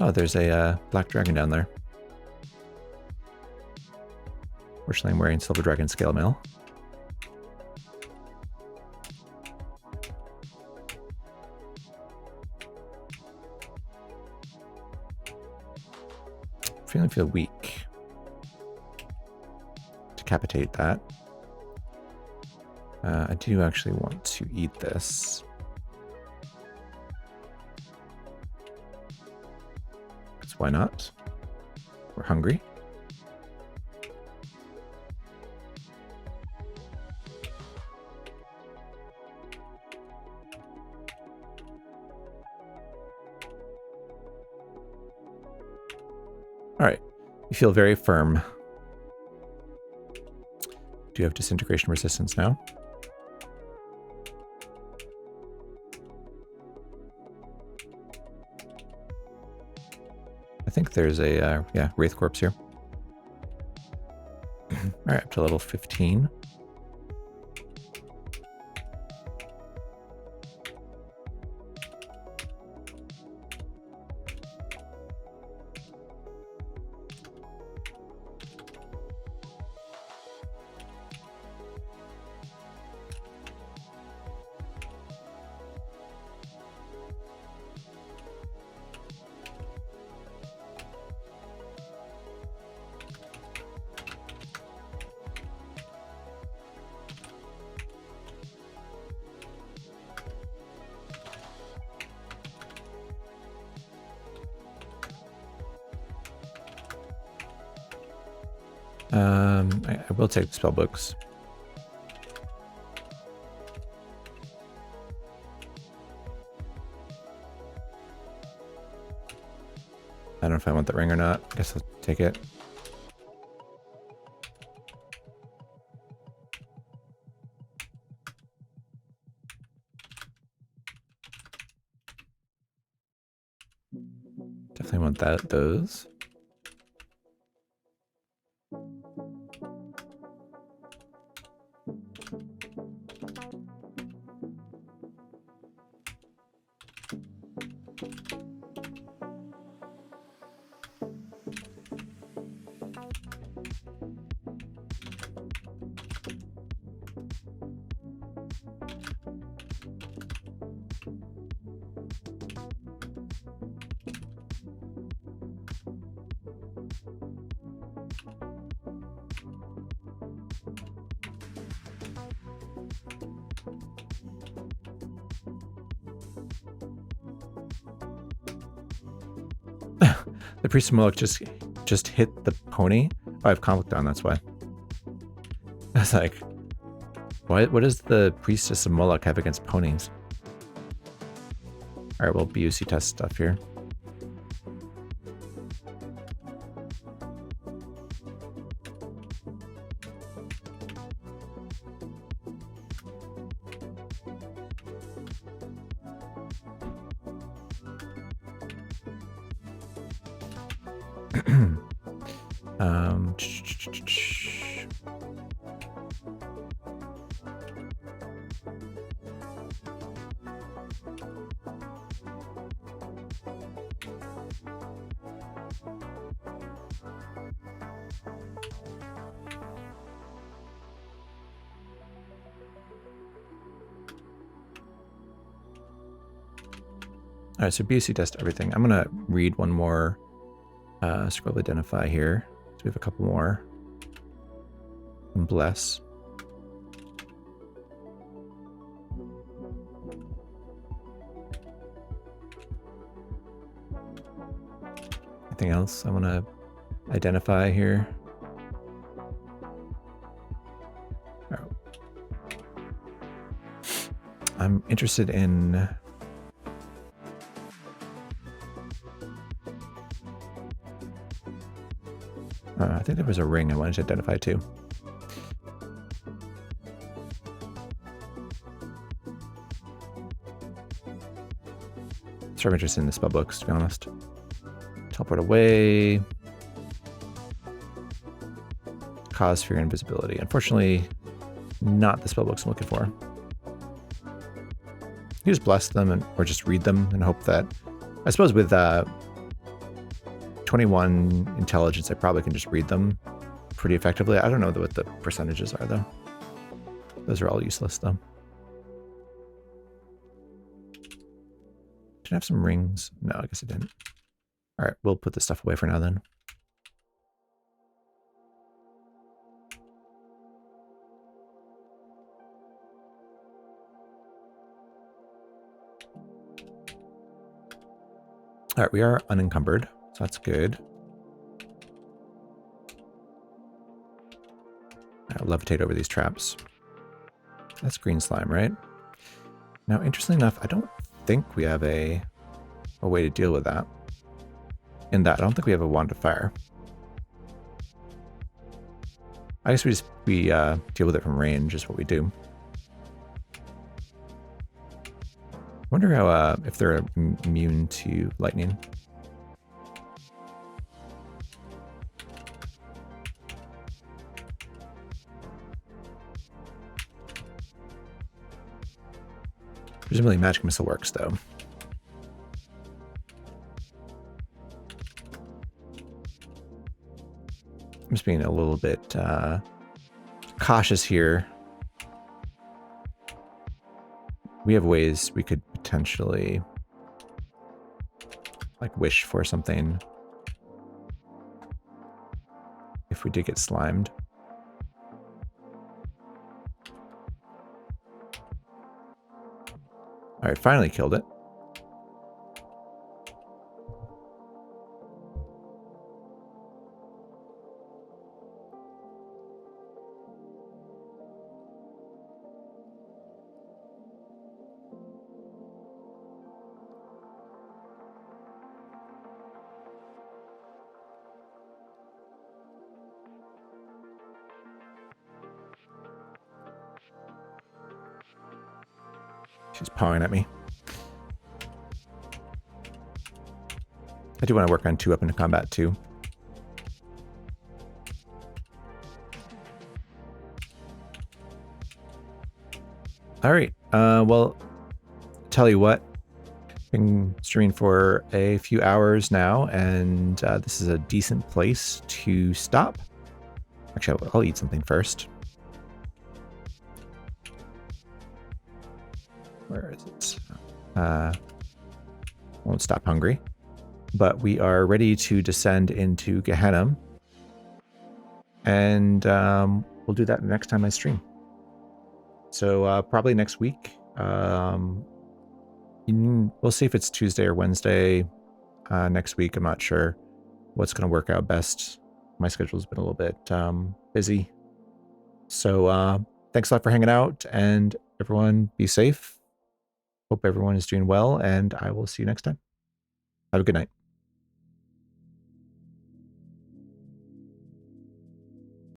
Oh, there's a black dragon down there. Fortunately, I'm wearing silver dragon scale mail. Feel weak. Decapitate that. I do actually want to eat this. Because why not? We're hungry. All right, you feel very firm. Do you have disintegration resistance now? I think there's a, yeah, Wraith Corpse here. All right, up to level 15. I will take the spell books. I don't know if I want the ring or not. I guess I'll take it. Definitely want those. The Priest of Moloch just hit the pony. Oh, I have conflict on, that's why. I was like, what does the Priestess of Moloch have against ponies? Alright, we'll BUC test stuff here. All right, so BC test everything. I'm gonna read one more scroll identify here. So we have a couple more. And bless. Anything else I want to identify here? Oh. I'm interested in I think there was a ring I wanted to identify too. So I'm interested in the spell books, to be honest. Teleport away. Cause fear and invisibility. Unfortunately, not the spell books I'm looking for. You just bless them or just read them and hope that, I suppose with 21 intelligence, I probably can just read them pretty effectively. I don't know what the percentages are though. Those are all useless though. Did I have some rings? No, I guess I didn't. All right, we'll put this stuff away for now then. All right, we are unencumbered, so that's good. I'll levitate over these traps. That's green slime, right? Now, interestingly enough, I don't think we have a way to deal with that. In that, I don't think we have a wand of fire. I guess we deal with it from range is what we do. Wonder how if they're immune to lightning. Presumably magic missile works though. I'm just being a little bit cautious here. We have ways we could potentially like wish for something if we did get slimed. All right, finally killed it. She's pawing at me. I do want to work on 2 up into combat too. All right. Well, tell you what, been streaming for a few hours now, and this is a decent place to stop. Actually, I'll eat something first. Where is it? Won't stop hungry. But we are ready to descend into Gehenna. And we'll do that next time I stream. So probably next week. We'll see if it's Tuesday or Wednesday next week. I'm not sure what's going to work out best. My schedule's been a little bit busy. So thanks a lot for hanging out, and everyone be safe. Hope everyone is doing well, and I will see you next time. Have a good night.